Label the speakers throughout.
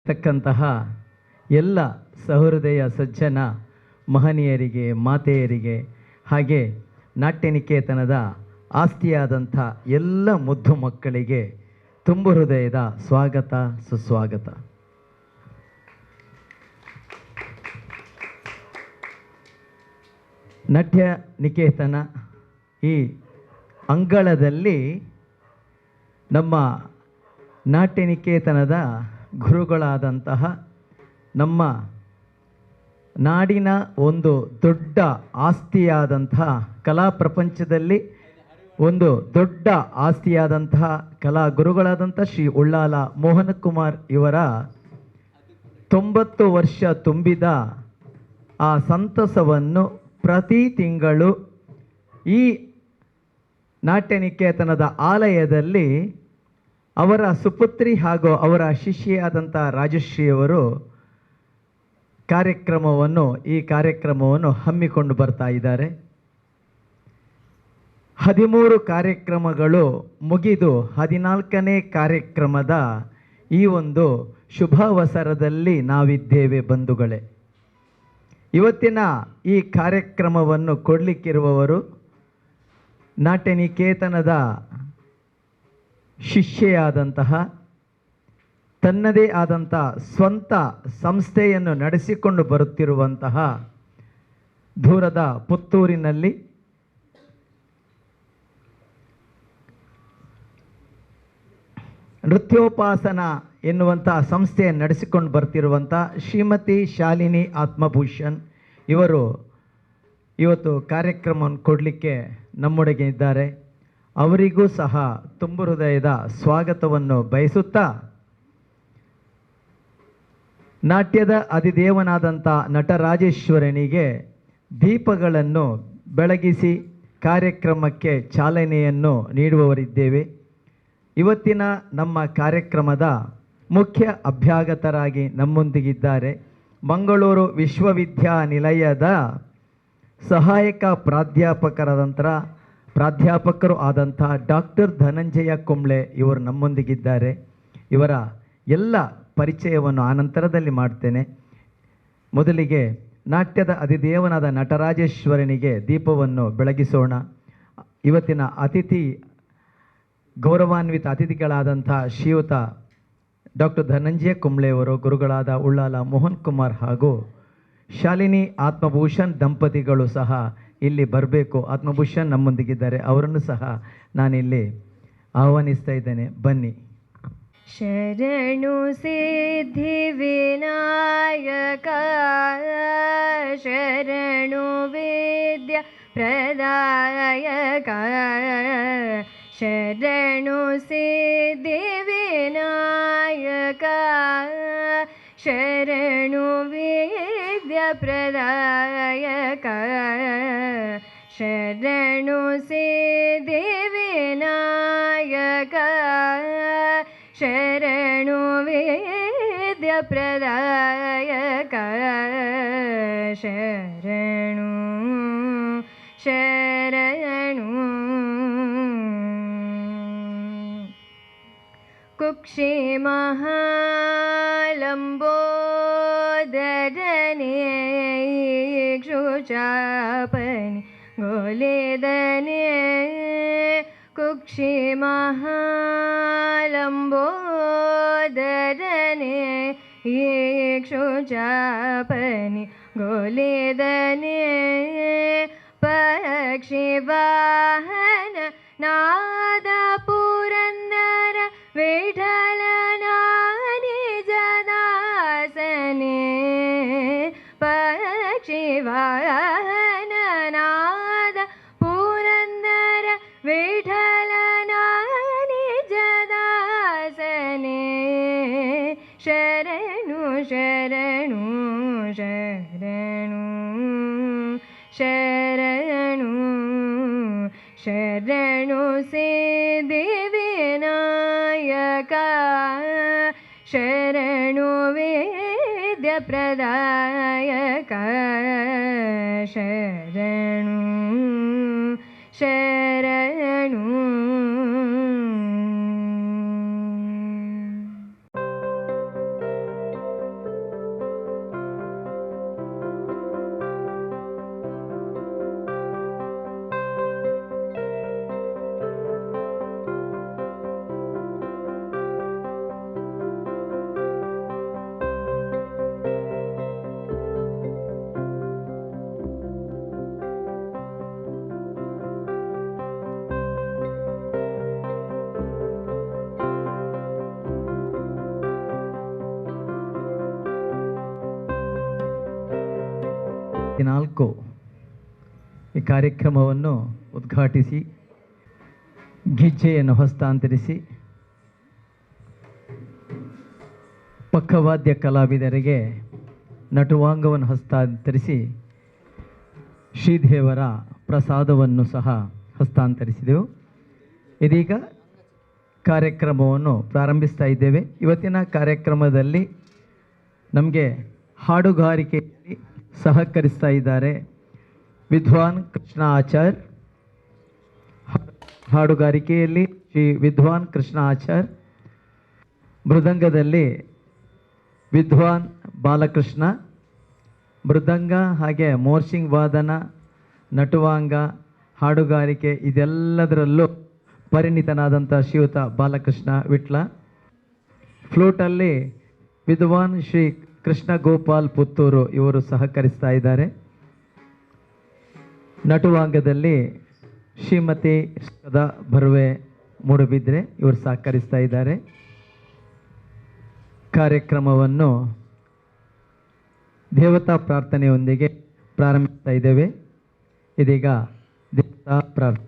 Speaker 1: ತಕ್ಕಂತಹ ಎಲ್ಲ ಸಹೃದಯ ಸಜ್ಜನ ಮಹನೀಯರಿಗೆ, ಮಾತೆಯರಿಗೆ, ಹಾಗೆ ನಾಟ್ಯನಿಕೇತನದ ಆಸ್ತಿಯಾದಂಥ ಎಲ್ಲ ಮುದ್ದು ಮಕ್ಕಳಿಗೆ ತುಂಬು ಹೃದಯದ ಸ್ವಾಗತ, ಸುಸ್ವಾಗತ. ನಾಟ್ಯ ನಿಕೇತನ ಈ ಅಂಗಳದಲ್ಲಿ ನಮ್ಮ ನಾಟ್ಯ ನಿಕೇತನದ ಗುರುಗಳಾದಂತಹ ನಮ್ಮ ನಾಡಿನ ಒಂದು ದೊಡ್ಡ ಆಸ್ತಿಯಾದಂತಹ ಕಲಾ ಪ್ರಪಂಚದಲ್ಲಿ ಒಂದು ದೊಡ್ಡ ಆಸ್ತಿಯಾದಂತಹ ಕಲಾ ಗುರುಗಳಾದಂಥ ಶ್ರೀ ಉಳ್ಳಾಲ ಮೋಹನಕುಮಾರ್ ಇವರ 90 ವರ್ಷ ತುಂಬಿದ ಆ ಸಂತಸವನ್ನು ಪ್ರತಿ ತಿಂಗಳು ಈ ನಾಟ್ಯ ನಿಕೇತನದ ಆಲಯದಲ್ಲಿ ಅವರ ಸುಪುತ್ರಿ ಹಾಗೂ ಅವರ ಶಿಷ್ಯೆಯಾದಂಥ ರಾಜಶ್ರೀಯವರು ಈ ಕಾರ್ಯಕ್ರಮವನ್ನು ಹಮ್ಮಿಕೊಂಡು ಬರ್ತಾ ಇದ್ದಾರೆ. 13 ಕಾರ್ಯಕ್ರಮಗಳು ಮುಗಿದು 14ನೇ ಕಾರ್ಯಕ್ರಮದ ಈ ಒಂದು ಶುಭಾವಸರದಲ್ಲಿ ನಾವಿದ್ದೇವೆ ಬಂಧುಗಳೇ. ಇವತ್ತಿನ ಈ ಕಾರ್ಯಕ್ರಮವನ್ನು ಕೊಡಲಿಕ್ಕಿರುವವರು ನಾಟ್ಯ ನಿಕೇತನದ ಶಿಷ್ಯೆಯಾದಂತಹ, ತನ್ನದೇ ಆದಂಥ ಸ್ವಂತ ಸಂಸ್ಥೆಯನ್ನು ನಡೆಸಿಕೊಂಡು ಬರುತ್ತಿರುವಂತಹ, ದೂರದ ಪುತ್ತೂರಿನಲ್ಲಿ ನೃತ್ಯೋಪಾಸನ ಎನ್ನುವಂಥ ಸಂಸ್ಥೆಯನ್ನು ನಡೆಸಿಕೊಂಡು ಬರ್ತಿರುವಂಥ ಶ್ರೀಮತಿ ಶಾಲಿನಿ ಆತ್ಮಭೂಷಣ್ ಇವರು ಇವತ್ತು ಕಾರ್ಯಕ್ರಮವನ್ನು ಕೊಡಲಿಕ್ಕೆ ನಮ್ಮೊಳಗೆ ಇದ್ದಾರೆ. ಅವರಿಗೂ ಸಹ ತುಂಬು ಹೃದಯದ ಸ್ವಾಗತವನ್ನು ಬಯಸುತ್ತಾ, ನಾಟ್ಯದ ಅಧಿದೇವನಾದಂಥ ನಟರಾಜೇಶ್ವರನಿಗೆ ದೀಪಗಳನ್ನು ಬೆಳಗಿಸಿ ಕಾರ್ಯಕ್ರಮಕ್ಕೆ ಚಾಲನೆಯನ್ನು ನೀಡುವವರಿದ್ದೇವೆ. ಇವತ್ತಿನ ನಮ್ಮ ಕಾರ್ಯಕ್ರಮದ ಮುಖ್ಯ ಅಭ್ಯಾಗತರಾಗಿ ನಮ್ಮೊಂದಿಗಿದ್ದಾರೆ ಮಂಗಳೂರು ವಿಶ್ವವಿದ್ಯಾನಿಲಯದ ಸಹಾಯಕ ಪ್ರಾಧ್ಯಾಪಕರು ಆದಂಥ ಡಾಕ್ಟರ್ ಧನಂಜಯ ಕುಂಬ್ಳೆ ಇವರು ನಮ್ಮೊಂದಿಗಿದ್ದಾರೆ. ಇವರ ಎಲ್ಲ ಪರಿಚಯವನ್ನು ಆನಂತರದಲ್ಲಿ ಮಾಡ್ತೇನೆ. ಮೊದಲಿಗೆ ನಾಟ್ಯದ ಅಧಿದೇವನಾದ ನಟರಾಜೇಶ್ವರನಿಗೆ ದೀಪವನ್ನು ಬೆಳಗಿಸೋಣ. ಇವತ್ತಿನ ಗೌರವಾನ್ವಿತ ಅತಿಥಿಗಳಾದಂಥ ಶ್ರೀಯುತ ಡಾಕ್ಟರ್ ಧನಂಜಯ ಕುಂಬ್ಳೆಯವರು, ಗುರುಗಳಾದ ಉಳ್ಳಾಲ ಮೋಹನ್ ಕುಮಾರ್ ಹಾಗೂ ಶಾಲಿನಿ ಆತ್ಮಭೂಷಣ್ ದಂಪತಿಗಳು ಸಹ ಇಲ್ಲಿ ಬರಬೇಕು. ಆತ್ಮಭೂಷಣ್ ನಮ್ಮೊಂದಿಗಿದ್ದಾರೆ, ಅವರನ್ನು ಸಹ ನಾನಿಲ್ಲಿ ಆಹ್ವಾನಿಸ್ತಾ ಇದ್ದೇನೆ. ಬನ್ನಿ.
Speaker 2: ಶರಣು ಸಿದ್ಧಿ ವಿನಾಯಕ, ಶರಣು ವಿದ್ಯ ಪ್ರದಾಯಕ, ಶರಣು ಸಿದ್ಧಿ ವಿನಾಯಕ, ಶರಣು ವಿದ್ಯ ಪ್ರದಾಯಕ, ಶರಣು ಸಿದ್ಧಿ ವಿನಾಯಕ, ಶರಣು ವೇದ್ಯ ಪ್ರದಾಯಕ, ಶರಣು ಶರಣು. ಕುಕ್ಷಿ ಮಹಾಲಂಬೋದರನೆ, ಕ್ಷುಚಾಪನಿ ಗೋಲೇದನೆ, ಕುಕ್ಷಿ ಮಹಾಲಂಬೋದರನೆ, ಕ್ಷುಚಾಪನಿ ಗೋಲೇದನೆ, ಪಕ್ಷಿ ವಾಹನ ನಾದ ಪುರಂದರ ವಿಠಲನ ನಿಜದಾಸನೆ, ಪಕ್ಷಿ ವಾಹನ ನಾದ ಪುರಂದರ ವಿಠಲನ ನಿಜದಾಸನೆ, ಶರಣು ಶರಣು ಶರಣು ಶರಣು, ಶರಣು ಸಿದ್ಧಿ ವಿನಾಯಕ, ಶರಣು ವೇದ್ಯ ಪ್ರದಾಯಕ, ಶರಣು ಶರಣು.
Speaker 1: 14 ಈ ಕಾರ್ಯಕ್ರಮವನ್ನು ಉದ್ಘಾಟಿಸಿ ಗೆಜ್ಜೆಯನ್ನು ಹಸ್ತಾಂತರಿಸಿ ಪಕ್ಕವಾದ್ಯ ಕಲಾವಿದರಿಗೆ ನಟುವಾಂಗವನ್ನು ಹಸ್ತಾಂತರಿಸಿ ಶ್ರೀದೇವರ ಪ್ರಸಾದವನ್ನು ಸಹ ಹಸ್ತಾಂತರಿಸಿದೆವು. ಇದೀಗ ಕಾರ್ಯಕ್ರಮವನ್ನು ಪ್ರಾರಂಭಿಸ್ತಾ ಇದ್ದೇವೆ. ಇವತ್ತಿನ ಕಾರ್ಯಕ್ರಮದಲ್ಲಿ ನಮಗೆ ಹಾಡುಗಾರಿಕೆಯಲ್ಲಿ ಸಹಕರಿಸ್ತಾ ಇದ್ದಾರೆ ವಿದ್ವಾನ್ ಕೃಷ್ಣ ಆಚಾರ್. ಹಾಡುಗಾರಿಕೆಯಲ್ಲಿ ಶ್ರೀ ವಿದ್ವಾನ್ ಕೃಷ್ಣ ಆಚಾರ್, ಮೃದಂಗದಲ್ಲಿ ವಿದ್ವಾನ್ ಬಾಲಕೃಷ್ಣ, ಮೃದಂಗ ಹಾಗೆ ಮೋರ್ಸಿಂಗ್ ವಾದನ, ನಟುವಾಂಗ, ಹಾಡುಗಾರಿಕೆ ಇದೆಲ್ಲದರಲ್ಲೂ ಪರಿಣಿತನಾದಂಥ ಶ್ರೀಯುತ ಬಾಲಕೃಷ್ಣ ವಿಟ್ಲ. ಫ್ಲೂಟಲ್ಲಿ ವಿದ್ವಾನ್ ಶ್ರೀ ಕೃಷ್ಣ ಗೋಪಾಲ್ ಪುತ್ತೂರು ಇವರು ಸಹಕರಿಸ್ತಾ ಇದ್ದಾರೆ. ನಟುವಾಂಗದಲ್ಲಿ ಶ್ರೀಮತಿ ಸದಾ ಬರ್ವೆ ಮೂಡುಬಿದ್ರೆ ಇವರು ಸಹಕರಿಸ್ತಾ ಇದ್ದಾರೆ. ಕಾರ್ಯಕ್ರಮವನ್ನು ದೇವತಾ ಪ್ರಾರ್ಥನೆಯೊಂದಿಗೆ ಪ್ರಾರಂಭಿಸ್ತಾ ಇದ್ದೇವೆ. ಇದೀಗ ದೇವತಾ ಪ್ರಾರ್ಥನೆ.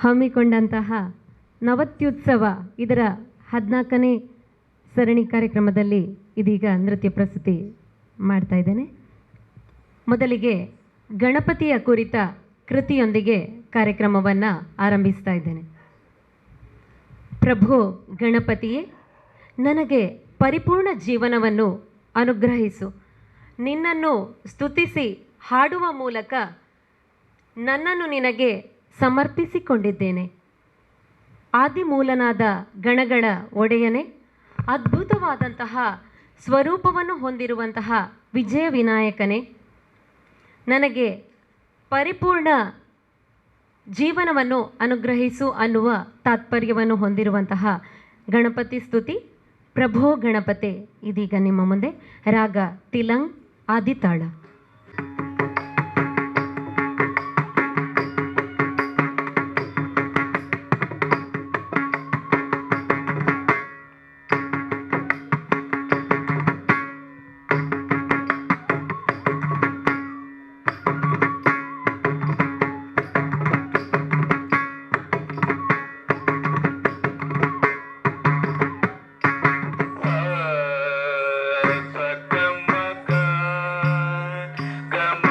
Speaker 3: ಹಮ್ಮಿಕೊಂಡಂತಹ ನವತ್ಯುತ್ಸವ ಇದರ 14ನೇ ಸರಣಿ ಕಾರ್ಯಕ್ರಮದಲ್ಲಿ ಇದೀಗ ನೃತ್ಯ ಪ್ರಸ್ತುತಿ ಮಾಡ್ತಾ ಇದ್ದೇನೆ. ಮೊದಲಿಗೆ ಗಣಪತಿಯ ಕುರಿತ ಕೃತಿಯೊಂದಿಗೆ ಕಾರ್ಯಕ್ರಮವನ್ನು ಆರಂಭಿಸ್ತಾ ಇದ್ದೇನೆ. ಪ್ರಭು ಗಣಪತಿಯೇ, ನನಗೆ ಪರಿಪೂರ್ಣ ಜೀವನವನ್ನು ಅನುಗ್ರಹಿಸು. ನಿನ್ನನ್ನು ಸ್ತುತಿಸಿ ಹಾಡುವ ಮೂಲಕ ನನ್ನನ್ನು ನಿನಗೆ ಸಮರ್ಪಿಸಿಕೊಂಡಿದ್ದೇನೆ. ಆದಿಮೂಲನಾದ ಗಣಗಳ ಒಡೆಯನೇ, ಅದ್ಭುತವಾದಂತಹ ಸ್ವರೂಪವನ್ನು ಹೊಂದಿರುವಂತಹ ವಿಜಯ ವಿನಾಯಕನೇ, ನನಗೆ ಪರಿಪೂರ್ಣ ಜೀವನವನ್ನು ಅನುಗ್ರಹಿಸು ಅನ್ನುವ ತಾತ್ಪರ್ಯವನ್ನು ಹೊಂದಿರುವಂತಹ ಗಣಪತಿ ಸ್ತುತಿ ಪ್ರಭೋ ಗಣಪತೆ ಇದೀಗ ನಿಮ್ಮ ಮುಂದೆ. ರಾಗ ತಿಲಂಗ್, ಆದಿತಾಳ.
Speaker 4: Come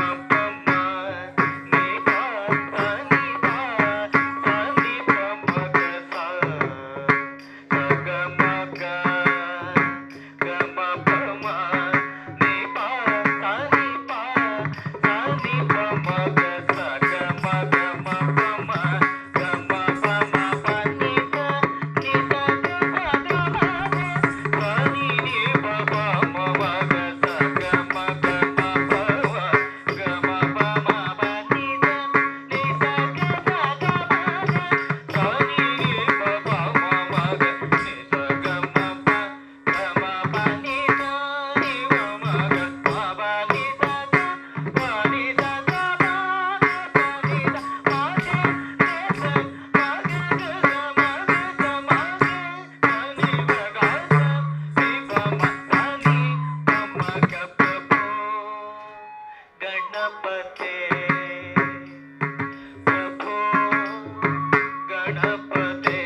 Speaker 1: ಗಣಪತೆ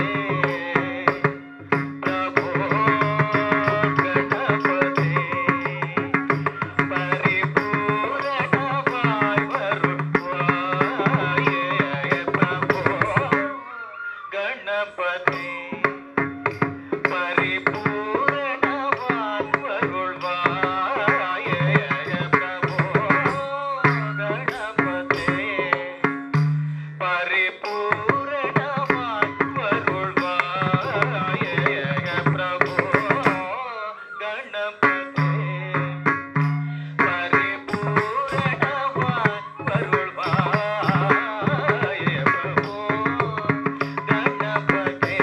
Speaker 1: ಪ್ರಭೋ ಗಣಪತೆ ಪರಿಪೂರಣವಾಯ್ ಬರುವಾಯೇ ಪ್ರಭೋ ಗಣಪತೆ ಪರಿಪೂರಣವಾಯ್ ಬರುವಾಯೇ ಪ್ರಭೋ ಗಣಪತೆ ಪರಿಪೂರಣವಾಯ್ ಬರುವಾಯೇ ಪ್ರಭೋ ಗಣಪತೆ ಪರಿಪೂರಣವಾಯ್ ಬರುವಾಯೇ ಪ್ರಭೋ ಗಣಪತೆ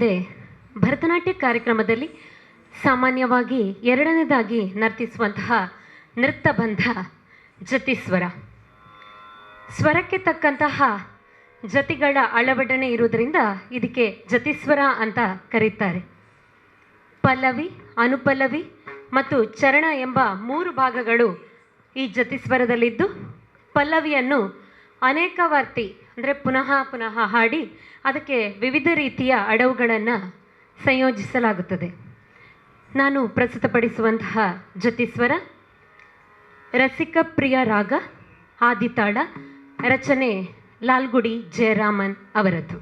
Speaker 3: ಮುಂದೆ ಭರತನಾಟ್ಯ ಕಾರ್ಯಕ್ರಮದಲ್ಲಿ ಸಾಮಾನ್ಯವಾಗಿ ಎರಡನೇದಾಗಿ ನರ್ತಿಸುವಂತಹ ನೃತ್ಯ ಬಂಧ ಜತಿಸ್ವರ. ಸ್ವರಕ್ಕೆ ತಕ್ಕಂತಹ ಜತಿಗಳ ಅಳವಡನೆ ಇರುವುದರಿಂದ ಇದಕ್ಕೆ ಜತಿಸ್ವರ ಅಂತ ಕರೀತಾರೆ. ಪಲ್ಲವಿ, ಅನುಪಲ್ಲವಿ ಮತ್ತು ಚರಣ ಎಂಬ 3 ಭಾಗಗಳು ಈ ಜತಿಸ್ವರದಲ್ಲಿದ್ದು, ಪಲ್ಲವಿಯನ್ನು ಅನೇಕ ವಾರ್ತಿ ಅಂದರೆ ಪುನಃ ಪುನಃ ಹಾಡಿ ಅದಕ್ಕೆ ವಿವಿಧ ರೀತಿಯ ಅಡವುಗಳನ್ನು ಸಂಯೋಜಿಸಲಾಗುತ್ತದೆ. ನಾನು ಪ್ರಸ್ತುತಪಡಿಸುವಂತಹ ಜತಿಸ್ವರ ರಸಿಕಪ್ರಿಯ ರಾಗ, ಆದಿತಾಳ, ರಚನೆ ಲಾಲ್ಗುಡಿ ಜಯರಾಮನ್ ಅವರದ್ದು.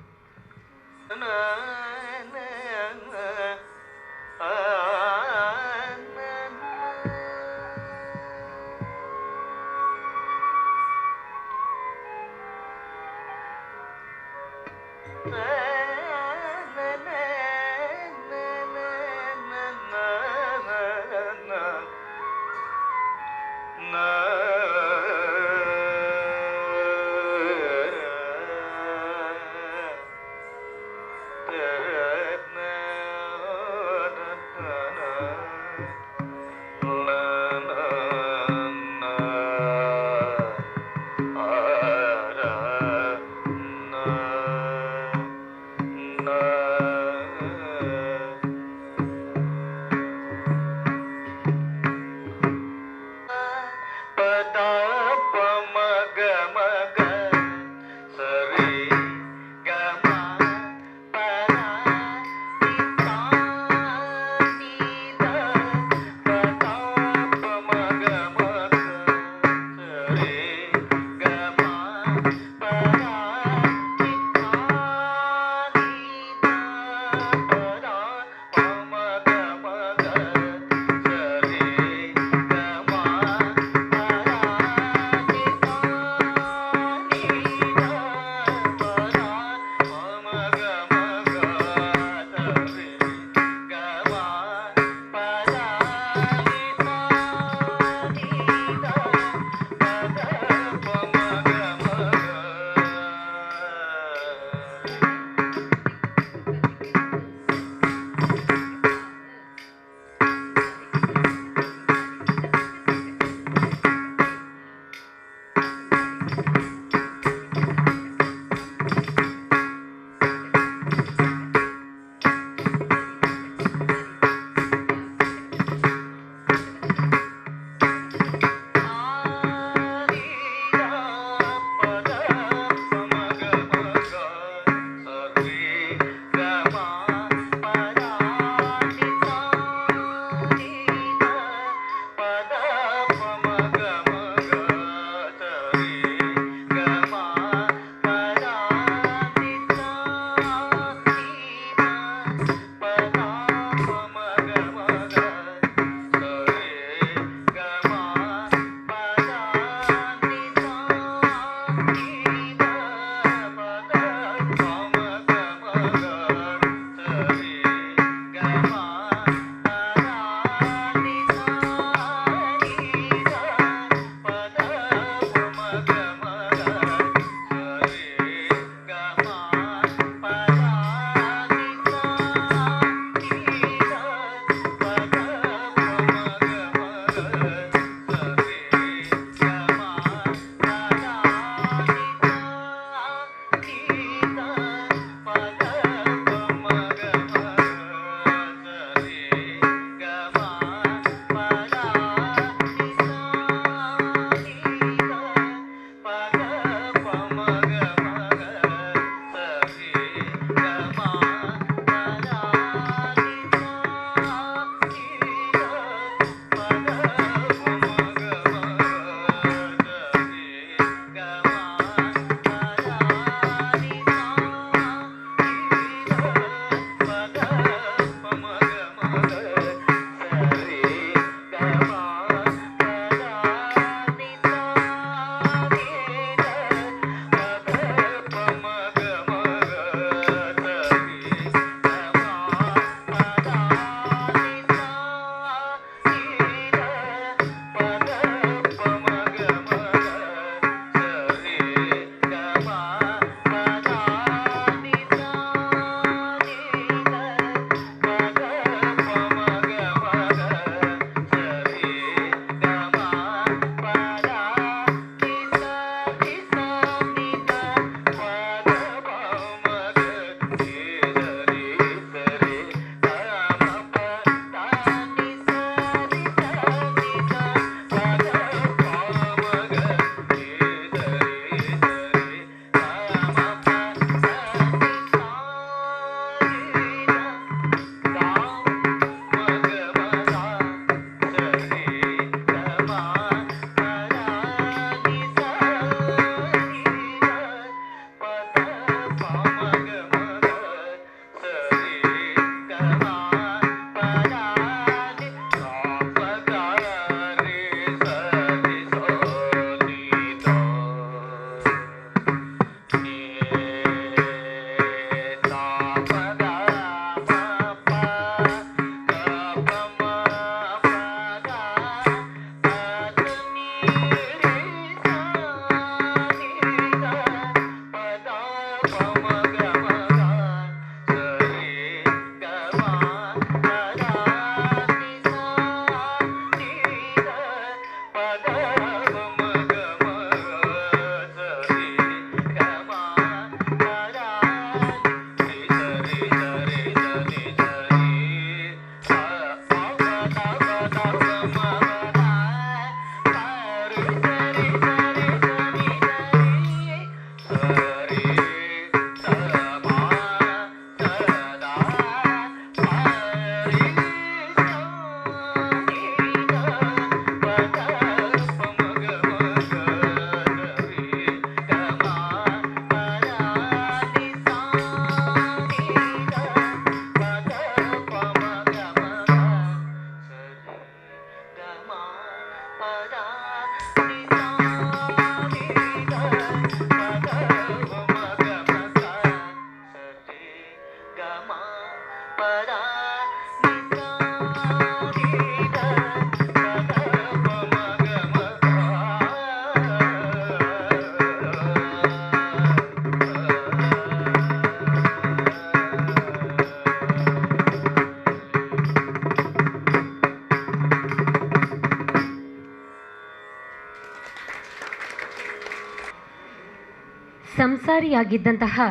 Speaker 3: ಸಂಸಾರಿಯಾಗಿದ್ದಂತಹ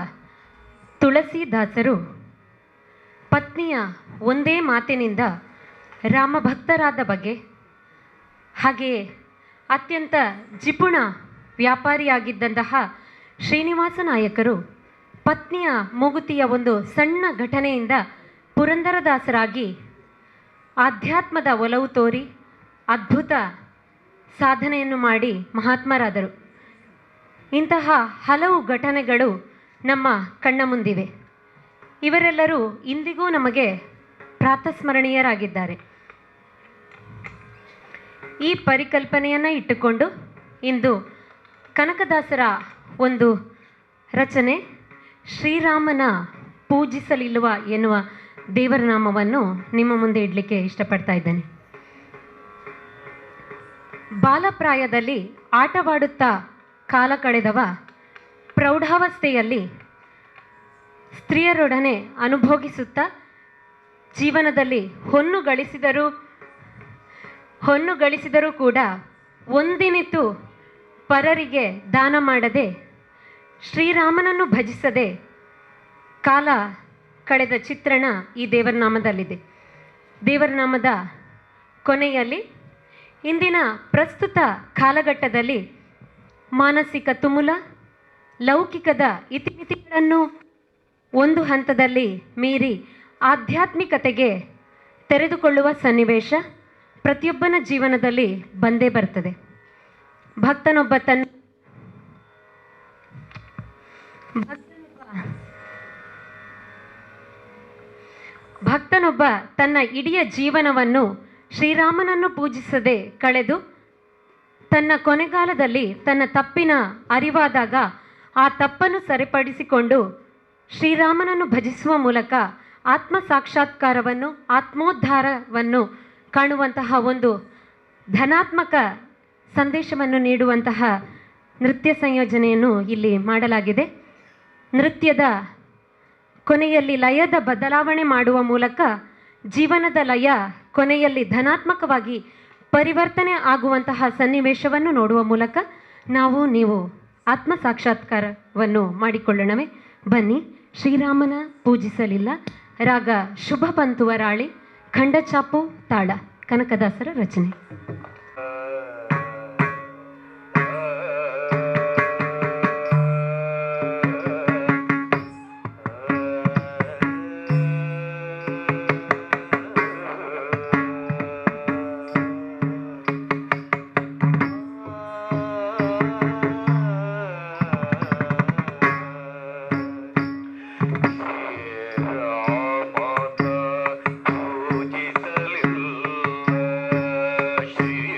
Speaker 3: ತುಳಸಿದಾಸರು ಪತ್ನಿಯ ಒಂದೇ ಮಾತಿನಿಂದ ರಾಮಭಕ್ತರಾದ ಬಗ್ಗೆ, ಹಾಗೆಯೇ ಅತ್ಯಂತ ಜಿಪುಣ ವ್ಯಾಪಾರಿಯಾಗಿದ್ದಂತಹ ಶ್ರೀನಿವಾಸ ನಾಯಕರು ಪತ್ನಿಯ ಮೂಗುತಿಯ ಒಂದು ಸಣ್ಣ ಘಟನೆಯಿಂದ ಪುರಂದರದಾಸರಾಗಿ ಆಧ್ಯಾತ್ಮದ ಒಲವು ತೋರಿ ಅದ್ಭುತ ಸಾಧನೆಯನ್ನು ಮಾಡಿ ಮಹಾತ್ಮರಾದರು. ಇಂತಹ ಹಲವು ಘಟನೆಗಳು ನಮ್ಮ ಕಣ್ಣ ಮುಂದಿವೆ. ಇವರೆಲ್ಲರೂ ಇಂದಿಗೂ ನಮಗೆ ಪ್ರಾತಸ್ಮರಣೀಯರಾಗಿದ್ದಾರೆ. ಈ ಪರಿಕಲ್ಪನೆಯನ್ನು ಇಟ್ಟುಕೊಂಡು ಇಂದು ಕನಕದಾಸರ ಒಂದು ರಚನೆ ಶ್ರೀರಾಮನ ಪೂಜಿಸಲಿಲ್ಲವ ಎನ್ನುವ ದೇವರ ನಾಮವನ್ನು ನಿಮ್ಮ ಮುಂದೆ ಇಡಲಿಕ್ಕೆ ಇಷ್ಟಪಡ್ತಾ ಇದ್ದೇನೆ. ಬಾಲಪ್ರಾಯದಲ್ಲಿ ಆಟವಾಡುತ್ತಾ ಕಾಲ ಕಳೆದವ ಪ್ರೌಢಾವಸ್ಥೆಯಲ್ಲಿ ಸ್ತ್ರೀಯರೊಡನೆ ಅನುಭೋಗಿಸುತ್ತಾ ಜೀವನದಲ್ಲಿ ಹೊನ್ನು ಗಳಿಸಿದರೂ ಕೂಡ ಒಂದಿನಿತು ಪರರಿಗೆ ದಾನ ಮಾಡದೆ ಶ್ರೀರಾಮನನ್ನು ಭಜಿಸದೆ ಕಾಲ ಕಳೆದ ಚಿತ್ರಣ ಈ ದೇವರನಾಮದಲ್ಲಿದೆ. ದೇವರನಾಮದ ಕೊನೆಯಲ್ಲಿ ಇಂದಿನ ಪ್ರಸ್ತುತ ಕಾಲಘಟ್ಟದಲ್ಲಿ ಮಾನಸಿಕ ತುಮುಲ, ಲೌಕಿಕದ ಇತಿಮಿತಿಗಳನ್ನು ಒಂದು ಹಂತದಲ್ಲಿ ಮೀರಿ ಆಧ್ಯಾತ್ಮಿಕತೆಗೆ ತೆರೆದುಕೊಳ್ಳುವ ಸನ್ನಿವೇಶ ಪ್ರತಿಯೊಬ್ಬನ ಜೀವನದಲ್ಲಿ ಬಂದೇ ಬರ್ತದೆ. ಭಕ್ತನೊಬ್ಬ ತನ್ನ ಇಡೀ ಜೀವನವನ್ನು ಶ್ರೀರಾಮನನ್ನು ಪೂಜಿಸದೆ ಕಳೆದು ತನ್ನ ಕೊನೆಗಾಲದಲ್ಲಿ ತನ್ನ ತಪ್ಪಿನ ಅರಿವಾದಾಗ ಆ ತಪ್ಪನ್ನು ಸರಿಪಡಿಸಿಕೊಂಡು ಶ್ರೀರಾಮನನ್ನು ಭಜಿಸುವ ಮೂಲಕ ಆತ್ಮ ಸಾಕ್ಷಾತ್ಕಾರವನ್ನು, ಆತ್ಮೋದ್ಧಾರವನ್ನು ಕಾಣುವಂತಹ ಒಂದು ಧನಾತ್ಮಕ ಸಂದೇಶವನ್ನು ನೀಡುವಂತಹ ನೃತ್ಯ ಸಂಯೋಜನೆಯನ್ನು ಇಲ್ಲಿ ಮಾಡಲಾಗಿದೆ. ನೃತ್ಯದ ಕೊನೆಯಲ್ಲಿ ಲಯದ ಬದಲಾವಣೆ ಮಾಡುವ ಮೂಲಕ ಜೀವನದ ಲಯ ಕೊನೆಯಲ್ಲಿ ಧನಾತ್ಮಕವಾಗಿ ಪರಿವರ್ತನೆ ಆಗುವಂತಹ ಸನ್ನಿವೇಶವನ್ನು ನೋಡುವ ಮೂಲಕ ನೀವು ಆತ್ಮ ಸಾಕ್ಷಾತ್ಕಾರವನ್ನು ಮಾಡಿಕೊಳ್ಳೋಣವೇ. ಬನ್ನಿ, ಶ್ರೀರಾಮನ ಪೂಜಿಸಲಿಲ್ಲ, ರಾಗ ಶುಭ ಪಂತುವರಾಳಿ, ಖಂಡಚಾಪು ತಾಳ, ಕನಕದಾಸರ ರಚನೆ.
Speaker 4: ಶ್ರೀ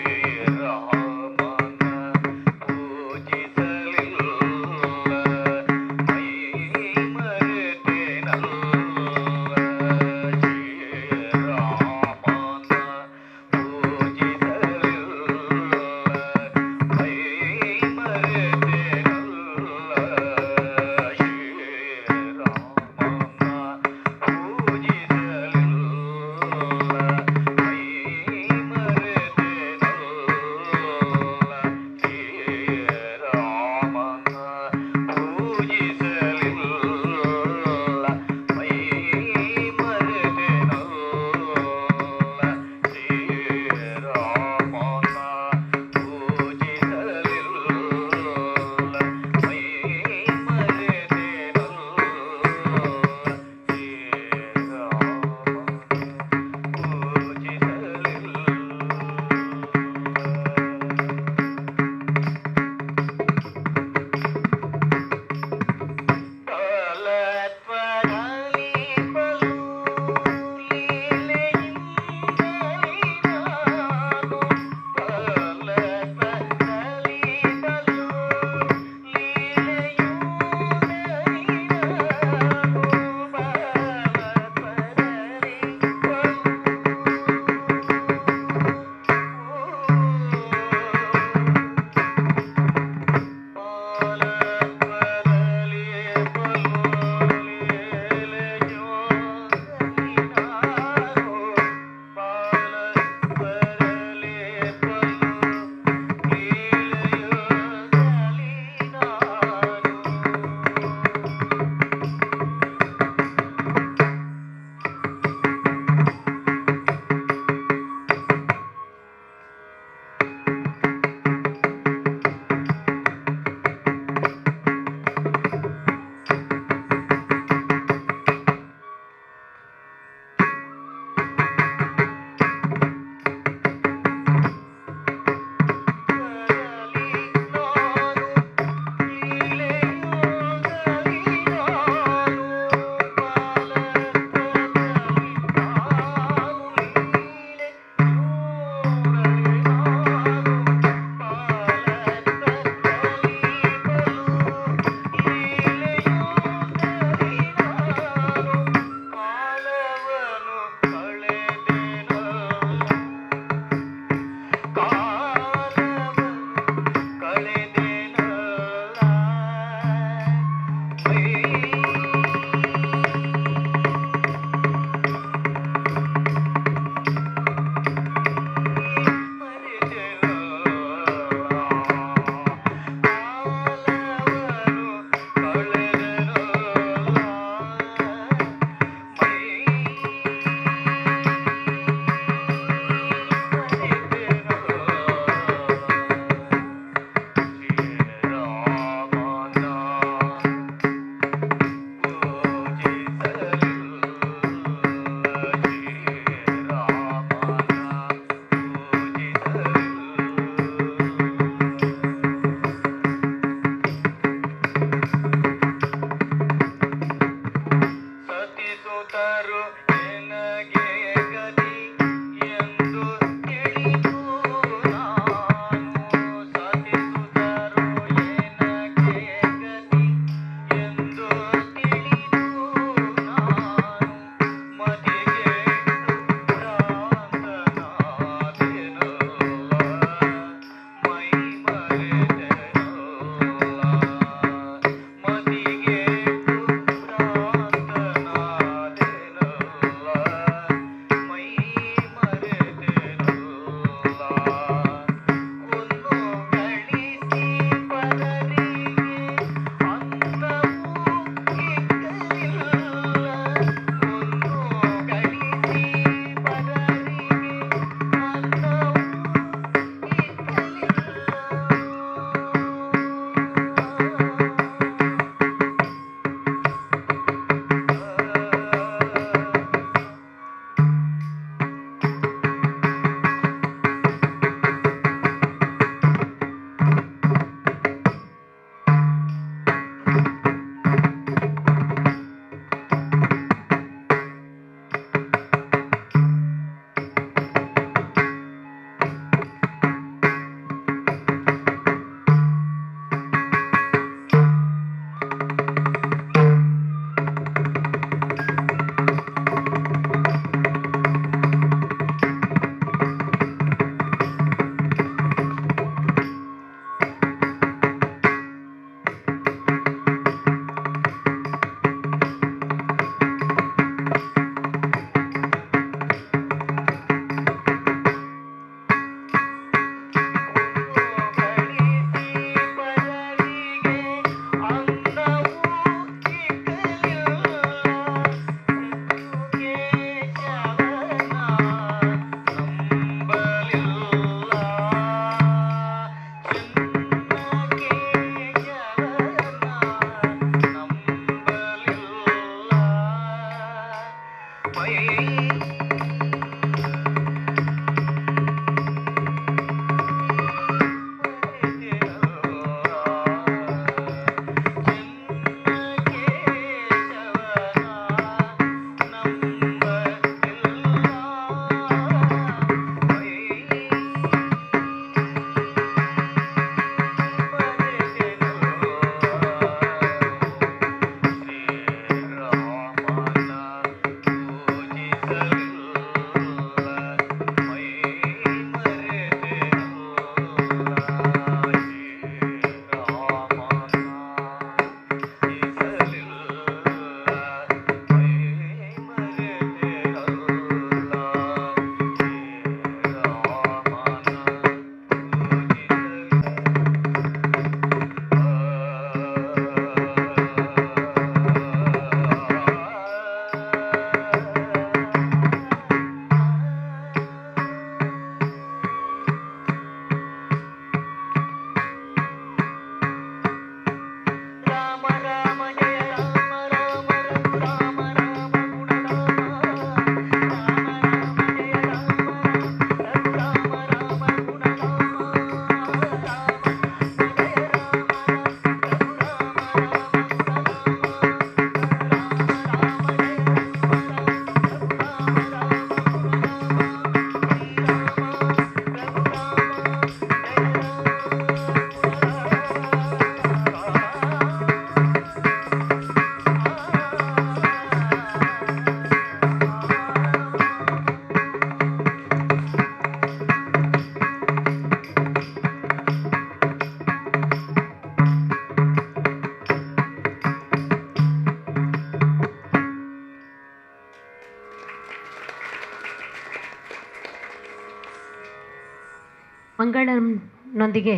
Speaker 3: ಮಂಗಳಂನೊಂದಿಗೆ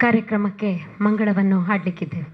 Speaker 3: ಕಾರ್ಯಕ್ರಮಕ್ಕೆ ಮಂಗಳವನ್ನು ಹಾಡಲಿಕ್ಕಿದ್ದೇವೆ.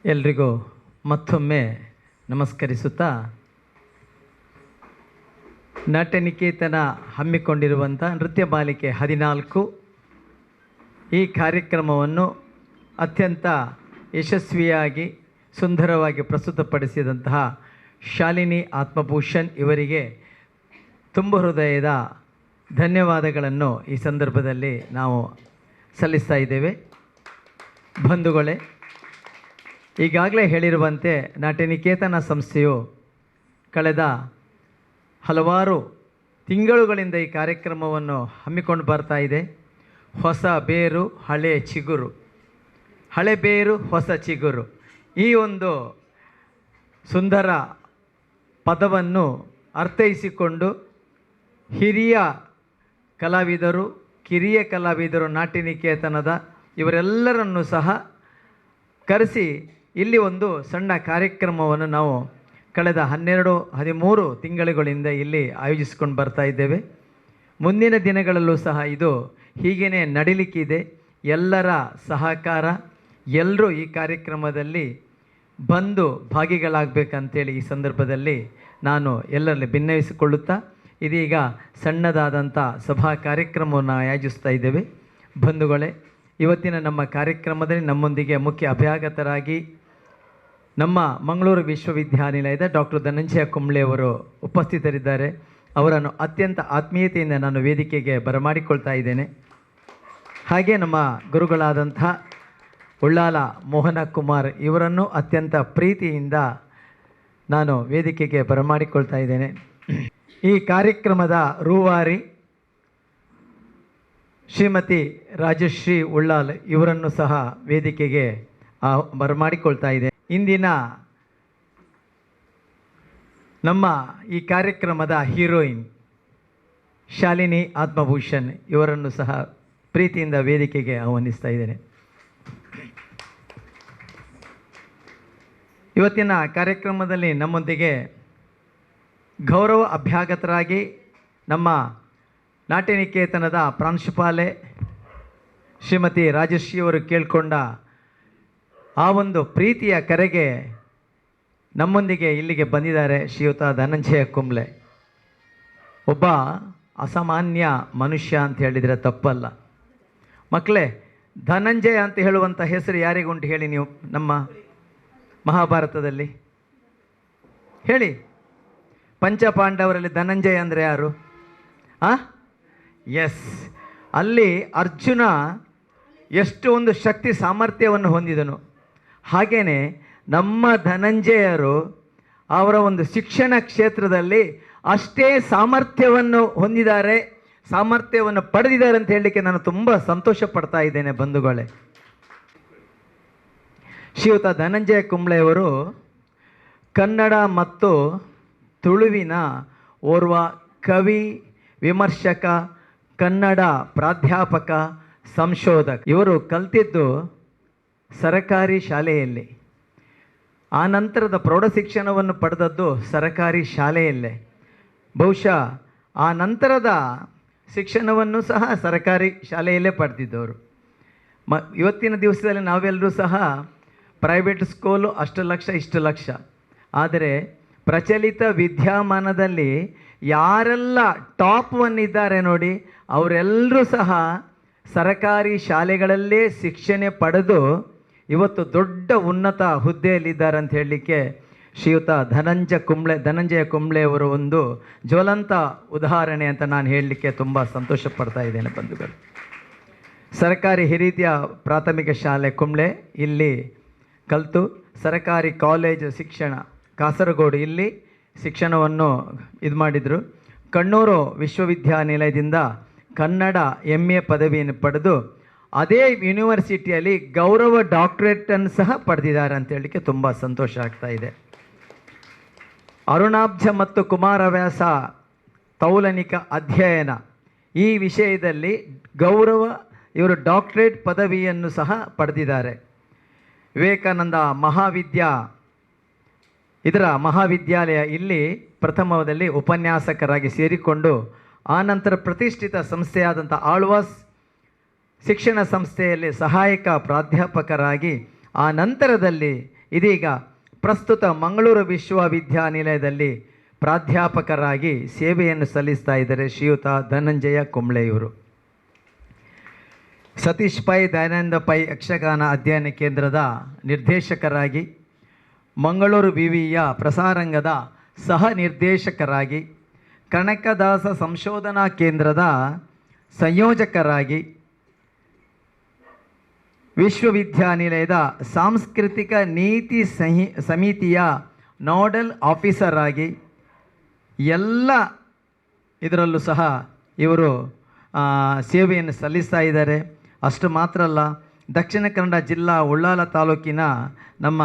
Speaker 1: ಎಲ್ರಿಗೂ ಮತ್ತೊಮ್ಮೆ ನಮಸ್ಕರಿಸುತ್ತಾ, ನಾಟ್ಯನಿಕೇತನ ಹಮ್ಮಿಕೊಂಡಿರುವಂಥ ನೃತ್ಯ ಬಾಲಿಕೆ 14 ಈ ಕಾರ್ಯಕ್ರಮವನ್ನು ಅತ್ಯಂತ ಯಶಸ್ವಿಯಾಗಿ ಸುಂದರವಾಗಿ ಪ್ರಸ್ತುತಪಡಿಸಿದಂತಹ ಶಾಲಿನಿ ಆತ್ಮಭೂಷಣ್ ಇವರಿಗೆ ತುಂಬ ಹೃದಯದ ಧನ್ಯವಾದಗಳನ್ನು ಈ ಸಂದರ್ಭದಲ್ಲಿ ನಾವು ಸಲ್ಲಿಸ್ತಾ ಇದ್ದೇವೆ. ಬಂಧುಗಳೇ, ಈಗಾಗಲೇ ಹೇಳಿರುವಂತೆ ನಾಟ್ಯನಿಕೇತನ ಸಂಸ್ಥೆಯು ಕಳೆದ ಹಲವಾರು ತಿಂಗಳುಗಳಿಂದ ಈ ಕಾರ್ಯಕ್ರಮವನ್ನು ಹಮ್ಮಿಕೊಂಡು ಬರ್ತಾ ಇದೆ. ಹೊಸ ಬೇರು ಹಳೆ ಚಿಗುರು, ಹಳೆ ಬೇರು ಹೊಸ ಚಿಗುರು, ಈ ಒಂದು ಸುಂದರ ಪದವನ್ನು ಅರ್ಥೈಸಿಕೊಂಡು ಹಿರಿಯ ಕಲಾವಿದರು, ಕಿರಿಯ ಕಲಾವಿದರು, ನಾಟ್ಯನಿಕೇತನದ ಇವರೆಲ್ಲರನ್ನು ಸಹ ಕರೆಸಿ ಇಲ್ಲಿ ಒಂದು ಸಣ್ಣ ಕಾರ್ಯಕ್ರಮವನ್ನು ನಾವು ಕಳೆದ 12-13 ತಿಂಗಳುಗಳಿಂದ ಇಲ್ಲಿ ಆಯೋಜಿಸ್ಕೊಂಡು ಬರ್ತಾ ಇದ್ದೇವೆ. ಮುಂದಿನ ದಿನಗಳಲ್ಲೂ ಸಹ ಇದು ಹೀಗೇ ನಡಿಲಿಕ್ಕಿದೆ. ಎಲ್ಲರ ಸಹಕಾರ, ಎಲ್ಲರೂ ಈ ಕಾರ್ಯಕ್ರಮದಲ್ಲಿ ಬಂದು ಭಾಗಿಗಳಾಗಬೇಕಂತೇಳಿ ಈ ಸಂದರ್ಭದಲ್ಲಿ ನಾನು ಎಲ್ಲರಲ್ಲಿ ಭಿನ್ನವಿಸಿಕೊಳ್ಳುತ್ತಾ ಇದೀಗ ಸಣ್ಣದಾದಂಥ ಸಭಾ ಕಾರ್ಯಕ್ರಮವನ್ನು ಆಯೋಜಿಸ್ತಾ ಇದ್ದೇವೆ. ಬಂಧುಗಳೇ, ಇವತ್ತಿನ ನಮ್ಮ ಕಾರ್ಯಕ್ರಮದಲ್ಲಿ ನಮ್ಮೊಂದಿಗೆ ಮುಖ್ಯ ಅಭ್ಯಾಗತರಾಗಿ ನಮ್ಮ ಮಂಗಳೂರು ವಿಶ್ವವಿದ್ಯಾನಿಲಯದ ಡಾಕ್ಟರ್ ಧನಂಜಯ ಕುಂಬ್ಳೆ ಅವರು ಉಪಸ್ಥಿತರಿದ್ದಾರೆ. ಅವರನ್ನು ಅತ್ಯಂತ ಆತ್ಮೀಯತೆಯಿಂದ ನಾನು ವೇದಿಕೆಗೆ ಬರಮಾಡಿಕೊಳ್ತಾ ಇದ್ದೇನೆ. ಹಾಗೆ ನಮ್ಮ ಗುರುಗಳಾದಂಥ ಉಳ್ಳಾಲ ಮೋಹನ ಕುಮಾರ್ ಇವರನ್ನು ಅತ್ಯಂತ ಪ್ರೀತಿಯಿಂದ ನಾನು ವೇದಿಕೆಗೆ ಬರಮಾಡಿಕೊಳ್ತಾ ಇದ್ದೇನೆ. ಈ ಕಾರ್ಯಕ್ರಮದ ರೂವಾರಿ ಶ್ರೀಮತಿ ರಾಜಶ್ರೀ ಉಳ್ಳಾಲ್ ಇವರನ್ನು ಸಹ ವೇದಿಕೆಗೆ ಬರಮಾಡಿಕೊಳ್ತಾ ಇದೆ. ಇಂದಿನ ನಮ್ಮ ಈ ಕಾರ್ಯಕ್ರಮದ ಹೀರೋಯಿನ್ ಶಾಲಿನಿ ಆತ್ಮಭೂಷಣ್ ಇವರನ್ನು ಸಹ ಪ್ರೀತಿಯಿಂದ ವೇದಿಕೆಗೆ ಆಹ್ವಾನಿಸ್ತಾ ಇದ್ದೇನೆ. ಇವತ್ತಿನ ಕಾರ್ಯಕ್ರಮದಲ್ಲಿ ನಮ್ಮೊಂದಿಗೆ ಗೌರವ ಅಭ್ಯಾಗತರಾಗಿ ನಮ್ಮ ನಾಟ್ಯನಿಕೇತನದ ಪ್ರಾಂಶುಪಾಲೆ ಶ್ರೀಮತಿ ರಾಜಶ್ರೀಯವರು ಕೇಳಿಕೊಂಡ ಆ ಒಂದು ಪ್ರೀತಿಯ ಕರೆಗೆ ನಮ್ಮೊಂದಿಗೆ ಇಲ್ಲಿಗೆ ಬಂದಿದ್ದಾರೆ ಶ್ರೀಯುತ ಧನಂಜಯ ಕುಂಬ್ಳೆ. ಒಬ್ಬ ಅಸಾಮಾನ್ಯ ಮನುಷ್ಯ ಅಂತ ಹೇಳಿದರೆ ತಪ್ಪಲ್ಲ. ಮಕ್ಕಳೇ, ಧನಂಜಯ ಅಂತ ಹೇಳುವಂಥ ಹೆಸರು ಯಾರಿಗುಂಟು ಹೇಳಿ ನೀವು? ನಮ್ಮ ಮಹಾಭಾರತದಲ್ಲಿ ಹೇಳಿ. ಪಂಚಪಾಂಡವರಲ್ಲಿ ಧನಂಜಯ ಅಂದರೆ ಯಾರು? ಎಸ್, ಅಲ್ಲಿ ಅರ್ಜುನ ಎಷ್ಟು ಒಂದು ಶಕ್ತಿ ಸಾಮರ್ಥ್ಯವನ್ನು ಹೊಂದಿದನು. ಹಾಗೆಯೇ ನಮ್ಮ ಧನಂಜಯರು ಅವರ ಒಂದು ಶಿಕ್ಷಣ ಕ್ಷೇತ್ರದಲ್ಲಿ ಅಷ್ಟೇ ಸಾಮರ್ಥ್ಯವನ್ನು ಹೊಂದಿದ್ದಾರೆ, ಸಾಮರ್ಥ್ಯವನ್ನು ಪಡೆದಿದ್ದಾರೆ ಅಂತ ಹೇಳಲಿಕ್ಕೆ ನಾನು ತುಂಬ ಸಂತೋಷ ಪಡ್ತಾ ಇದ್ದೇನೆ. ಬಂಧುಗಳೇ, ಶ್ರೀಯುತ ಧನಂಜಯ ಕುಂಬ್ಳೆಯವರು ಕನ್ನಡ ಮತ್ತು ತುಳುವಿನ ಓರ್ವ ಕವಿ, ವಿಮರ್ಶಕ, ಕನ್ನಡ ಪ್ರಾಧ್ಯಾಪಕ, ಸಂಶೋಧಕ. ಇವರು ಕಲ್ತಿದ್ದು ಸರಕಾರಿ ಶಾಲೆಯಲ್ಲಿ, ಆ ನಂತರದ ಪ್ರೌಢಶಿಕ್ಷಣವನ್ನು ಪಡೆದದ್ದು ಸರಕಾರಿ ಶಾಲೆಯಲ್ಲೇ. ಬಹುಶಃ ಆ ನಂತರದ ಶಿಕ್ಷಣವನ್ನು ಸಹ ಸರಕಾರಿ ಶಾಲೆಯಲ್ಲೇ ಪಡೆದಿದ್ದವರು. ಇವತ್ತಿನ ದಿವಸದಲ್ಲಿ ನಾವೆಲ್ಲರೂ ಸಹ ಪ್ರೈವೇಟ್ ಸ್ಕೂಲು ಅಷ್ಟು ಲಕ್ಷ ಇಷ್ಟು ಲಕ್ಷ, ಆದರೆ ಪ್ರಚಲಿತ ವಿದ್ಯಮಾನದಲ್ಲಿ ಯಾರೆಲ್ಲ ಟಾಪ್ ಒನ್ ಇದ್ದಾರೆ ನೋಡಿ, ಅವರೆಲ್ಲರೂ ಸಹ ಸರಕಾರಿ ಶಾಲೆಗಳಲ್ಲೇ ಶಿಕ್ಷಣ ಪಡೆದು ಇವತ್ತು ದೊಡ್ಡ ಉನ್ನತ ಹುದ್ದೆಯಲ್ಲಿದ್ದಾರೆ ಅಂತ ಹೇಳಲಿಕ್ಕೆ ಶ್ರೀಯುತ ಧನಂಜಯ ಕುಂಬ್ಳೆ ಅವರು ಒಂದು ಜ್ವಲಂತ ಉದಾಹರಣೆ ಅಂತ ನಾನು ಹೇಳಲಿಕ್ಕೆ ತುಂಬ ಸಂತೋಷ ಪಡ್ತಾ ಇದ್ದೇನೆ ಬಂಧುಗಳು. ಸರ್ಕಾರಿ ಹಿರಿಯ ಪ್ರಾಥಮಿಕ ಶಾಲೆ ಕುಂಬ್ಳೆ ಇಲ್ಲಿ ಕಲಿತು ಸರ್ಕಾರಿ ಕಾಲೇಜು ಶಿಕ್ಷಣ ಕಾಸರಗೋಡು ಇಲ್ಲಿ ಶಿಕ್ಷಣವನ್ನು ಇದು ಮಾಡಿದರು. ಕಣ್ಣೂರು ವಿಶ್ವವಿದ್ಯಾನಿಲಯದಿಂದ ಕನ್ನಡ MA ಪದವಿಯನ್ನು ಪಡೆದು ಅದೇ ಯೂನಿವರ್ಸಿಟಿಯಲ್ಲಿ ಗೌರವ ಡಾಕ್ಟರೇಟನ್ನು ಸಹ ಪಡೆದಿದ್ದಾರೆ ಅಂತ ಹೇಳಲಿಕ್ಕೆ ತುಂಬ ಸಂತೋಷ ಆಗ್ತಾ ಇದೆ. ಅರುಣಾಬ್ಜ ಮತ್ತು ಕುಮಾರವ್ಯಾಸ ತೌಲನಿಕ ಅಧ್ಯಯನ ಈ ವಿಷಯದಲ್ಲಿ ಇವರು ಡಾಕ್ಟರೇಟ್ ಪದವಿಯನ್ನು ಸಹ ಪಡೆದಿದ್ದಾರೆ. ವಿವೇಕಾನಂದ ಮಹಾವಿದ್ಯಾಲಯ ಇಲ್ಲಿ ಪ್ರಥಮದಲ್ಲಿ ಉಪನ್ಯಾಸಕರಾಗಿ ಸೇರಿಕೊಂಡು ಆನಂತರ ಪ್ರತಿಷ್ಠಿತ ಸಂಸ್ಥೆಯಾದಂಥ ಆಳ್ವಾಸ್ ಶಿಕ್ಷಣ ಸಂಸ್ಥೆಯಲ್ಲಿ ಸಹಾಯಕ ಪ್ರಾಧ್ಯಾಪಕರಾಗಿ ಆ ನಂತರದಲ್ಲಿ ಇದೀಗ ಪ್ರಸ್ತುತ ಮಂಗಳೂರು ವಿಶ್ವವಿದ್ಯಾನಿಲಯದಲ್ಲಿ ಪ್ರಾಧ್ಯಾಪಕರಾಗಿ ಸೇವೆಯನ್ನು ಸಲ್ಲಿಸ್ತಾ ಇದ್ದಾರೆ ಶ್ರೀಯುತ ಧನಂಜಯ ಕುಂಬ್ಳೆಯವರು. ಸತೀಶ್ ಪೈ ದಯಾನಂದ ಪೈ ಯಕ್ಷಗಾನ ಅಧ್ಯಯನ ಕೇಂದ್ರದ ನಿರ್ದೇಶಕರಾಗಿ, ಮಂಗಳೂರು ವಿವಿಯ ಪ್ರಸಾರಾಂಗದ ಸಹ ನಿರ್ದೇಶಕರಾಗಿ, ಕನಕದಾಸ ಸಂಶೋಧನಾ ಕೇಂದ್ರದ ಸಂಯೋಜಕರಾಗಿ, ವಿಶ್ವವಿದ್ಯಾನಿಲಯದ ಸಾಂಸ್ಕೃತಿಕ ನೀತಿ ಸಮಿತಿಯ ನೋಡಲ್ ಆಫೀಸರ್ ಆಗಿ ಎಲ್ಲ ಇದರಲ್ಲೂ ಸಹ ಇವರು ಸೇವೆಯನ್ನು ಸಲ್ಲಿಸ್ತಾ ಇದ್ದಾರೆ. ಅಷ್ಟು ಮಾತ್ರ ಅಲ್ಲ, ದಕ್ಷಿಣ ಕನ್ನಡ ಜಿಲ್ಲಾ ಉಳ್ಳಾಲ ತಾಲೂಕಿನ ನಮ್ಮ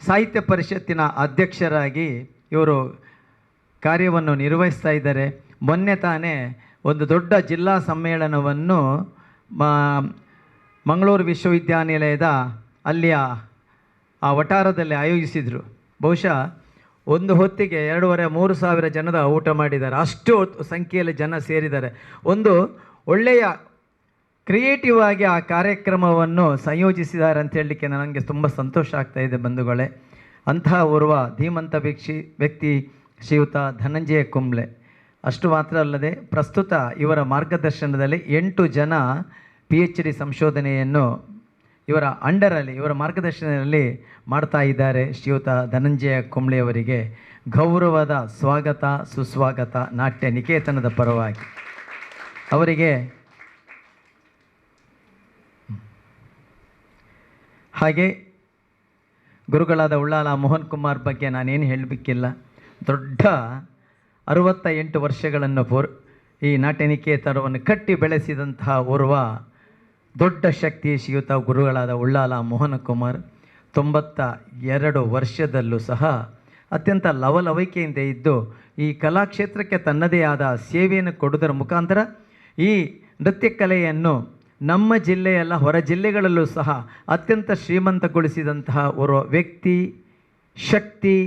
Speaker 1: ಸಾಹಿತ್ಯ ಪರಿಷತ್ತಿನ ಅಧ್ಯಕ್ಷರಾಗಿ ಇವರು ಕಾರ್ಯವನ್ನು ನಿರ್ವಹಿಸ್ತಾ ಇದ್ದಾರೆ. ಮೊನ್ನೆ ತಾನೇ ಒಂದು ದೊಡ್ಡ ಜಿಲ್ಲಾ ಸಮ್ಮೇಳನವನ್ನು ಮಂಗಳೂರು ವಿಶ್ವವಿದ್ಯಾನಿಲಯದ ಅಲ್ಲಿಯ ಆ ವಠಾರದಲ್ಲಿ ಆಯೋಜಿಸಿದರು. ಬಹುಶಃ ಒಂದು ಹೊತ್ತಿಗೆ 2,500-3,000 ಜನದ ಊಟ ಮಾಡಿದ್ದಾರೆ. ಅಷ್ಟು ಸಂಖ್ಯೆಯಲ್ಲಿ ಜನ ಸೇರಿದ್ದಾರೆ. ಒಂದು ಒಳ್ಳೆಯ ಕ್ರಿಯೇಟಿವ್ ಆಗಿ ಆ ಕಾರ್ಯಕ್ರಮವನ್ನು ಸಂಯೋಜಿಸಿದ್ದಾರೆ ಅಂತ ಹೇಳಲಿಕ್ಕೆ ನನಗೆ ತುಂಬ ಸಂತೋಷ ಆಗ್ತಾ ಇದೆ ಬಂಧುಗಳೇ. ಅಂತಹ ಓರ್ವ ಧೀಮಂತ ವ್ಯಕ್ತಿ ಶ್ರೀಯುತ ಧನಂಜಯ ಕುಂಬ್ಳೆ. ಅಷ್ಟು ಮಾತ್ರ ಅಲ್ಲದೆ ಪ್ರಸ್ತುತ ಇವರ ಮಾರ್ಗದರ್ಶನದಲ್ಲಿ 8 ಜನ PhD ಸಂಶೋಧನೆಯನ್ನು ಇವರ ಅಂಡರಲ್ಲಿ ಇವರ ಮಾರ್ಗದರ್ಶನದಲ್ಲಿ ಮಾಡ್ತಾ ಇದ್ದಾರೆ. ಶ್ರೀಯುತ ಧನಂಜಯ ಕುಂಬ್ಳೆಯವರಿಗೆ ಗೌರವದ ಸ್ವಾಗತ ಸುಸ್ವಾಗತ ನಾಟ್ಯ ನಿಕೇತನದ ಪರವಾಗಿ. ಅವರಿಗೆ ಹಾಗೆ ಗುರುಗಳಾದ ಉಳ್ಳಾಲ ಮೋಹನ್ ಕುಮಾರ್ ಬಗ್ಗೆ ನಾನೇನು ಹೇಳಬೇಕಿಲ್ಲ. ದೊಡ್ಡ 68 ವರ್ಷಗಳನ್ನು ಈ ನಾಟ್ಯ ನಿಕೇತನವನ್ನು ಕಟ್ಟಿ ಬೆಳೆಸಿದಂತಹ ಓರ್ವ ದೊಡ್ಡ ಶಕ್ತಿ ಶ್ರೀಯುತ ಗುರುಗಳಾದ ಉಳ್ಳಾಲ ಮೋಹನ ಕುಮಾರ್ 92 ವರ್ಷದಲ್ಲೂ ಸಹ ಅತ್ಯಂತ ಲವಲವಿಕೆಯಿಂದ ಇದ್ದು ಈ ಕಲಾಕ್ಷೇತ್ರಕ್ಕೆ ತನ್ನದೇ ಆದ ಸೇವೆಯನ್ನು ಕೊಡುವುದರ ಮುಖಾಂತರ ಈ ನೃತ್ಯ ಕಲೆಯನ್ನು ನಮ್ಮ ಜಿಲ್ಲೆಯಲ್ಲ ಹೊರ ಜಿಲ್ಲೆಗಳಲ್ಲೂ ಸಹ ಅತ್ಯಂತ ಶ್ರೀಮಂತಗೊಳಿಸಿದಂತಹ ಓರ್ವ ವ್ಯಕ್ತಿ ಶಕ್ತಿ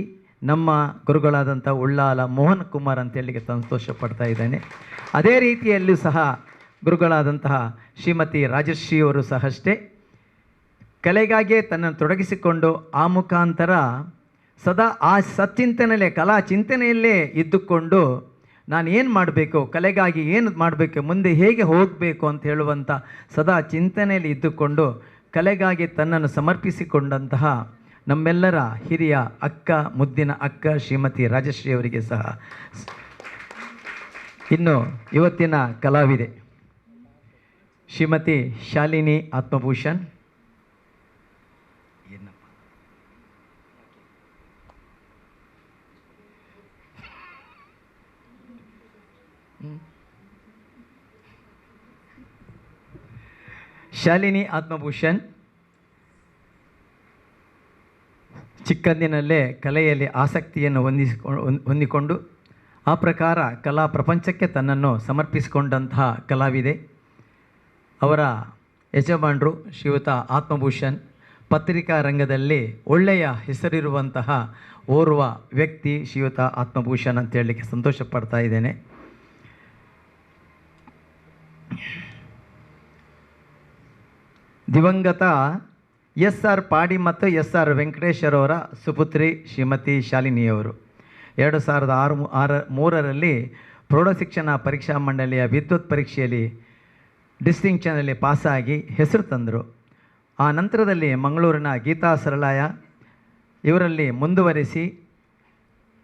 Speaker 1: ನಮ್ಮ ಗುರುಗಳಾದಂಥ ಉಳ್ಳಾಲ ಮೋಹನ್ ಕುಮಾರ್ ಅಂತ ಹೇಳಲಿಕ್ಕೆ ಸಂತೋಷ ಪಡ್ತಾ ಇದ್ದೇನೆ. ಅದೇ ರೀತಿಯಲ್ಲೂ ಸಹ ಗುರುಗಳಾದಂತಹ ಶ್ರೀಮತಿ ರಾಜಶ್ರೀಯವರು ಸಹ ಅಷ್ಟೇ ಕಲೆಗಾಗಿಯೇ ತನ್ನನ್ನು ತೊಡಗಿಸಿಕೊಂಡು ಆ ಮುಖಾಂತರ ಸದಾ ಆ ಸಚ್ಚಿಂತನೆಯಲ್ಲೇ ಕಲಾ ಚಿಂತನೆಯಲ್ಲೇ ಇದ್ದುಕೊಂಡು ನಾನು ಏನು ಮಾಡಬೇಕು, ಕಲೆಗಾಗಿ ಏನು ಮಾಡಬೇಕು, ಮುಂದೆ ಹೇಗೆ ಹೋಗಬೇಕು ಅಂತ ಹೇಳುವಂಥ ಸದಾ ಚಿಂತನೆಯಲ್ಲಿ ಇದ್ದುಕೊಂಡು ಕಲೆಗಾಗಿ ತನ್ನನ್ನು ಸಮರ್ಪಿಸಿಕೊಂಡಂತಹ ನಮ್ಮೆಲ್ಲರ ಹಿರಿಯ ಅಕ್ಕ, ಮುದ್ದಿನ ಅಕ್ಕ ಶ್ರೀಮತಿ ರಾಜಶ್ರೀ ಅವರಿಗೆ ಸಹ. ಇನ್ನು ಇವತ್ತಿನ ಕಲಾವಿದೆ ಶ್ರೀಮತಿ ಶಾಲಿನಿ ಆತ್ಮಭೂಷಣ್. ಶಾಲಿನಿ ಆತ್ಮಭೂಷಣ್ ಚಿಕ್ಕಂದಿನಲ್ಲೇ ಕಲೆಯಲ್ಲಿ ಆಸಕ್ತಿಯನ್ನು ಹೊಂದಿಕೊಂಡು ಆ ಪ್ರಕಾರ ಕಲಾ ಪ್ರಪಂಚಕ್ಕೆ ತನ್ನನ್ನು ಸಮರ್ಪಿಸಿಕೊಂಡಂತಹ ಕಲಾವಿದೆ. ಅವರ ಯಜಮಾನರು ಶ್ರೀಯುತ ಆತ್ಮಭೂಷಣ್ ಪತ್ರಿಕಾ ರಂಗದಲ್ಲಿ ಒಳ್ಳೆಯ ಹೆಸರಿರುವಂತಹ ಓರ್ವ ವ್ಯಕ್ತಿ ಶ್ರೀಯುತ ಆತ್ಮಭೂಷಣ್ ಅಂತ ಹೇಳಲಿಕ್ಕೆ ಸಂತೋಷ ಪಡ್ತಾ ಇದ್ದೇನೆ. ದಿವಂಗತ ಎಸ್ ಆರ್ ಪಾಡಿ ಮತ್ತು ಎಸ್ ಆರ್ ವೆಂಕಟೇಶ್ವರವರ ಸುಪುತ್ರಿ ಶ್ರೀಮತಿ ಶಾಲಿನಿಯವರು 2003ರಲ್ಲಿ ಪ್ರೌಢಶಿಕ್ಷಣ ಪರೀಕ್ಷಾ ಮಂಡಳಿಯ ವಿದ್ಯುತ್ ಪರೀಕ್ಷೆಯಲ್ಲಿ ಡಿಸ್ಟಿಂಕ್ಷನಲ್ಲಿ ಪಾಸಾಗಿ ಹೆಸರು ತಂದರು. ಆ ನಂತರದಲ್ಲಿ ಮಂಗಳೂರಿನ ಗೀತಾ ಸರಳಾಯ ಇವರಲ್ಲಿ ಮುಂದುವರಿಸಿ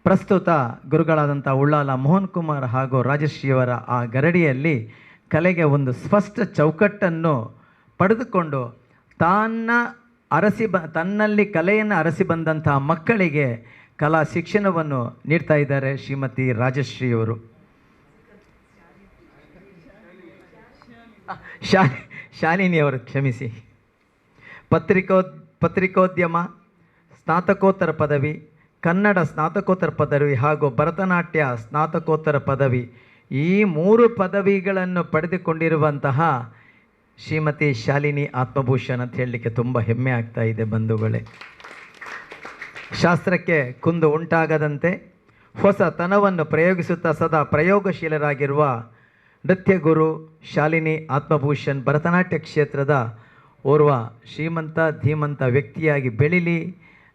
Speaker 1: ಪ್ರಸ್ತುತ ಗುರುಗಳಾದಂಥ ಉಳ್ಳಾಲ ಮೋಹನ್ ಕುಮಾರ್ ಹಾಗೂ ರಾಜಶ್ರೀಯವರ ಆ ಗರಡಿಯಲ್ಲಿ ಕಲೆಗೆ ಒಂದು ಸ್ಪಷ್ಟ ಚೌಕಟ್ಟನ್ನು ಪಡೆದುಕೊಂಡು ತನ್ನಲ್ಲಿ ಕಲೆಯನ್ನು ಅರಸಿ ಬಂದಂಥ ಮಕ್ಕಳಿಗೆ ಕಲಾ ಶಿಕ್ಷಣವನ್ನು ನೀಡ್ತಾ ಇದ್ದಾರೆ ಶ್ರೀಮತಿ ರಾಜಶ್ರೀಯವರು. ಶಾಲಿನಿಯವರು ಕ್ಷಮಿಸಿ. ಪತ್ರಿಕೋದ್ಯಮ ಸ್ನಾತಕೋತ್ತರ ಪದವಿ, ಕನ್ನಡ ಸ್ನಾತಕೋತ್ತರ ಪದವಿ ಹಾಗೂ ಭರತನಾಟ್ಯ ಸ್ನಾತಕೋತ್ತರ ಪದವಿ, ಈ 3 ಪದವಿಗಳನ್ನು ಪಡೆದುಕೊಂಡಿರುವಂತಹ ಶ್ರೀಮತಿ ಶಾಲಿನಿ ಆತ್ಮಭೂಷಣ್ ಅಂತ ಹೇಳಲಿಕ್ಕೆ ತುಂಬ ಹೆಮ್ಮೆ ಆಗ್ತಾ ಇದೆ ಬಂಧುಗಳೇ. ಶಾಸ್ತ್ರಕ್ಕೆ ಕುಂದು ಉಂಟಾಗದಂತೆ ಹೊಸತನವನ್ನು ಪ್ರಯೋಗಿಸುತ್ತಾ ಸದಾ ಪ್ರಯೋಗಶೀಲರಾಗಿರುವ ನೃತ್ಯ ಗುರು ಶಾಲಿನಿ ಆತ್ಮಭೂಷಣ್ ಭರತನಾಟ್ಯ ಕ್ಷೇತ್ರದ ಓರ್ವ ಶ್ರೀಮಂತ ಧೀಮಂತ ವ್ಯಕ್ತಿಯಾಗಿ ಬೆಳೀಲಿ,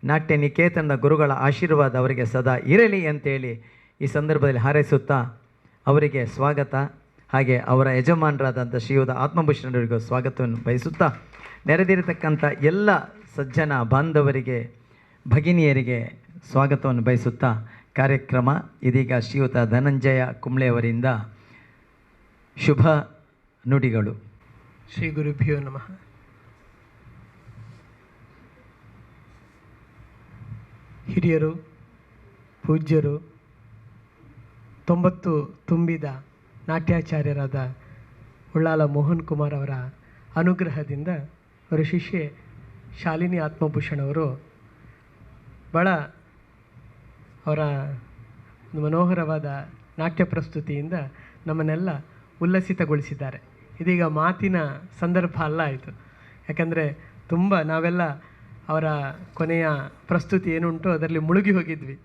Speaker 1: ನಾಟ್ಯ ನಿಕೇತನದ ಗುರುಗಳ ಆಶೀರ್ವಾದ ಅವರಿಗೆ ಸದಾ ಇರಲಿ ಅಂತೇಳಿ ಈ ಸಂದರ್ಭದಲ್ಲಿ ಹಾರೈಸುತ್ತಾ ಅವರಿಗೆ ಸ್ವಾಗತ, ಹಾಗೆ ಅವರ ಯಜಮಾನರಾದಂಥ ಶ್ರೀಯುತ ಆತ್ಮಭೂಷಣರಿಗೂ ಸ್ವಾಗತವನ್ನು ಬಯಸುತ್ತಾ ನೆರೆದಿರತಕ್ಕಂಥ ಎಲ್ಲ ಸಜ್ಜನ ಬಾಂಧವರಿಗೆ ಭಗಿನಿಯರಿಗೆ ಸ್ವಾಗತವನ್ನು ಬಯಸುತ್ತಾ ಕಾರ್ಯಕ್ರಮ ಇದೀಗ ಶ್ರೀಯುತ ಧನಂಜಯ ಕುಂಬ್ಳೆಯವರಿಂದ ಶುಭ ನುಡಿಗಳು.
Speaker 4: ಶ್ರೀ ಗುರುಭ್ಯೋ ನಮಃ. ಹಿರಿಯರು, ಪೂಜ್ಯರು, 90 ತುಂಬಿದ ನಾಟ್ಯಾಚಾರ್ಯರಾದ ಉಳ್ಳಾಲ ಮೋಹನ್ ಕುಮಾರ್ ಅವರ ಅನುಗ್ರಹದಿಂದ ಅವರ ಶಿಷ್ಯೆ ಶಾಲಿನಿ ಆತ್ಮಭೂಷಣ್ ಅವರು ಭಾಳ ಅವರ ಒಂದು ಮನೋಹರವಾದ ನಾಟ್ಯ ಪ್ರಸ್ತುತಿಯಿಂದ ನಮ್ಮನ್ನೆಲ್ಲ ಉಲ್ಲಸಿತಗೊಳಿಸಿದ್ದಾರೆ. ಇದೀಗ ಮಾತಿನ ಸಂದರ್ಭ ಅಲ್ಲ ಆಯಿತು, ಯಾಕಂದರೆ ತುಂಬ ನಾವೆಲ್ಲ ಅವರ ಕೊನೆಯ ಪ್ರಸ್ತುತಿ ಏನುಂಟು ಅದರಲ್ಲಿ ಮುಳುಗಿ ಹೋಗಿದ್ವಿ,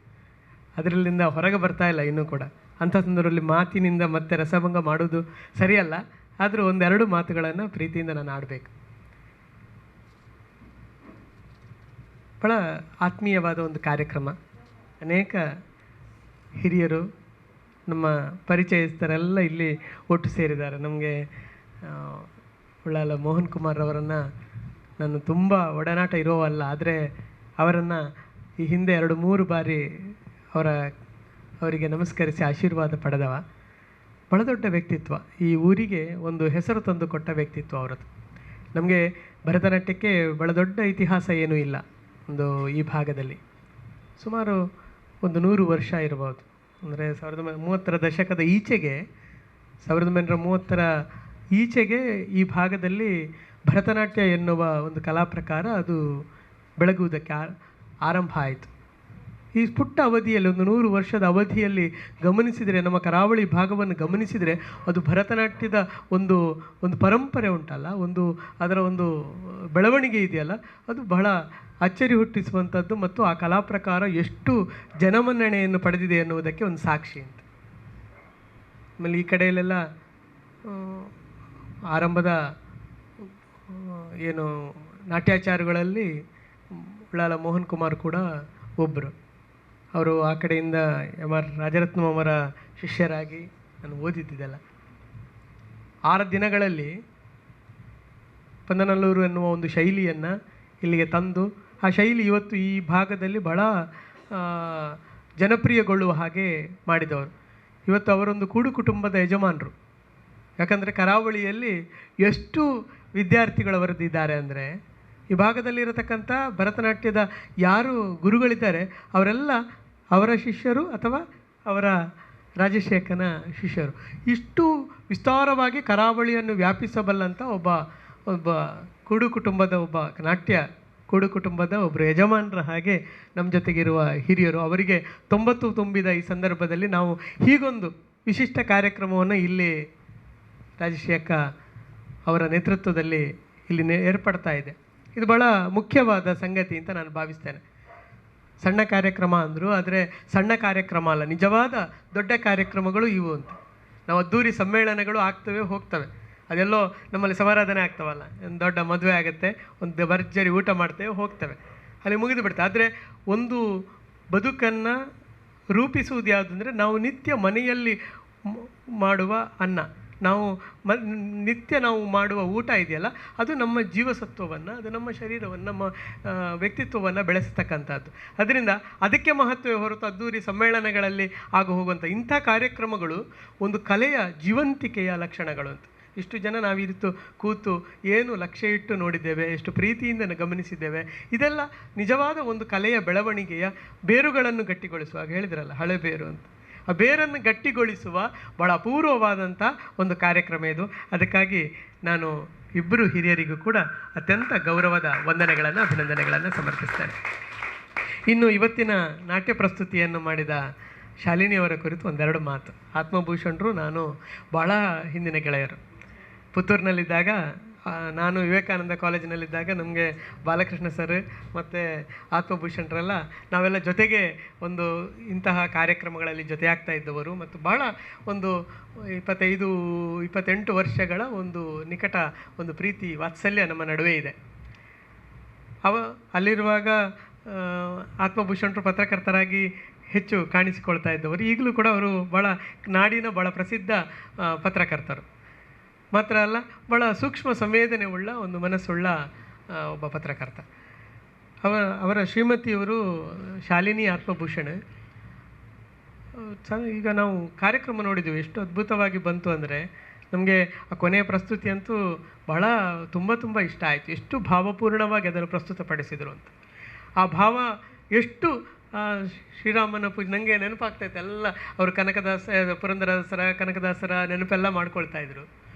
Speaker 4: ಅದರಲ್ಲಿಂದ ಹೊರಗೆ ಬರ್ತಾ ಇಲ್ಲ ಇನ್ನೂ ಕೂಡ. ಅಂಥ ಸಂದರ್ಭದಲ್ಲಿ ಮಾತಿನಿಂದ ಮತ್ತೆ ರಸಭಂಗ ಮಾಡೋದು ಸರಿಯಲ್ಲ, ಆದರೂ 1-2 ಮಾತುಗಳನ್ನು ಪ್ರೀತಿಯಿಂದ ನಾನು ಆಡಬೇಕು. ಭಾಳ ಆತ್ಮೀಯವಾದ ಒಂದು ಕಾರ್ಯಕ್ರಮ. ಅನೇಕ ಹಿರಿಯರು ನಮ್ಮ ಪರಿಚಯಸ್ಥರೆಲ್ಲ ಇಲ್ಲಿ ಒಟ್ಟು ಸೇರಿದ್ದಾರೆ. ನಮಗೆ ಉಳ್ಳಾಲ ಮೋಹನ್ ಕುಮಾರ್ ಅವರನ್ನು ನಾನು ತುಂಬ ಒಡನಾಟ ಇರೋವಲ್ಲ, ಆದರೆ ಅವರನ್ನು ಈ ಹಿಂದೆ 2-3 ಬಾರಿ ಅವರಿಗೆ ನಮಸ್ಕರಿಸಿ ಆಶೀರ್ವಾದ ಪಡೆದವ. ಬಹಳ ದೊಡ್ಡ ವ್ಯಕ್ತಿತ್ವ, ಈ ಊರಿಗೆ ಒಂದು ಹೆಸರು ತಂದು ಕೊಟ್ಟ ವ್ಯಕ್ತಿತ್ವ ಅವರದ್ದು. ನಮಗೆ ಭರತನಾಟ್ಯಕ್ಕೆ ಬಹಳ ದೊಡ್ಡ ಇತಿಹಾಸ ಏನೂ ಇಲ್ಲ, ಒಂದು ಈ ಭಾಗದಲ್ಲಿ ಸುಮಾರು 100 ವರ್ಷ ಇರಬಹುದು. ಅಂದರೆ 1930ರ ದಶಕದ ಈಚೆಗೆ 1930ರ ಈಚೆಗೆ ಈ ಭಾಗದಲ್ಲಿ ಭರತನಾಟ್ಯ ಎನ್ನುವ ಒಂದು ಕಲಾ ಪ್ರಕಾರ ಅದು ಬೆಳಗುವುದಕ್ಕೆ ಆರಂಭ ಆಯಿತು. ಈ ಪುಟ್ಟ ಅವಧಿಯಲ್ಲಿ 100 ವರ್ಷದ ಅವಧಿಯಲ್ಲಿ ಗಮನಿಸಿದರೆ, ನಮ್ಮ ಕರಾವಳಿ ಭಾಗವನ್ನು ಗಮನಿಸಿದರೆ, ಅದು ಭರತನಾಟ್ಯದ ಒಂದು ಪರಂಪರೆ ಉಂಟಲ್ಲ, ಅದರ ಒಂದು ಬೆಳವಣಿಗೆ ಇದೆಯಲ್ಲ, ಅದು ಬಹಳ ಅಚ್ಚರಿ ಹುಟ್ಟಿಸುವಂಥದ್ದು ಮತ್ತು ಆ ಕಲಾ ಪ್ರಕಾರ ಎಷ್ಟು ಜನಮನ್ನಣೆಯನ್ನು ಪಡೆದಿದೆ ಎನ್ನುವುದಕ್ಕೆ ಒಂದು ಸಾಕ್ಷಿ ಅಂತ. ಆಮೇಲೆ ಈ ಕಡೆಯಲ್ಲೆಲ್ಲ ಆರಂಭದ ಏನು ನಾಟ್ಯಾಚಾರಗಳಲ್ಲಿ ಉಳ್ಳಾಲ ಮೋಹನ್ ಕುಮಾರ್ ಕೂಡ ಒಬ್ಬರು. ಅವರು ಆ ಕಡೆಯಿಂದ M.R. ರಾಜರತ್ನಂ ಅವರ ಶಿಷ್ಯರಾಗಿ ನಾನು ಓದಿದ್ದಿದ್ದೆಲ್ಲ. 6 ದಿನಗಳಲ್ಲಿ ಪಂದನಲ್ಲೂರು ಎನ್ನುವ ಒಂದು ಶೈಲಿಯನ್ನು ಇಲ್ಲಿಗೆ ತಂದು, ಆ ಶೈಲಿ ಇವತ್ತು ಈ ಭಾಗದಲ್ಲಿ ಬಹಳ ಜನಪ್ರಿಯಗೊಳ್ಳುವ ಹಾಗೆ ಮಾಡಿದವರು. ಇವತ್ತು ಅವರೊಂದು ಕೂಡು ಕುಟುಂಬದ ಯಜಮಾನರು. ಯಾಕಂದರೆ ಕರಾವಳಿಯಲ್ಲಿ ಎಷ್ಟು ವಿದ್ಯಾರ್ಥಿಗಳವರದ್ದಿದ್ದಾರೆ ಅಂದರೆ, ಈ ಭಾಗದಲ್ಲಿರತಕ್ಕಂಥ ಭರತನಾಟ್ಯದ ಯಾರು ಗುರುಗಳಿದ್ದಾರೆ ಅವರೆಲ್ಲ ಅವರ ಶಿಷ್ಯರು ಅಥವಾ ಅವರ ರಾಜಶೇಖರನ ಶಿಷ್ಯರು. ಇಷ್ಟು ವಿಸ್ತಾರವಾಗಿ ಕರಾವಳಿಯನ್ನು ವ್ಯಾಪಿಸಬಲ್ಲಂಥ ಒಬ್ಬ ಕೂಡು ಕುಟುಂಬದ ನಾಟ್ಯ ಕೂಡು ಕುಟುಂಬದ ಒಬ್ಬರು ಯಜಮಾನರ ಹಾಗೆ ನಮ್ಮ ಜೊತೆಗಿರುವ ಹಿರಿಯರು. ಅವರಿಗೆ 90 ತುಂಬಿದ ಈ ಸಂದರ್ಭದಲ್ಲಿ ನಾವು ಹೀಗೊಂದು ವಿಶಿಷ್ಟ ಕಾರ್ಯಕ್ರಮವನ್ನು ಇಲ್ಲಿ ರಾಜಶೇಖ ಅವರ ನೇತೃತ್ವದಲ್ಲಿ ಇಲ್ಲಿ ಏರ್ಪಡ್ತಾ ಇದೆ. ಇದು ಭಾಳ ಮುಖ್ಯವಾದ ಸಂಗತಿ ಅಂತ ನಾನು ಭಾವಿಸ್ತೇನೆ. ಸಣ್ಣ ಕಾರ್ಯಕ್ರಮ ಅಂದರು, ಆದರೆ ಸಣ್ಣ ಕಾರ್ಯಕ್ರಮ ಅಲ್ಲ, ನಿಜವಾದ ದೊಡ್ಡ ಕಾರ್ಯಕ್ರಮಗಳು ಇವು ಅಂತ. ನಾವು ಅದ್ದೂರಿ ಸಮ್ಮೇಳನಗಳು ಆಗ್ತವೆ ಹೋಗ್ತವೆ, ಅದೆಲ್ಲೋ ನಮ್ಮಲ್ಲಿ ಸಮಾರಾಧನೆ ಆಗ್ತಾವಲ್ಲ, ಒಂದು ದೊಡ್ಡ ಮದುವೆ ಆಗುತ್ತೆ, ಒಂದು ಭರ್ಜರಿ ಊಟ ಮಾಡ್ತೇವೆ, ಹೋಗ್ತೇವೆ, ಅಲ್ಲಿ ಮುಗಿದು ಬಿಡ್ತೇವೆ. ಆದರೆ ಒಂದು ಬದುಕನ್ನು ರೂಪಿಸುವುದು ಯಾವುದು ಅಂದರೆ ನಾವು ನಿತ್ಯ ಮನೆಯಲ್ಲಿ ಮಾಡುವ ಅನ್ನ, ನಾವು ನಿತ್ಯ ನಾವು ಮಾಡುವ ಊಟ ಇದೆಯಲ್ಲ, ಅದು ನಮ್ಮ ಜೀವಸತ್ವವನ್ನು, ಅದು ನಮ್ಮ ಶರೀರವನ್ನು, ನಮ್ಮ ವ್ಯಕ್ತಿತ್ವವನ್ನು ಬೆಳೆಸ್ತಕ್ಕಂಥದ್ದು. ಅದರಿಂದ ಅದಕ್ಕೆ ಮಹತ್ವವೇ ಹೊರತು ಅದ್ದೂರಿ ಸಮ್ಮೇಳನಗಳಲ್ಲಿ ಆಗು ಹೋಗುವಂಥ ಇಂಥ ಕಾರ್ಯಕ್ರಮಗಳು ಒಂದು ಕಲೆಯ ಜೀವಂತಿಕೆಯ ಲಕ್ಷಣಗಳು ಅಂತ. ಇಷ್ಟು ಜನ ನಾವಿರಿತು ಕೂತು ಏನು ಲಕ್ಷ್ಯ ಇಟ್ಟು ನೋಡಿದ್ದೇವೆ, ಎಷ್ಟು ಪ್ರೀತಿಯಿಂದ ಗಮನಿಸಿದ್ದೇವೆ. ಇದೆಲ್ಲ ನಿಜವಾದ ಒಂದು ಕಲೆಯ ಬೆಳವಣಿಗೆಯ ಬೇರುಗಳನ್ನು ಗಟ್ಟಿಗೊಳಿಸುವಾಗ ಹೇಳಿದ್ರಲ್ಲ, ಹಳೆ ಬೇರು ಅಂತ. ಆ ಬೇರನ್ನು ಗಟ್ಟಿಗೊಳಿಸುವ ಭಾಳ ಅಪೂರ್ವವಾದಂಥ ಒಂದು ಕಾರ್ಯಕ್ರಮ ಇದು. ಅದಕ್ಕಾಗಿ ನಾನು ಇಬ್ಬರು ಹಿರಿಯರಿಗೂ ಕೂಡ ಅತ್ಯಂತ ಗೌರವದ ವಂದನೆಗಳನ್ನು, ಅಭಿನಂದನೆಗಳನ್ನು ಸಮರ್ಪಿಸ್ತೇನೆ. ಇನ್ನು ಇವತ್ತಿನ ನಾಟ್ಯ ಪ್ರಸ್ತುತಿಯನ್ನು ಮಾಡಿದ ಶಾಲಿನಿಯವರ ಕುರಿತು ಒಂದೆರಡು ಮಾತು. ಆತ್ಮಭೂಷಣರು ನಾನು ಭಾಳ ಹಿಂದಿನ ಗೆಳೆಯರು. ಪುತ್ತೂರಿನಲ್ಲಿದ್ದಾಗ, ನಾನು ವಿವೇಕಾನಂದ ಕಾಲೇಜಿನಲ್ಲಿದ್ದಾಗ ನಮಗೆ ಬಾಲಕೃಷ್ಣ ಸರ್ ಮತ್ತು ಆತ್ಮಭೂಷಣರೆಲ್ಲ ನಾವೆಲ್ಲ ಜೊತೆಗೆ ಒಂದು ಇಂತಹ ಕಾರ್ಯಕ್ರಮಗಳಲ್ಲಿ ಜೊತೆಯಾಗ್ತಾ ಇದ್ದವರು. ಮತ್ತು ಭಾಳ ಒಂದು 25-28 ವರ್ಷಗಳ ಒಂದು ನಿಕಟ ಒಂದು ಪ್ರೀತಿ ವಾತ್ಸಲ್ಯ ನಮ್ಮ ನಡುವೆ ಇದೆ. ಅಲ್ಲಿರುವಾಗ ಆತ್ಮಭೂಷಣರು ಪತ್ರಕರ್ತರಾಗಿ ಹೆಚ್ಚು ಕಾಣಿಸಿಕೊಳ್ತಾ ಇದ್ದವರು. ಈಗಲೂ ಕೂಡ ಅವರು ಭಾಳ ನಾಡಿನ ಭಾಳ ಪ್ರಸಿದ್ಧ ಪತ್ರಕರ್ತರು. ಮಾತ್ರ ಅಲ್ಲ, ಭಾಳ ಸೂಕ್ಷ್ಮ ಸಂವೇದನೆ ಉಳ್ಳ ಒಂದು ಮನಸ್ಸುಳ್ಳ ಒಬ್ಬ ಪತ್ರಕರ್ತ. ಅವರ ಶ್ರೀಮತಿಯವರು ಶಾಲಿನಿ ಆತ್ಮಭೂಷಣ. ಈಗ ನಾವು ಕಾರ್ಯಕ್ರಮ ನೋಡಿದ್ದೀವಿ, ಎಷ್ಟು ಅದ್ಭುತವಾಗಿ ಬಂತು ಅಂದರೆ ನಮಗೆ ಆ ಕೊನೆಯ ಪ್ರಸ್ತುತಿ ಅಂತೂ ಭಾಳ ತುಂಬ ಇಷ್ಟ ಆಯಿತು. ಎಷ್ಟು ಭಾವಪೂರ್ಣವಾಗಿ ಅದನ್ನು ಪ್ರಸ್ತುತಪಡಿಸಿದರು ಅಂತ. ಆ ಭಾವ ಎಷ್ಟು ಶ್ರೀರಾಮನ ಪೂಜೆ ನನಗೆ ನೆನಪಾಗ್ತಾಯಿತ್ತು. ಎಲ್ಲ ಅವರು ಪುರಂದರದಾಸರ ಕನಕದಾಸರ ನೆನಪೆಲ್ಲ ಮಾಡ್ಕೊಳ್ತಾಯಿದ್ರು.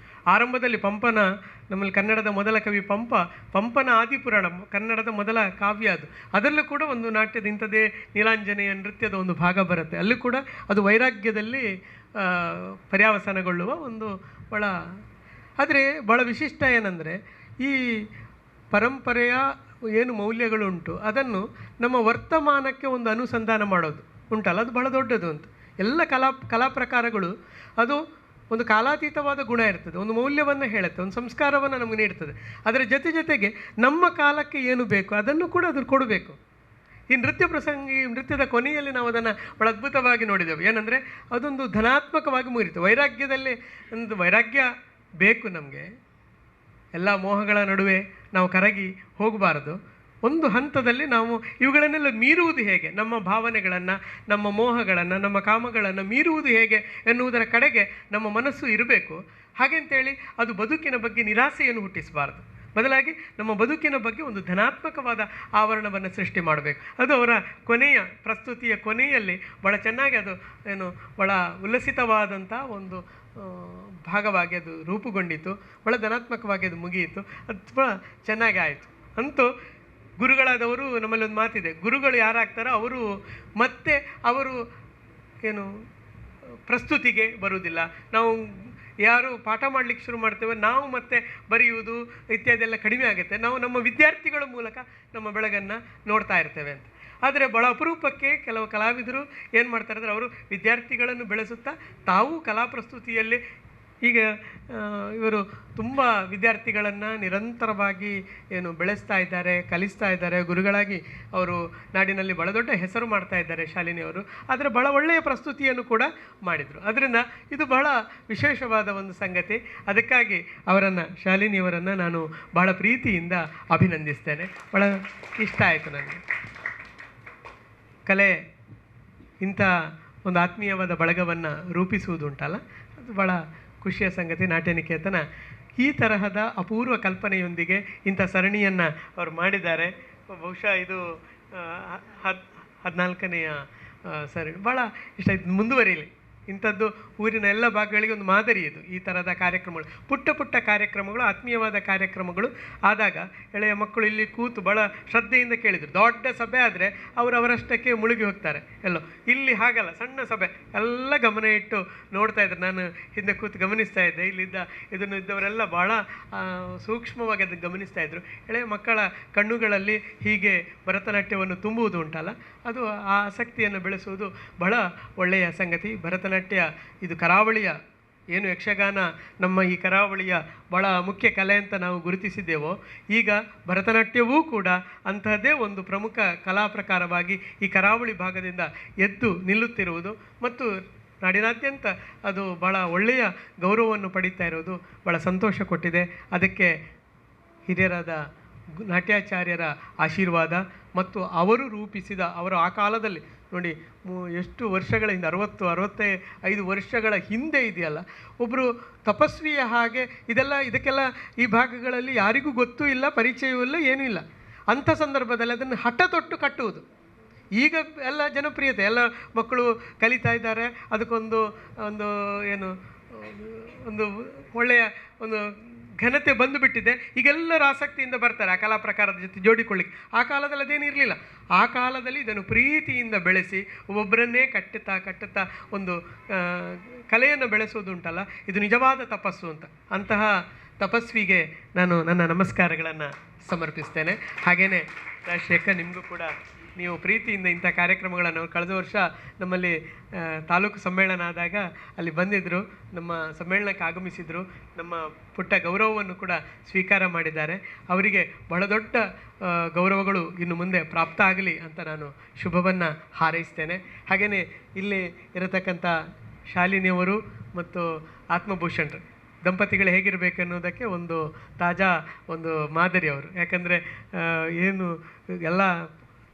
Speaker 4: ಆರಂಭದಲ್ಲಿ ಪಂಪನ, ನಮ್ಮಲ್ಲಿ ಕನ್ನಡದ ಮೊದಲ ಕವಿ ಪಂಪನ ಆದಿಪುರಾಣ ಕನ್ನಡದ ಮೊದಲ ಕಾವ್ಯ ಅದು. ಅದರಲ್ಲೂ ಕೂಡ ಒಂದು ನಾಟ್ಯದ ಇಂಥದ್ದೇ ನೀಲಾಂಜನೆಯ ನೃತ್ಯದ ಒಂದು ಭಾಗ ಬರುತ್ತೆ. ಅಲ್ಲೂ ಕೂಡ ಅದು ವೈರಾಗ್ಯದಲ್ಲಿ ಪರ್ಯಾವಸಾನಗೊಳ್ಳುವ ಒಂದು ಆದರೆ ಭಾಳ ವಿಶಿಷ್ಟ ಏನಂದರೆ, ಈ ಪರಂಪರೆಯ ಏನು ಮೌಲ್ಯಗಳುಂಟು ಅದನ್ನು ನಮ್ಮ ವರ್ತಮಾನಕ್ಕೆ ಒಂದು ಅನುಸಂಧಾನ ಮಾಡೋದು ಉಂಟಲ್ಲ, ಅದು ಬಹಳ ದೊಡ್ಡದು ಅಂತ. ಎಲ್ಲ ಕಲಾ ಪ್ರಕಾರಗಳು ಅದು ಒಂದು ಕಾಲಾತೀತವಾದ ಗುಣ ಇರ್ತದೆ, ಒಂದು ಮೌಲ್ಯವನ್ನು ಹೇಳುತ್ತೆ, ಒಂದು ಸಂಸ್ಕಾರವನ್ನು ನಮಗೆ ನೀಡ್ತದೆ. ಅದರ ಜೊತೆಗೆ ನಮ್ಮ ಕಾಲಕ್ಕೆ ಏನು ಬೇಕು ಅದನ್ನು ಕೂಡ ಅದನ್ನು ಕೊಡಬೇಕು. ಈ ನೃತ್ಯದ ಕೊನೆಯಲ್ಲಿ ನಾವು ಅದನ್ನು ಭಾಳ ಅದ್ಭುತವಾಗಿ ನೋಡಿದೆವು. ಏನಂದರೆ ಅದೊಂದು ಧನಾತ್ಮಕವಾಗಿ ಮುಗಿತು. ವೈರಾಗ್ಯದಲ್ಲಿ ಒಂದು ವೈರಾಗ್ಯ ಬೇಕು ನಮಗೆ. ಎಲ್ಲ ಮೋಹಗಳ ನಡುವೆ ನಾವು ಕರಗಿ ಹೋಗಬಾರದು. ಒಂದು ಹಂತದಲ್ಲಿ ನಾವು ಇವುಗಳನ್ನೆಲ್ಲ ಮೀರುವುದು ಹೇಗೆ, ನಮ್ಮ ಭಾವನೆಗಳನ್ನು, ನಮ್ಮ ಮೋಹಗಳನ್ನು, ನಮ್ಮ ಕಾಮಗಳನ್ನು ಮೀರುವುದು ಹೇಗೆ ಎನ್ನುವುದರ ಕಡೆಗೆ ನಮ್ಮ ಮನಸ್ಸು ಇರಬೇಕು. ಹಾಗೆಂತೇಳಿ ಅದು ಬದುಕಿನ ಬಗ್ಗೆ ನಿರಾಸೆಯನ್ನು ಹುಟ್ಟಿಸಬಾರ್ದು. ಬದಲಾಗಿ ನಮ್ಮ ಬದುಕಿನ ಬಗ್ಗೆ ಒಂದು ಧನಾತ್ಮಕವಾದ ಆವರಣವನ್ನು ಸೃಷ್ಟಿ ಮಾಡಬೇಕು. ಅದು ಅವರ ಪ್ರಸ್ತುತಿಯ ಕೊನೆಯಲ್ಲಿ ಭಾಳ ಚೆನ್ನಾಗಿ ಅದು ಭಾಳ ಉಲ್ಲಸಿತವಾದಂಥ ಒಂದು ಭಾಗವಾಗಿ ಅದು ರೂಪುಗೊಂಡಿತು. ಭಾಳ ಧನಾತ್ಮಕವಾಗಿ ಅದು ಮುಗಿಯಿತು. ಅದು ಭಾಳ ಚೆನ್ನಾಗಿ ಆಯಿತು. ಅಂತೂ ಗುರುಗಳಾದವರು, ನಮ್ಮಲ್ಲಿ ಒಂದು ಮಾತಿದೆ, ಗುರುಗಳು ಯಾರಾಗ್ತಾರೋ ಅವರು ಪ್ರಸ್ತುತಿಗೆ ಬರುವುದಿಲ್ಲ. ನಾವು ಯಾರು ಪಾಠ ಮಾಡಲಿಕ್ಕೆ ಶುರು ಮಾಡ್ತೇವೆ, ನಾವು ಮತ್ತೆ ಬರೆಯುವುದು ಇತ್ಯಾದಿ ಎಲ್ಲ ಕಡಿಮೆ ಆಗುತ್ತೆ. ನಾವು ನಮ್ಮ ವಿದ್ಯಾರ್ಥಿಗಳ ಮೂಲಕ ನಮ್ಮ ಬೆಳಗನ್ನು ನೋಡ್ತಾ ಇರ್ತೇವೆ ಅಂತ. ಆದರೆ ಭಾಳ ಅಪರೂಪಕ್ಕೆ ಕೆಲವು ಕಲಾವಿದರು ಏನು ಮಾಡ್ತಾರೆ ಅಂದರೆ, ಅವರು ವಿದ್ಯಾರ್ಥಿಗಳನ್ನು ಬೆಳೆಸುತ್ತಾ ತಾವು ಕಲಾ ಪ್ರಸ್ತುತಿಯಲ್ಲಿ ಈಗ ಇವರು ತುಂಬ ವಿದ್ಯಾರ್ಥಿಗಳನ್ನು ನಿರಂತರವಾಗಿ ಬೆಳೆಸ್ತಾ ಇದ್ದಾರೆ, ಕಲಿಸ್ತಾ ಇದ್ದಾರೆ. ಗುರುಗಳಾಗಿ ಅವರು ನಾಡಿನಲ್ಲಿ ಭಾಳ ದೊಡ್ಡ ಹೆಸರು ಮಾಡ್ತಾ ಇದ್ದಾರೆ ಶಾಲಿನಿಯವರು. ಆದರೆ ಭಾಳ ಒಳ್ಳೆಯ ಪ್ರಸ್ತುತಿಯನ್ನು ಕೂಡ ಮಾಡಿದರು. ಅದರಿಂದ ಇದು ಬಹಳ ವಿಶೇಷವಾದ ಒಂದು ಸಂಗತಿ. ಅದಕ್ಕಾಗಿ ಶಾಲಿನಿಯವರನ್ನು ನಾನು ಭಾಳ ಪ್ರೀತಿಯಿಂದ ಅಭಿನಂದಿಸ್ತೇನೆ. ಭಾಳ ಇಷ್ಟ ಆಯಿತು ನನಗೆ. ಕಲೆ ಇಂಥ ಒಂದು ಆತ್ಮೀಯವಾದ ಬಳಗವನ್ನು ರೂಪಿಸುವುದುಂಟಲ್ಲ, ಅದು ಭಾಳ ಖುಷಿಯ ಸಂಗತಿ. ನಾಟ್ಯ ನಿಕೇತನ ಈ ತರಹದ ಅಪೂರ್ವ ಕಲ್ಪನೆಯೊಂದಿಗೆ ಇಂಥ ಸರಣಿಯನ್ನು ಅವರು ಮಾಡಿದ್ದಾರೆ. ಬಹುಶಃ ಇದು 14ನೆಯ ಸರಣಿ. ಭಾಳ ಇಷ್ಟ ಆಯಿತು. ಮುಂದುವರಿಯಲಿ. ಇಂಥದ್ದು ಊರಿನ ಎಲ್ಲ ಭಾಗಗಳಿಗೆ ಒಂದು ಮಾದರಿ ಇದು. ಈ ಥರದ ಕಾರ್ಯಕ್ರಮಗಳು, ಪುಟ್ಟ ಕಾರ್ಯಕ್ರಮಗಳು, ಆತ್ಮೀಯವಾದ ಕಾರ್ಯಕ್ರಮಗಳು ಆದಾಗ ಎಳೆಯ ಮಕ್ಕಳು ಇಲ್ಲಿ ಕೂತು ಭಾಳ ಶ್ರದ್ಧೆಯಿಂದ ಕೇಳಿದರು. ದೊಡ್ಡ ಸಭೆ ಆದರೆ ಅವರಷ್ಟಕ್ಕೆ ಮುಳುಗಿ ಹೋಗ್ತಾರೆ ಎಲ್ಲೋ. ಇಲ್ಲಿ ಹಾಗಲ್ಲ, ಸಣ್ಣ ಸಭೆ, ಎಲ್ಲ ಗಮನ ಇಟ್ಟು ನೋಡ್ತಾ ಇದ್ರು. ನಾನು ಹಿಂದೆ ಕೂತು ಗಮನಿಸ್ತಾ ಇದ್ದೆ. ಇದ್ದವರೆಲ್ಲ ಭಾಳ ಸೂಕ್ಷ್ಮವಾಗಿ ಅದನ್ನು ಗಮನಿಸ್ತಾ ಇದ್ದರು. ಎಳೆಯ ಮಕ್ಕಳ ಕಣ್ಣುಗಳಲ್ಲಿ ಹೀಗೆ ಭರತನಾಟ್ಯವನ್ನು ತುಂಬುವುದು ಉಂಟಲ್ಲ, ಅದು ಆ ಆಸಕ್ತಿಯನ್ನು ಬೆಳೆಸುವುದು ಬಹಳ ಒಳ್ಳೆಯ ಸಂಗತಿ. ಭರತನಾಟ್ಯ ಇದು ಕರಾವಳಿಯ ಏನು ಯಕ್ಷಗಾನ ನಮ್ಮ ಈ ಕರಾವಳಿಯ ಭಾಳ ಮುಖ್ಯ ಕಲೆ ಅಂತ ನಾವು ಗುರುತಿಸಿದ್ದೇವೋ, ಈಗ ಭರತನಾಟ್ಯವೂ ಕೂಡ ಅಂತಹದ್ದೇ ಒಂದು ಪ್ರಮುಖ ಕಲಾ ಪ್ರಕಾರವಾಗಿ ಈ ಕರಾವಳಿ ಭಾಗದಿಂದ ಎದ್ದು ನಿಲ್ಲುತ್ತಿರುವುದು ಮತ್ತು ನಾಡಿನಾದ್ಯಂತ ಅದು ಭಾಳ ಒಳ್ಳೆಯ ಗೌರವವನ್ನು ಪಡೀತಾ ಇರೋದು ಭಾಳ ಸಂತೋಷ ಕೊಟ್ಟಿದೆ. ಅದಕ್ಕೆ ಹಿರಿಯರಾದ ನಾಟ್ಯಾಚಾರ್ಯರ ಆಶೀರ್ವಾದ ಮತ್ತು ಅವರು ರೂಪಿಸಿದ ಅವರು ಆ ಕಾಲದಲ್ಲಿ ನೋಡಿ ಎಷ್ಟು ವರ್ಷಗಳ ಹಿಂದೆ 65 ವರ್ಷಗಳ ಹಿಂದೆ ಇದೆಯಲ್ಲ, ಒಬ್ಬರು ತಪಸ್ವಿಯ ಹಾಗೆ ಇದಕ್ಕೆಲ್ಲ ಈ ಭಾಗಗಳಲ್ಲಿ ಯಾರಿಗೂ ಗೊತ್ತೂ ಇಲ್ಲ, ಪರಿಚಯವೂ ಇಲ್ಲ, ಏನೂ ಇಲ್ಲ. ಅಂಥ ಸಂದರ್ಭದಲ್ಲಿ ಅದನ್ನು ಹಠ ತೊಟ್ಟು ಕಟ್ಟುವುದು. ಈಗ ಎಲ್ಲ ಜನಪ್ರಿಯತೆ, ಎಲ್ಲ ಮಕ್ಕಳು ಕಲಿತಾ ಇದ್ದಾರೆ, ಅದಕ್ಕೊಂದು ಒಂದು ಏನು ಒಂದು ಒಳ್ಳೆಯ ಒಂದು ಘನತೆ ಬಂದುಬಿಟ್ಟಿದೆ. ಈಗೆಲ್ಲರೂ ಆಸಕ್ತಿಯಿಂದ ಬರ್ತಾರೆ ಆ ಕಲಾ ಪ್ರಕಾರದ ಜೊತೆ ಜೋಡಿಕೊಳ್ಳಿಕ್ಕೆ. ಆ ಕಾಲದಲ್ಲಿ ಅದೇನು ಇರಲಿಲ್ಲ. ಆ ಕಾಲದಲ್ಲಿ ಇದನ್ನು ಪ್ರೀತಿಯಿಂದ ಬೆಳೆಸಿ ಒಬ್ಬೊಬ್ಬರನ್ನೇ ಕಟ್ಟುತ್ತಾ ಒಂದು ಕಲೆಯನ್ನು ಬೆಳೆಸೋದುಂಟಲ್ಲ, ಇದು ನಿಜವಾದ ತಪಸ್ಸು ಅಂತ. ಅಂತಹ ತಪಸ್ವಿಗೆ ನಾನು ನನ್ನ ನಮಸ್ಕಾರಗಳನ್ನು ಸಮರ್ಪಿಸ್ತೇನೆ. ಹಾಗೆಯೇ ರಾಜಶೇಖರ್, ನಿಮಗೂ ಕೂಡ ನೀವು ಪ್ರೀತಿಯಿಂದ ಇಂಥ ಕಾರ್ಯಕ್ರಮಗಳನ್ನು ಕಳೆದ ವರ್ಷ ನಮ್ಮಲ್ಲಿ ತಾಲೂಕು ಸಮ್ಮೇಳನ ಆದಾಗ ಅಲ್ಲಿ ಬಂದಿದ್ದರು, ನಮ್ಮ ಸಮ್ಮೇಳನಕ್ಕೆ ಆಗಮಿಸಿದರು, ನಮ್ಮ ಪುಟ್ಟ ಗೌರವವನ್ನು ಕೂಡ ಸ್ವೀಕಾರ ಮಾಡಿದ್ದಾರೆ. ಅವರಿಗೆ ಬಹಳ ದೊಡ್ಡ ಗೌರವಗಳು ಇನ್ನು ಮುಂದೆ ಪ್ರಾಪ್ತ ಆಗಲಿ ಅಂತ ನಾನು ಶುಭವನ್ನು ಹಾರೈಸ್ತೇನೆ. ಹಾಗೆಯೇ ಇಲ್ಲಿ ಇರತಕ್ಕಂಥ ಶಾಲಿನಿಯವರು ಮತ್ತು ಆತ್ಮಭೂಷಣರು ದಂಪತಿಗಳು ಹೇಗಿರಬೇಕು ಅನ್ನೋದಕ್ಕೆ ಒಂದು ತಾಜಾ ಒಂದು ಮಾದರಿ ಅವರು. ಯಾಕಂದರೆ ಏನು ಎಲ್ಲ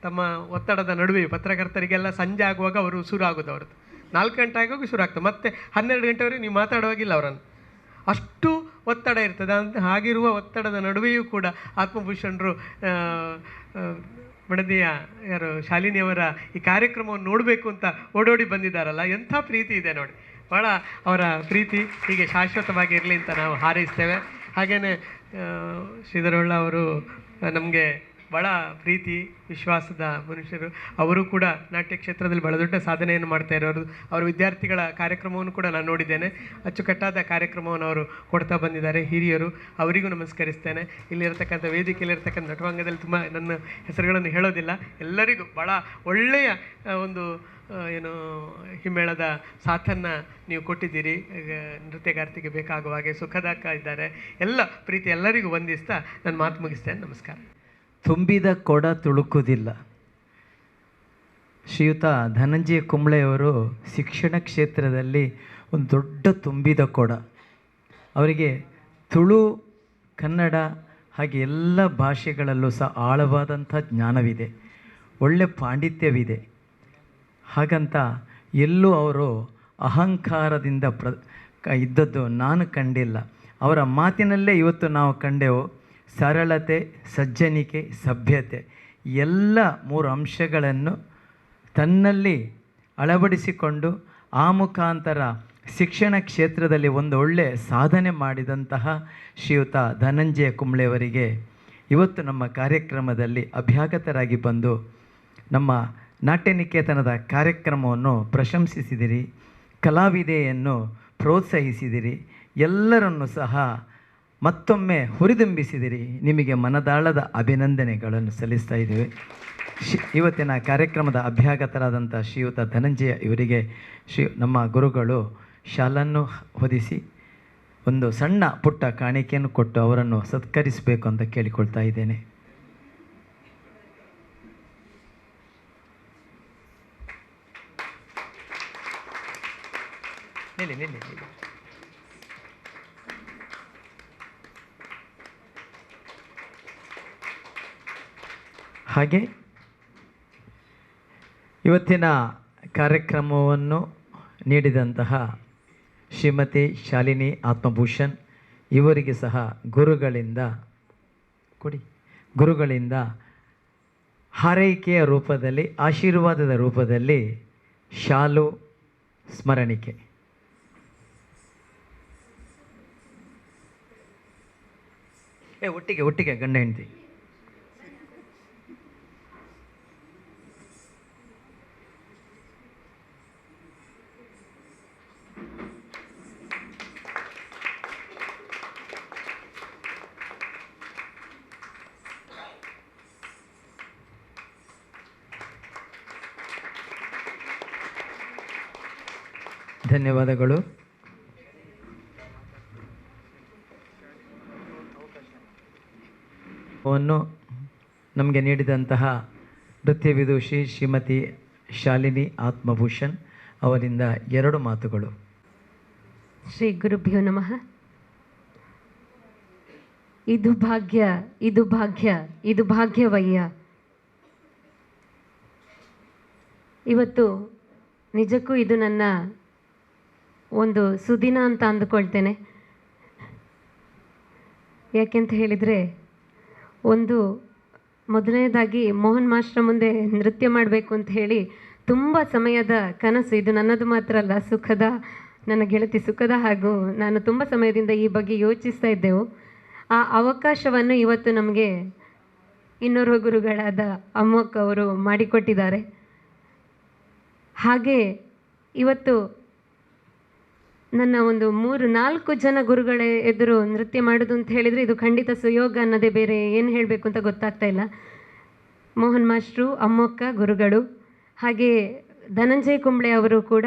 Speaker 4: ತಮ್ಮ ಒತ್ತಡದ ನಡುವೆ ಪತ್ರಕರ್ತರಿಗೆಲ್ಲ ಸಂಜೆ ಆಗುವಾಗ ಅವರು ಶುರು ಆಗೋದು, ಅವ್ರದ್ದು 4 ಗಂಟೆ ಆಗೋಗಿ ಶುರು ಆಗ್ತದೆ, ಮತ್ತು 12 ಗಂಟೆವರೆಗೆ ನೀವು ಮಾತಾಡುವಾಗಿಲ್ಲ ಅವರನ್ನು, ಅಷ್ಟು ಒತ್ತಡ ಇರ್ತದೆ. ಹಾಗಿರುವ ಒತ್ತಡದ ನಡುವೆಯೂ ಕೂಡ ಆತ್ಮಭೂಷಣರು ಮಡದಿಯ ಯಾರು ಶಾಲಿನಿಯವರ ಈ ಕಾರ್ಯಕ್ರಮವನ್ನು ನೋಡಬೇಕು ಅಂತ ಓಡೋಡಿ ಬಂದಿದ್ದಾರಲ್ಲ, ಎಂಥ ಪ್ರೀತಿ ಇದೆ ನೋಡಿ. ಭಾಳ ಅವರ ಪ್ರೀತಿ ಹೀಗೆ ಶಾಶ್ವತವಾಗಿ ಇರಲಿ ಅಂತ ನಾವು ಹಾರೈಸ್ತೇವೆ. ಹಾಗೆಯೇ ಶ್ರೀಧರೊಳ್ಳ ಅವರು ನಮಗೆ ಭಾಳ ಪ್ರೀತಿ ವಿಶ್ವಾಸದ ಮನುಷ್ಯರು. ಅವರು ಕೂಡ ನಾಟ್ಯ ಕ್ಷೇತ್ರದಲ್ಲಿ ಭಾಳ ದೊಡ್ಡ ಸಾಧನೆಯನ್ನು ಮಾಡ್ತಾ ಇರೋರು. ಅವರ ವಿದ್ಯಾರ್ಥಿಗಳ ಕಾರ್ಯಕ್ರಮವನ್ನು ಕೂಡ ನಾನು ನೋಡಿದ್ದೇನೆ. ಅಚ್ಚುಕಟ್ಟಾದ ಕಾರ್ಯಕ್ರಮವನ್ನು ಅವರು ಕೊಡ್ತಾ ಬಂದಿದ್ದಾರೆ. ಹಿರಿಯರು, ಅವರಿಗೂ ನಮಸ್ಕರಿಸ್ತೇನೆ. ಇಲ್ಲಿರತಕ್ಕಂಥ ವೇದಿಕೆಯಲ್ಲಿರ್ತಕ್ಕಂಥ ನಟವಾಂಗದಲ್ಲಿ ತುಂಬ ನನ್ನ ಹೆಸರುಗಳನ್ನು ಹೇಳೋದಿಲ್ಲ, ಎಲ್ಲರಿಗೂ ಭಾಳ ಒಳ್ಳೆಯ ಒಂದು ಏನು ಹಿಮ್ಮೇಳದ ಸಾಥನ್ನು ನೀವು ಕೊಟ್ಟಿದ್ದೀರಿ. ನೃತ್ಯಗಾರ್ತಿಗೆ ಬೇಕಾಗುವ ಹಾಗೆ ಸುಖದಾಕ ಇದ್ದಾರೆ. ಎಲ್ಲ ಪ್ರೀತಿ ಎಲ್ಲರಿಗೂ ವಂದಿಸ್ತಾ ನಾನು ಮಾತು ಮುಗಿಸ್ತೇನೆ. ನಮಸ್ಕಾರ.
Speaker 1: ತುಂಬಿದ ಕೊಡ ತುಳುಕುವುದಿಲ್ಲ. ಶ್ರೀಯುತ ಧನಂಜಯ ಕುಂಬ್ಳೆಯವರು ಶಿಕ್ಷಣ ಕ್ಷೇತ್ರದಲ್ಲಿ ಒಂದು ದೊಡ್ಡ ತುಂಬಿದ ಕೊಡ. ಅವರಿಗೆ ತುಳು, ಕನ್ನಡ ಹಾಗೆ ಎಲ್ಲ ಭಾಷೆಗಳಲ್ಲೂ ಸಹ ಆಳವಾದಂಥ ಜ್ಞಾನವಿದೆ, ಒಳ್ಳೆ ಪಾಂಡಿತ್ಯವಿದೆ. ಹಾಗಂತ ಎಲ್ಲೂ ಅವರು ಅಹಂಕಾರದಿಂದ ಇದ್ದದ್ದು ನಾನು ಕಂಡಿಲ್ಲ. ಅವರ ಮಾತಿನಲ್ಲೇ ಇವತ್ತು ನಾವು ಕಂಡೆವು. ಸರಳತೆ, ಸಜ್ಜನಿಕೆ, ಸಭ್ಯತೆ ಎಲ್ಲ 3 ಅಂಶಗಳನ್ನು ತನ್ನಲ್ಲಿ ಅಳವಡಿಸಿಕೊಂಡು ಆ ಮುಖಾಂತರ ಶಿಕ್ಷಣ ಕ್ಷೇತ್ರದಲ್ಲಿ ಒಂದು ಒಳ್ಳೆಯ ಸಾಧನೆ ಮಾಡಿದಂತಹ ಶ್ರೀಯುತ ಧನಂಜಯ ಕುಂಬ್ಳೆಯವರಿಗೆ ಇವತ್ತು ನಮ್ಮ ಕಾರ್ಯಕ್ರಮದಲ್ಲಿ ಅಭ್ಯಾಗತರಾಗಿ ಬಂದು ನಮ್ಮ ನಾಟ್ಯನಿಕೇತನದ ಕಾರ್ಯಕ್ರಮವನ್ನು ಪ್ರಶಂಸಿಸಿದಿರಿ, ಕಲಾವಿದೆಯನ್ನು ಪ್ರೋತ್ಸಾಹಿಸಿದಿರಿ, ಎಲ್ಲರನ್ನು ಸಹ ಮತ್ತೊಮ್ಮೆ ಹುರಿದುಂಬಿಸಿದಿರಿ. ನಿಮಗೆ ಮನದಾಳದ ಅಭಿನಂದನೆಗಳನ್ನು ಸಲ್ಲಿಸ್ತಾ ಇದ್ದೇವೆ. ಇವತ್ತಿನ ಕಾರ್ಯಕ್ರಮದ ಅಭ್ಯಾಗತರಾದಂಥ ಶ್ರೀಯುತ ಧನಂಜಯ ಇವರಿಗೆ ನಮ್ಮ ಗುರುಗಳು ಶಾಲನ್ನು ಹೊದಿಸಿ ಒಂದು ಸಣ್ಣ ಪುಟ್ಟ ಕಾಣಿಕೆಯನ್ನು ಕೊಟ್ಟು ಅವರನ್ನು ಸತ್ಕರಿಸಬೇಕು ಅಂತ ಕೇಳಿಕೊಳ್ತಾ ಇದ್ದೇನೆ. ನಿಲ್ಲಿ. ಹಾಗೆ ಇವತ್ತಿನ ಕಾರ್ಯಕ್ರಮವನ್ನು ನೀಡಿದಂತಹ ಶ್ರೀಮತಿ ಶಾಲಿನಿ ಆತ್ಮಭೂಷಣ್ ಇವರಿಗೆ ಸಹ ಗುರುಗಳಿಂದ ಹಾರೈಕೆಯ ರೂಪದಲ್ಲಿ, ಆಶೀರ್ವಾದದ ರೂಪದಲ್ಲಿ ಶಾಲು ಸ್ಮರಣಿಕೆ. ಒಟ್ಟಿಗೆ ಗಂಡ ಹೆಂಡತಿ. ಧನ್ಯವಾದಗಳು. ವನ್ನು ನಮಗೆ ನೀಡಿದಂತಹ ನೃತ್ಯ ವಿದೂಷಿ ಶ್ರೀಮತಿ ಶಾಲಿನಿ ಆತ್ಮಭೂಷಣ್ ಅವರಿಂದ 2 ಮಾತುಗಳು.
Speaker 3: ಶ್ರೀ ಗುರುಭ್ಯೋ ನಮಃ. ಇದು ಭಾಗ್ಯ, ಇದು ಭಾಗ್ಯ, ಇದು ಭಾಗ್ಯವಯ್ಯ. ಇವತ್ತು ನಿಜಕ್ಕೂ ಇದು ನನ್ನ ಒಂದು ಸುದಿನ ಅಂತ ಅಂದುಕೊಳ್ತೇನೆ. ಯಾಕೆಂತ ಹೇಳಿದರೆ, ಒಂದು ಮೊದಲನೇದಾಗಿ ಮೋಹನ್ ಮಾಸ್ಟ್ರ ಮುಂದೆ ನೃತ್ಯ ಮಾಡಬೇಕು ಅಂತ ಹೇಳಿ ತುಂಬ ಸಮಯದ ಕನಸು. ಇದು ನನ್ನದು ಮಾತ್ರ ಅಲ್ಲ, ಸುಖದ, ನನ್ನ ಗೆಳತಿ ಸುಖದ ಹಾಗೂ ನಾನು ತುಂಬ ಸಮಯದಿಂದ ಈ ಬಗ್ಗೆ ಯೋಚಿಸ್ತಾ ಇದ್ದೆವು. ಆ ಅವಕಾಶವನ್ನು ಇವತ್ತು ನಮಗೆ ಇನ್ನೋರ್ವ ಗುರುಗಳಾದ ಅಮ್ಮಕ್ಕ ಅವರು ಮಾಡಿಕೊಟ್ಟಿದ್ದಾರೆ. ಹಾಗೆ ಇವತ್ತು ನನ್ನ ಒಂದು 3-4 ಜನ ಗುರುಗಳ ಎದುರು ನೃತ್ಯ ಮಾಡೋದು ಅಂತ ಹೇಳಿದರೆ ಇದು ಖಂಡಿತ ಸುಯೋಗ ಅನ್ನೋದೇ, ಬೇರೆ ಏನು ಹೇಳಬೇಕು ಅಂತ ಗೊತ್ತಾಗ್ತಾ ಇಲ್ಲ. ಮೋಹನ್ ಮಾಸ್ಟ್ರು, ಅಮ್ಮಕ್ಕ ಗುರುಗಳು, ಹಾಗೆ ಧನಂಜಯ ಕುಂಬ್ಳೆ ಅವರು ಕೂಡ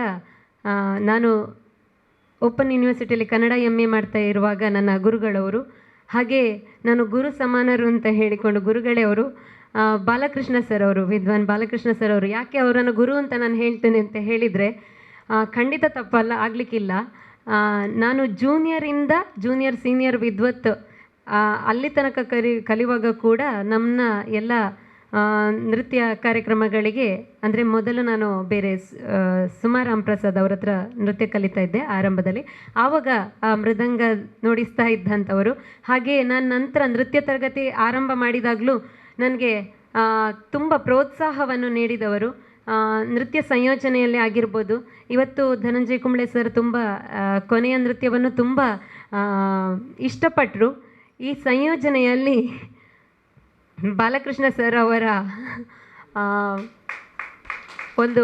Speaker 3: ನಾನು ಓಪನ್ ಯೂನಿವರ್ಸಿಟಿಯಲ್ಲಿ ಕನ್ನಡ MA ಮಾಡ್ತಾ ಇರುವಾಗ ನನ್ನ ಗುರುಗಳವರು. ಹಾಗೆ ನಾನು ಗುರು ಸಮಾನರು ಅಂತ ಹೇಳಿಕೊಂಡು ಗುರುಗಳೇ ಅವರು ಬಾಲಕೃಷ್ಣ ಸರ್ ಅವರು, ವಿದ್ವಾನ್ ಬಾಲಕೃಷ್ಣ ಸರ್ ಅವರು. ಯಾಕೆ ಅವರನ್ನು ಗುರು ಅಂತ ನಾನು ಹೇಳ್ತೇನೆ ಅಂತ ಹೇಳಿದರೆ, ಖಂಡಿತ ತಪ್ಪಲ್ಲ, ಆಗಲಿಕ್ಕಿಲ್ಲ. ನಾನು ಜೂನಿಯರಿಂದ ಜೂನಿಯರ್ ಸೀನಿಯರ್ ವಿದ್ವತ್ ಅಲ್ಲಿ ತನಕ ಕಲಿಯುವಾಗ ಕೂಡ ನಮ್ಮ ಎಲ್ಲ ನೃತ್ಯ ಕಾರ್ಯಕ್ರಮಗಳಿಗೆ, ಅಂದರೆ ಮೊದಲು ನಾನು ಬೇರೆ ಸುಮಾ ರಾಮ್ ಪ್ರಸಾದ್ ಅವ್ರ ಹತ್ರ ನೃತ್ಯ ಕಲಿತಾ ಇದ್ದೆ ಆರಂಭದಲ್ಲಿ. ಆವಾಗ ಮೃದಂಗ ನುಡಿಸ್ತಾ ಇದ್ದಂಥವರು. ಹಾಗೆ ನಾನು ನಂತರ ನೃತ್ಯ ತರಗತಿ ಆರಂಭ ಮಾಡಿದಾಗಲೂ ನನಗೆ ತುಂಬ ಪ್ರೋತ್ಸಾಹವನ್ನು ನೀಡಿದವರು. ನೃತ್ಯ ಸಂಯೋಜನೆಯಲ್ಲೇ ಆಗಿರ್ಬೋದು. ಇವತ್ತು ಧನಂಜಯ ಕುಂಬ್ಳೆ ಸರ್ ತುಂಬ ಕೊನೆಯ ನೃತ್ಯವನ್ನು ತುಂಬ ಇಷ್ಟಪಟ್ಟರು. ಈ ಸಂಯೋಜನೆಯಲ್ಲಿ ಬಾಲಕೃಷ್ಣ ಸರ್ ಅವರ ಒಂದು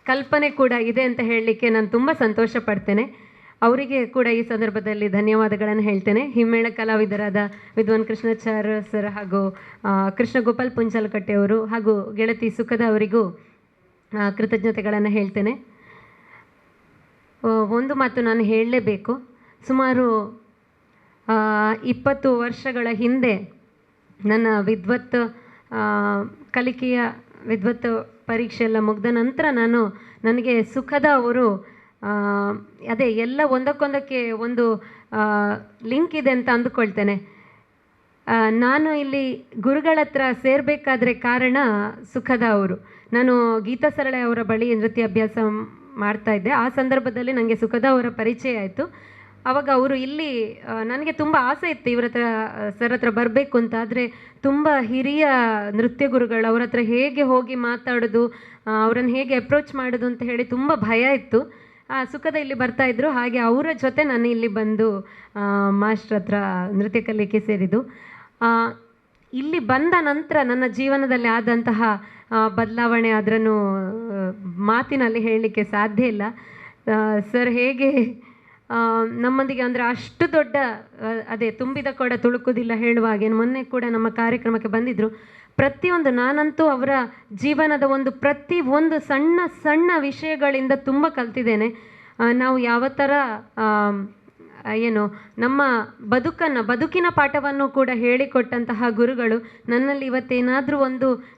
Speaker 3: ಕಲ್ಪನೆ ಕೂಡ ಇದೆ ಅಂತ ಹೇಳಲಿಕ್ಕೆ ನಾನು ತುಂಬ ಸಂತೋಷ ಪಡ್ತೇನೆ. ಅವರಿಗೆ ಕೂಡ ಈ ಸಂದರ್ಭದಲ್ಲಿ ಧನ್ಯವಾದಗಳನ್ನು ಹೇಳ್ತೇನೆ. ಹಿಮ್ಮೇಳ ಕಲಾವಿದರಾದ ವಿದ್ವಾನ್ ಕೃಷ್ಣಾಚಾರ್ಯ ಸರ್ ಹಾಗೂ ಕೃಷ್ಣ ಗೋಪಾಲ್ ಪುಂಚಲಕಟ್ಟೆ ಅವರು ಹಾಗೂ ಗೆಳತಿ ಸುಖದ ಅವರಿಗೂ ಕೃತಜ್ಞತೆಗಳನ್ನು ಹೇಳ್ತೇನೆ. ಒಂದು ಮಾತು ನಾನು ಹೇಳಲೇಬೇಕು. ಸುಮಾರು 20 ವರ್ಷಗಳ ಹಿಂದೆ ನನ್ನ ವಿದ್ವತ್ ಕಲಿಕೆಯ ವಿದ್ವತ್ ಪರೀಕ್ಷೆ ಎಲ್ಲ ಮುಗಿದ ನಂತರ ನನಗೆ ಸುಖದ ಅವರು ಅದೇ ಎಲ್ಲ ಒಂದಕ್ಕೊಂದಕ್ಕೆ ಒಂದು ಲಿಂಕ್ ಇದೆ ಅಂತ ಅಂದುಕೊಳ್ತೇನೆ. ನಾನು ಇಲ್ಲಿ ಗುರುಗಳ ಹತ್ರ ಸೇರಬೇಕಾದ್ರೆ ಕಾರಣ ಸುಖದ ಅವರು. ನಾನು ಗೀತಾ ಸರಳೆ ಅವರ ಬಳಿ ನೃತ್ಯ ಅಭ್ಯಾಸ ಮಾಡ್ತಾ ಇದ್ದೆ. ಆ ಸಂದರ್ಭದಲ್ಲಿ ನನಗೆ ಸುಖದ ಅವರ ಪರಿಚಯ ಆಯಿತು. ಆವಾಗ ಅವರು ಇಲ್ಲಿ ನನಗೆ ತುಂಬ ಆಸೆ ಇತ್ತು ಇವ್ರ ಹತ್ರ ಸರ್ ಹತ್ರ ಬರಬೇಕು ಅಂತ. ಆದರೆ ತುಂಬ ಹಿರಿಯ ನೃತ್ಯ ಗುರುಗಳು, ಅವ್ರ ಹತ್ರ ಹೇಗೆ ಹೋಗಿ ಮಾತಾಡೋದು, ಅವರನ್ನು ಹೇಗೆ ಅಪ್ರೋಚ್ ಮಾಡೋದು ಅಂತ ಹೇಳಿ ತುಂಬ ಭಯ ಇತ್ತು. ಸುಖದ ಇಲ್ಲಿ ಬರ್ತಾಯಿದ್ರು. ಹಾಗೆ ಅವರ ಜೊತೆ ನಾನು ಇಲ್ಲಿ ಬಂದು ಮಾಸ್ಟ್ರ ಹತ್ರ ನೃತ್ಯ ಕಲಿಕೆ ಸೇರಿದ್ದು. ಇಲ್ಲಿ ಬಂದ ನಂತರ ನನ್ನ ಜೀವನದಲ್ಲಿ ಆದಂತಹ ಬದಲಾವಣೆ ಅದನ್ನು ಮಾತಿನಲ್ಲಿ ಹೇಳಲಿಕ್ಕೆ ಸಾಧ್ಯ ಇಲ್ಲ. ಸರ್ ಹೇಗೆ ನಮ್ಮೊಂದಿಗೆ, ಅಂದರೆ ಅಷ್ಟು ದೊಡ್ಡ ಅದೇ ತುಂಬಿದ ಕೊಡ ತುಳುಕುವುದಿಲ್ಲ ಹೇಳುವ ಹಾಗೆ, ಮೊನ್ನೆ ಕೂಡ ನಮ್ಮ ಕಾರ್ಯಕ್ರಮಕ್ಕೆ ಬಂದಿದ್ದರು. ಪ್ರತಿಯೊಂದು, ನಾನಂತೂ ಅವರ ಜೀವನದ ಪ್ರತಿ ಒಂದು ಸಣ್ಣ ಸಣ್ಣ ವಿಷಯಗಳಿಂದ ತುಂಬ ಕಲ್ತಿದ್ದೇನೆ. ನಾವು ಯಾವ ಥರ ಏನು ನಮ್ಮ ಬದುಕಿನ ಪಾಠವನ್ನು ಕೂಡ ಹೇಳಿಕೊಟ್ಟಂತಹ ಗುರುಗಳು ನನ್ನಲ್ಲಿ ಇವತ್ತೇನಾದರೂ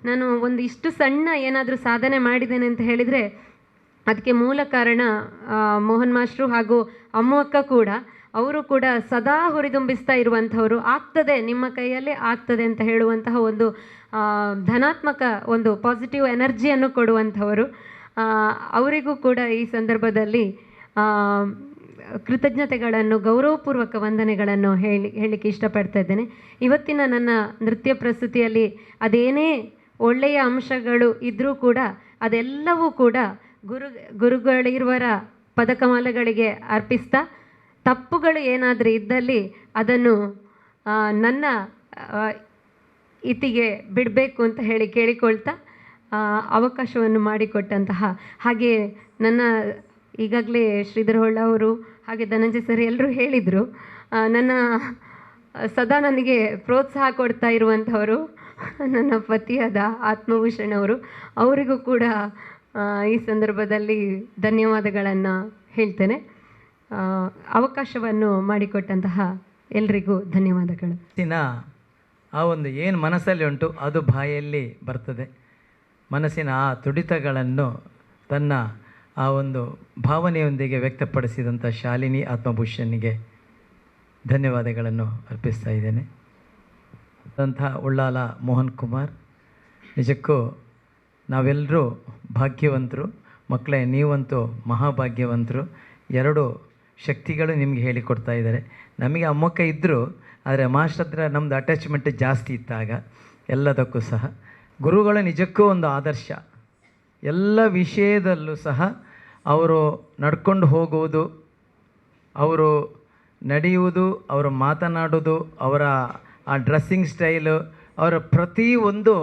Speaker 3: ನಾನು ಇಷ್ಟು ಸಣ್ಣ ಏನಾದರೂ ಸಾಧನೆ ಮಾಡಿದ್ದೇನೆ ಅಂತ ಹೇಳಿದರೆ ಅದಕ್ಕೆ ಮೂಲ ಕಾರಣ ಮೋಹನ್ ಮಾಸ್ಟ್ರು ಹಾಗೂ ಅಮ್ಮಕ್ಕ ಕೂಡ. ಅವರು ಕೂಡ ಸದಾ ಹುರಿದುಂಬಿಸ್ತಾ ಇರುವಂಥವರು. ಆಗ್ತದೆ, ನಿಮ್ಮ ಕೈಯಲ್ಲೇ ಆಗ್ತದೆ ಅಂತ ಹೇಳುವಂತಹ ಒಂದು ಧನಾತ್ಮಕ ಒಂದು ಪಾಸಿಟಿವ್ ಎನರ್ಜಿಯನ್ನು ಕೊಡುವಂಥವರು. ಅವರಿಗೂ ಕೂಡ ಈ ಸಂದರ್ಭದಲ್ಲಿ ಕೃತಜ್ಞತೆಗಳನ್ನು, ಗೌರವಪೂರ್ವಕ ವಂದನೆಗಳನ್ನು ಹೇಳಲಿಕ್ಕೆ ಇಷ್ಟಪಡ್ತಾ ಇದ್ದೇನೆ. ಇವತ್ತಿನ ನನ್ನ ನೃತ್ಯ ಪ್ರಸ್ತುತಿಯಲ್ಲಿ ಅದೇನೇ ಒಳ್ಳೆಯ ಅಂಶಗಳು ಇದ್ದರೂ ಕೂಡ ಅದೆಲ್ಲವೂ ಕೂಡ ಗುರುಗಳಿರುವರ ಪದಕಮಾಲೆಗಳಿಗೆ ಅರ್ಪಿಸ್ತಾ, ತಪ್ಪುಗಳು ಏನಾದರೂ ಇದ್ದಲ್ಲಿ ಅದನ್ನು ನನ್ನ ಇತಿಗೆ ಬಿಡಬೇಕು ಅಂತ ಹೇಳಿ ಕೇಳಿಕೊಳ್ತಾ ಅವಕಾಶವನ್ನು ಮಾಡಿಕೊಟ್ಟಂತಹ, ಹಾಗೆ ನನ್ನ ಈಗಾಗಲೇ ಶ್ರೀಧರ್ ಹೊಳ್ಳ ಅವರು ಹಾಗೆ ಧನಂಜಯ ಸರ್ ಎಲ್ಲರೂ ಹೇಳಿದರು, ನನ್ನ ಸದಾ ನನಗೆ ಪ್ರೋತ್ಸಾಹ ಕೊಡ್ತಾ ಇರುವಂಥವರು ನನ್ನ ಪತಿಯಾದ ಆತ್ಮಭೂಷಣ್ ಅವರು. ಅವರಿಗೂ ಕೂಡ ಈ ಸಂದರ್ಭದಲ್ಲಿ ಧನ್ಯವಾದಗಳನ್ನು ಹೇಳ್ತೇನೆ. ಅವಕಾಶವನ್ನು ಮಾಡಿಕೊಟ್ಟಂತಹ ಎಲ್ರಿಗೂ ಧನ್ಯವಾದಗಳು.
Speaker 1: ಆ ಒಂದು ಏನು ಮನಸ್ಸಲ್ಲಿ ಉಂಟು ಅದು ಬಾಯಲ್ಲಿ ಬರ್ತದೆ. ಮನಸ್ಸಿನ ಆ ತುಡಿತಗಳನ್ನು ತನ್ನ ಆ ಒಂದು ಭಾವನೆಯೊಂದಿಗೆ ವ್ಯಕ್ತಪಡಿಸಿದಂಥ ಶಾಲಿನಿ ಆತ್ಮಭೂಷಣಿಗೆ ಧನ್ಯವಾದಗಳನ್ನು ಅರ್ಪಿಸ್ತಾ ಇದ್ದೇನೆ. ಉಳ್ಳಾಲ ಮೋಹನ್ ಕುಮಾರ್, ನಿಜಕ್ಕೂ ನಾವೆಲ್ಲರೂ ಭಾಗ್ಯವಂತರು ಮಕ್ಕಳೇ, ನೀವಂತೂ ಮಹಾಭಾಗ್ಯವಂತರು. 2 ಶಕ್ತಿಗಳು ನಿಮಗೆ ಹೇಳಿಕೊಡ್ತಾ ಇದ್ದಾರೆ. ನಮಗೆ ಅಮ್ಮಕ್ಕ ಇದ್ದರು, ಆದರೆ ಮಾಸ್ಟರ್ ಹತ್ರ ನಮ್ಮದು ಅಟ್ಯಾಚ್ಮೆಂಟ್ ಜಾಸ್ತಿ ಇದ್ದಾಗ ಎಲ್ಲದಕ್ಕೂ ಸಹ ಗುರುಗಳು ನಿಜಕ್ಕೂ ಒಂದು ಆದರ್ಶ. ಎಲ್ಲ ವಿಷಯದಲ್ಲೂ ಸಹ ಅವರು ನಡ್ಕೊಂಡು ಹೋಗುವುದು, ಅವರು ನಡೆಯುವುದು, ಅವರು ಮಾತನಾಡೋದು, ಅವರ ಆ ಡ್ರೆಸ್ಸಿಂಗ್ ಸ್ಟೈಲು, ಅವರ ಪ್ರತಿಯೊಂದು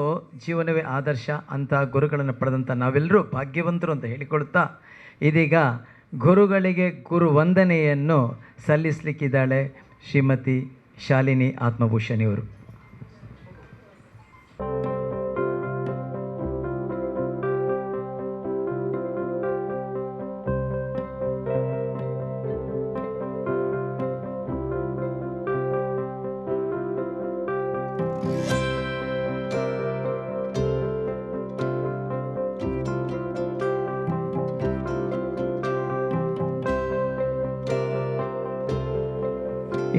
Speaker 1: ಜೀವನವೇ ಆದರ್ಶ. ಅಂಥ ಗುರುಗಳನ್ನು ಪಡೆದಂಥ ನಾವೆಲ್ಲರೂ ಭಾಗ್ಯವಂತರು ಅಂತ ಹೇಳಿಕೊಳ್ತಾ, ಇದೀಗ ಗುರುಗಳಿಗೆ ಗುರು ವಂದನೆಯನ್ನು ಸಲ್ಲಿಸಲಿಕ್ಕಿದ್ದಾಳೆ ಶ್ರೀಮತಿ ಶಾಲಿನಿ ಆತ್ಮಭೂಷಣಿಯವರು.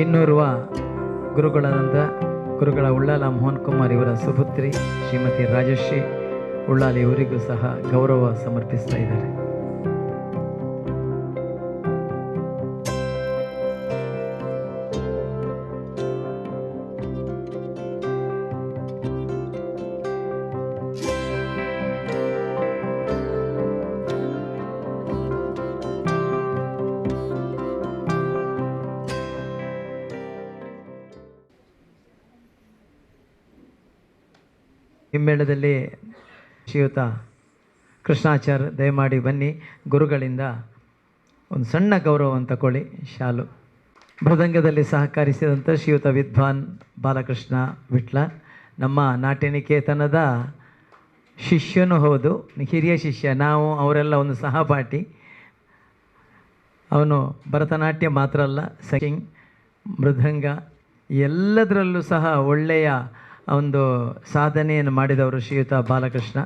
Speaker 1: ಇನ್ನೋರ್ವ ಗುರುಗಳಾದಂಥ ಗುರುಗಳ ಉಳ್ಳಾಲ ಮೋಹನ್ ಕುಮಾರ್ ಇವರ ಸುಪುತ್ರಿ ಶ್ರೀಮತಿ ರಾಜಶ್ರೀ ಉಳ್ಳಾಲ ಇವರಿಗೂ ಸಹ ಗೌರವ ಸಮರ್ಪಿಸ್ತಾ ಇದ್ದಾರೆ. ಹಿಮ್ಮೇಳದಲ್ಲಿ ಶ್ರೀಯುತ ಕೃಷ್ಣಾಚಾರ್ಯ ದಯಮಾಡಿ ಬನ್ನಿ. ಗುರುಗಳಿಂದ ಒಂದು ಸಣ್ಣ ಗೌರವವನ್ನು ತಗೊಳ್ಳಿ. ಶಾಲು. ಮೃದಂಗದಲ್ಲಿ ಸಹಕರಿಸಿದಂಥ ಶ್ರೀಯುತ ವಿದ್ವಾನ್ ಬಾಲಕೃಷ್ಣ ವಿಟ್ಲ ನಮ್ಮ ನಾಟ್ಯನಿಕೇತನದ ಶಿಷ್ಯನೂ ಹೌದು, ಹಿರಿಯ ಶಿಷ್ಯ. ನಾವು ಅವರೆಲ್ಲ ಒಂದು ಸಹಪಾಠಿ. ಅವನು ಭರತನಾಟ್ಯ ಮಾತ್ರ ಅಲ್ಲ, ಸೈಂಗ್, ಮೃದಂಗ ಎಲ್ಲದರಲ್ಲೂ ಸಹ ಒಳ್ಳೆಯ ಒಂದು ಸಾಧನೆಯನ್ನು ಮಾಡಿದವರು ಶ್ರೀಯುತ ಬಾಲಕೃಷ್ಣ.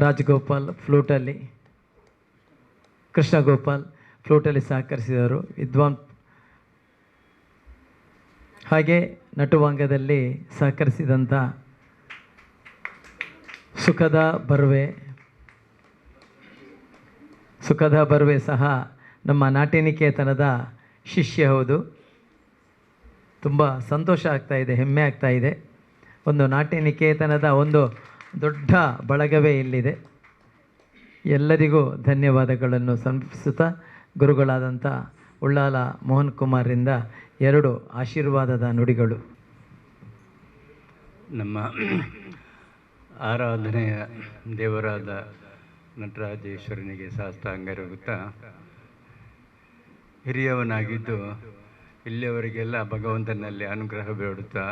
Speaker 1: ರಾಜಗೋಪಾಲ್ ಫ್ಲೂಟಲ್ಲಿ, ಕೃಷ್ಣ ಗೋಪಾಲ್ ಫ್ಲೂಟಲ್ಲಿ ಸಹಕರಿಸಿದವರು ವಿದ್ವಾನ್. ಹಾಗೆ ನಟುವಾಂಗದಲ್ಲಿ ಸಹಕರಿಸಿದಂಥ ಸುಖದ ಬರ್ವೆ ಸಹ ನಮ್ಮ ನಾಟ್ಯನಿಕೇತನದ ಶಿಷ್ಯ ಹೌದು. ತುಂಬ ಸಂತೋಷ ಆಗ್ತಾಯಿದೆ, ಹೆಮ್ಮೆ ಆಗ್ತಾಯಿದೆ. ಒಂದು ನಾಟ್ಯನಿಕೇತನದ ಒಂದು ದೊಡ್ಡ ಬಳಗವೇ ಇಲ್ಲಿದೆ. ಎಲ್ಲರಿಗೂ ಧನ್ಯವಾದಗಳನ್ನು ಸಮರ್ಪಿಸುತ್ತಾ ಗುರುಗಳಾದಂಥ ಉಳ್ಳಾಲ ಮೋಹನ್ ಕುಮಾರಿಂದ 2 ಆಶೀರ್ವಾದದ ನುಡಿಗಳು.
Speaker 5: ನಮ್ಮ ಆರಾಧನೆಯ ದೇವರಾದ ನಟರಾಜೇಶ್ವರನಿಗೆ ಸಾಷ್ಟಾಂಗರಗುತ್ತಾ, ಹಿರಿಯವನಾಗಿದ್ದು ಇಲ್ಲಿಯವರೆಗೆಲ್ಲ ಭಗವಂತನಲ್ಲಿ ಅನುಗ್ರಹ ಬೇಡುತ್ತಾ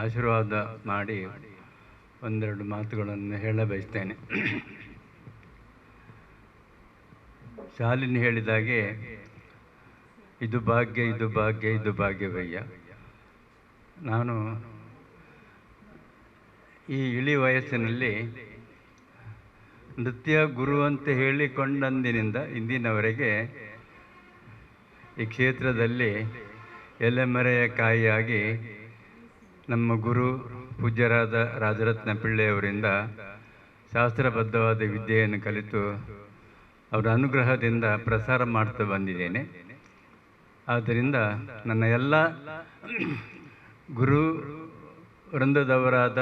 Speaker 5: ಆಶೀರ್ವಾದ ಮಾಡಿ 1-2 ಮಾತುಗಳನ್ನು ಹೇಳ ಬಯಸ್ತೇನೆ. ಶಾಲಿನಿ ಹೇಳಿದಾಗೆ, ಇದು ಭಾಗ್ಯ, ಇದು ಭಾಗ್ಯ, ಇದು ಭಾಗ್ಯವಯ್ಯ. ನಾನು ಈ ಇಳಿ ವಯಸ್ಸಿನಲ್ಲಿ ನೃತ್ಯ ಗುರು ಅಂತ ಹೇಳಿಕೊಂಡಂದಿನಿಂದ ಇಂದಿನವರೆಗೆ ಈ ಕ್ಷೇತ್ರದಲ್ಲಿ ಎಲೆಮರೆಯ ಕಾಯಿಯಾಗಿ ನಮ್ಮ ಗುರು ಪೂಜ್ಯರಾದ ರಾಜರತ್ನ ಪಿಳ್ಳೆಯವರಿಂದ ಶಾಸ್ತ್ರಬದ್ಧವಾದ ವಿದ್ಯೆಯನ್ನು ಕಲಿತು ಅವರ ಅನುಗ್ರಹದಿಂದ ಪ್ರಸಾರ ಮಾಡ್ತಾ ಬಂದಿದ್ದೇನೆ. ಆದ್ದರಿಂದ ನನ್ನ ಎಲ್ಲ ಗುರು ವೃಂದದವರಾದ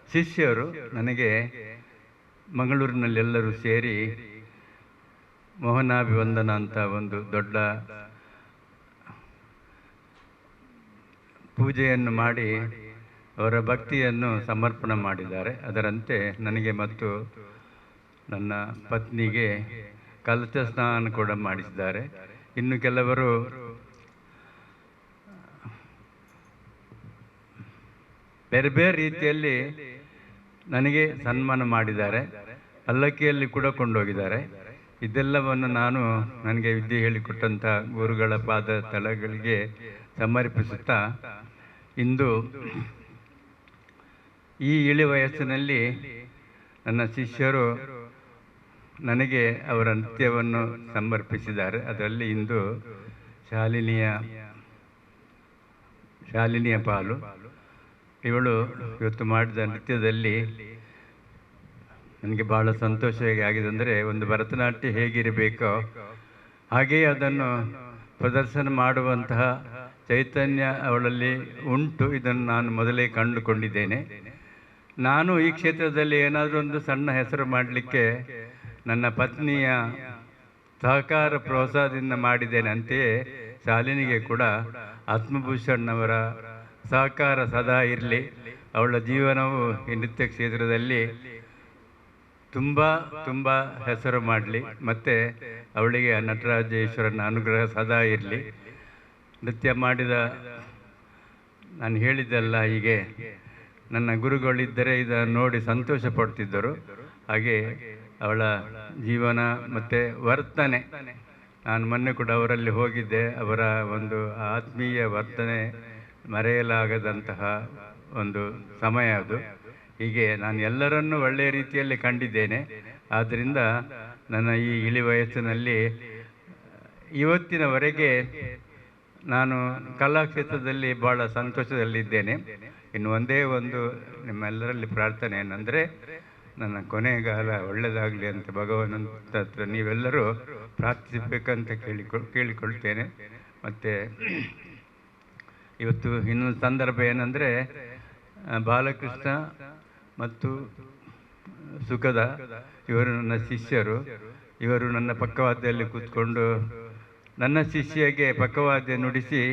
Speaker 5: ಶಿಷ್ಯರು ನನಗೆ ಮಂಗಳೂರಿನಲ್ಲೆಲ್ಲರೂ ಸೇರಿ ಮೋಹನಾಭಿವಂದನ ಅಂತ ಒಂದು ದೊಡ್ಡ ಪೂಜೆಯನ್ನು ಮಾಡಿ ಅವರ ಭಕ್ತಿಯನ್ನು ಸಮರ್ಪಣೆ ಮಾಡಿದ್ದಾರೆ. ಅದರಂತೆ ನನಗೆ ಮತ್ತು ನನ್ನ ಪತ್ನಿಗೆ ಕಲಶ ಸ್ನಾನ ಕೂಡ ಮಾಡಿಸಿದ್ದಾರೆ. ಇನ್ನು ಕೆಲವರು ಬೇರೆ ಬೇರೆ ರೀತಿಯಲ್ಲಿ ನನಗೆ ಸನ್ಮಾನ ಮಾಡಿದ್ದಾರೆ, ಪಲ್ಲಕ್ಕಿಯಲ್ಲಿ ಕೂಡ ಕೊಂಡೋಗಿದ್ದಾರೆ. ಇದೆಲ್ಲವನ್ನು ನಾನು ನನಗೆ ವಿದ್ಯೆ ಹೇಳಿಕೊಟ್ಟಂಥ ಗುರುಗಳ ಪಾದ ತಳಗಳಿಗೆ ಸಮರ್ಪಿಸುತ್ತಾ ಇಂದು ಈ ಇಳಿ ವಯಸ್ಸಿನಲ್ಲಿ ನನ್ನ ಶಿಷ್ಯರು ನನಗೆ ಅವರ ನೃತ್ಯವನ್ನು ಸಮರ್ಪಿಸಿದ್ದಾರೆ. ಅದರಲ್ಲಿ ಇಂದು ಶಾಲಿನಿಯ ಪಾಲು. ಇವಳು ಇವತ್ತು ಮಾಡಿದ ನೃತ್ಯದಲ್ಲಿ ನನಗೆ ಭಾಳ ಸಂತೋಷ ಆಗಿದೆ. ಅಂದರೆ ಒಂದು ಭರತನಾಟ್ಯ ಹೇಗಿರಬೇಕೋ ಹಾಗೆಯೇ ಅದನ್ನು ಪ್ರದರ್ಶನ ಮಾಡುವಂತಹ ಚೈತನ್ಯ ಅವಳಲ್ಲಿ ಉಂಟು. ಇದನ್ನು ನಾನು ಮೊದಲೇ ಕಂಡುಕೊಂಡಿದ್ದೇನೆ. ನಾನು ಈ ಕ್ಷೇತ್ರದಲ್ಲಿ ಏನಾದರೂ ಒಂದು ಸಣ್ಣ ಹೆಸರು ಮಾಡಲಿಕ್ಕೆ ನನ್ನ ಪತ್ನಿಯ ಸಹಕಾರ ಪ್ರೋತ್ಸಾಹದಿಂದ ಮಾಡಿದ್ದೇನೆ. ಅಂತೆಯೇ ಶಾಲಿನಿಗೆ ಕೂಡ ಆತ್ಮಭೂಷಣ್ ಅವರ ಸಹಕಾರ ಸದಾ ಇರಲಿ. ಅವಳ ಜೀವನವು ಈ ನೃತ್ಯ ಕ್ಷೇತ್ರದಲ್ಲಿ ತುಂಬ ತುಂಬ ಹೆಸರು ಮಾಡಲಿ. ಮತ್ತು ಅವಳಿಗೆ ನಟರಾಜೇಶ್ವರನ ಅನುಗ್ರಹ ಸದಾ ಇರಲಿ. ನೃತ್ಯ ಮಾಡಿದ ನಾನು ಹೇಳಿದ್ದೆಲ್ಲ ಹೀಗೆ ನನ್ನ ಗುರುಗಳಿದ್ದರೆ ಇದನ್ನು ನೋಡಿ ಸಂತೋಷ ಪಡ್ತಿದ್ದರು. ಹಾಗೆ ಅವಳ ಜೀವನ ಮತ್ತು ವರ್ತನೆ, ನಾನು ಮೊನ್ನೆ ಕೂಡ ಅವರಲ್ಲಿ ಹೋಗಿದ್ದೆ. ಅವರ ಒಂದು ಆತ್ಮೀಯ ವರ್ತನೆ ಮರೆಯಲಾಗದಂತಹ ಒಂದು ಸಮಯ ಅದು. ಹೀಗೆ ನಾನು ಎಲ್ಲರನ್ನೂ ಒಳ್ಳೆಯ ರೀತಿಯಲ್ಲಿ ಕಂಡಿದ್ದೇನೆ. ಆದ್ದರಿಂದ ನನ್ನ ಈ ಇಳಿ ವಯಸ್ಸಿನಲ್ಲಿ ಇವತ್ತಿನವರೆಗೆ ನಾನು ಕಲಾಕ್ಷೇತ್ರದಲ್ಲಿ ಭಾಳ ಸಂತೋಷದಲ್ಲಿದ್ದೇನೆ. ಇನ್ನು ಒಂದೇ ಒಂದು ನಿಮ್ಮೆಲ್ಲರಲ್ಲಿ ಪ್ರಾರ್ಥನೆ ಏನಂದರೆ, ನನ್ನ ಕೊನೆಗಾಲ ಒಳ್ಳೆಯದಾಗಲಿ ಅಂತ ಭಗವಂತ ಹತ್ರ ನೀವೆಲ್ಲರೂ ಪ್ರಾರ್ಥಿಸಬೇಕಂತ ಕೇಳಿಕೊಳ್ತೇನೆ. ಮತ್ತು ಇವತ್ತು ಇನ್ನೊಂದು ಸಂದರ್ಭ ಏನಂದರೆ, ಬಾಲಕೃಷ್ಣ ಮತ್ತು ಸುಖದ ಇವರು ನನ್ನ ಶಿಷ್ಯರು. ಇವರು ನನ್ನ ಪಕ್ಕವಾದ್ಯದಲ್ಲಿ ಕೂತ್ಕೊಂಡು ನನ್ನ ಶಿಷ್ಯಗೆ ಪಕ್ಕವಾದ್ಯ ನುಡಿಸಿ,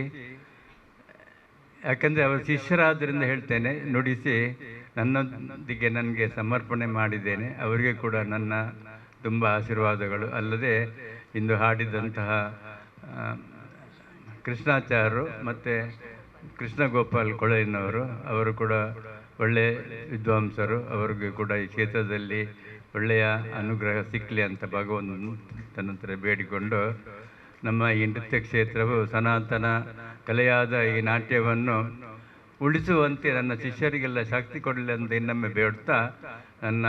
Speaker 5: ಯಾಕಂದರೆ ಅವರು ಶಿಷ್ಯರಾದ್ದರಿಂದ ಹೇಳ್ತೇನೆ, ನುಡಿಸಿ ನನ್ನೊಂದಿಗೆ ನನಗೆ ಸಮರ್ಪಣೆ ಮಾಡಿದ್ದೇನೆ. ಅವರಿಗೆ ಕೂಡ ನನ್ನ ತುಂಬ ಆಶೀರ್ವಾದಗಳು. ಅಲ್ಲದೆ ಇಂದು ಹಾಡಿದಂತಹ ಕೃಷ್ಣಾಚಾರ್ಯರು ಮತ್ತು ಕೃಷ್ಣ ಗೋಪಾಲ್ ಕೊಳಯ್ಯನವರು, ಅವರು ಕೂಡ ಒಳ್ಳೆಯ ವಿದ್ವಾಂಸರು. ಅವರಿಗೂ ಕೂಡ ಈ ಕ್ಷೇತ್ರದಲ್ಲಿ ಒಳ್ಳೆಯ ಅನುಗ್ರಹ ಸಿಕ್ಕಲಿ ಅಂತ ಭಗವಂತನ ಹತ್ರ ಬೇಡಿಕೊಂಡು, ನಮ್ಮ ಈ ನೃತ್ಯ ಕ್ಷೇತ್ರವು ಸನಾತನ ಕಲೆಯಾದ ಈ ನಾಟ್ಯವನ್ನು ಉಳಿಸುವಂತೆ ನನ್ನ ಶಿಷ್ಯರಿಗೆಲ್ಲ ಶಕ್ತಿ ಕೊಡಲಿ ಅಂತ ಇನ್ನೊಮ್ಮೆ ಬೇಡ್ತಾ ನನ್ನ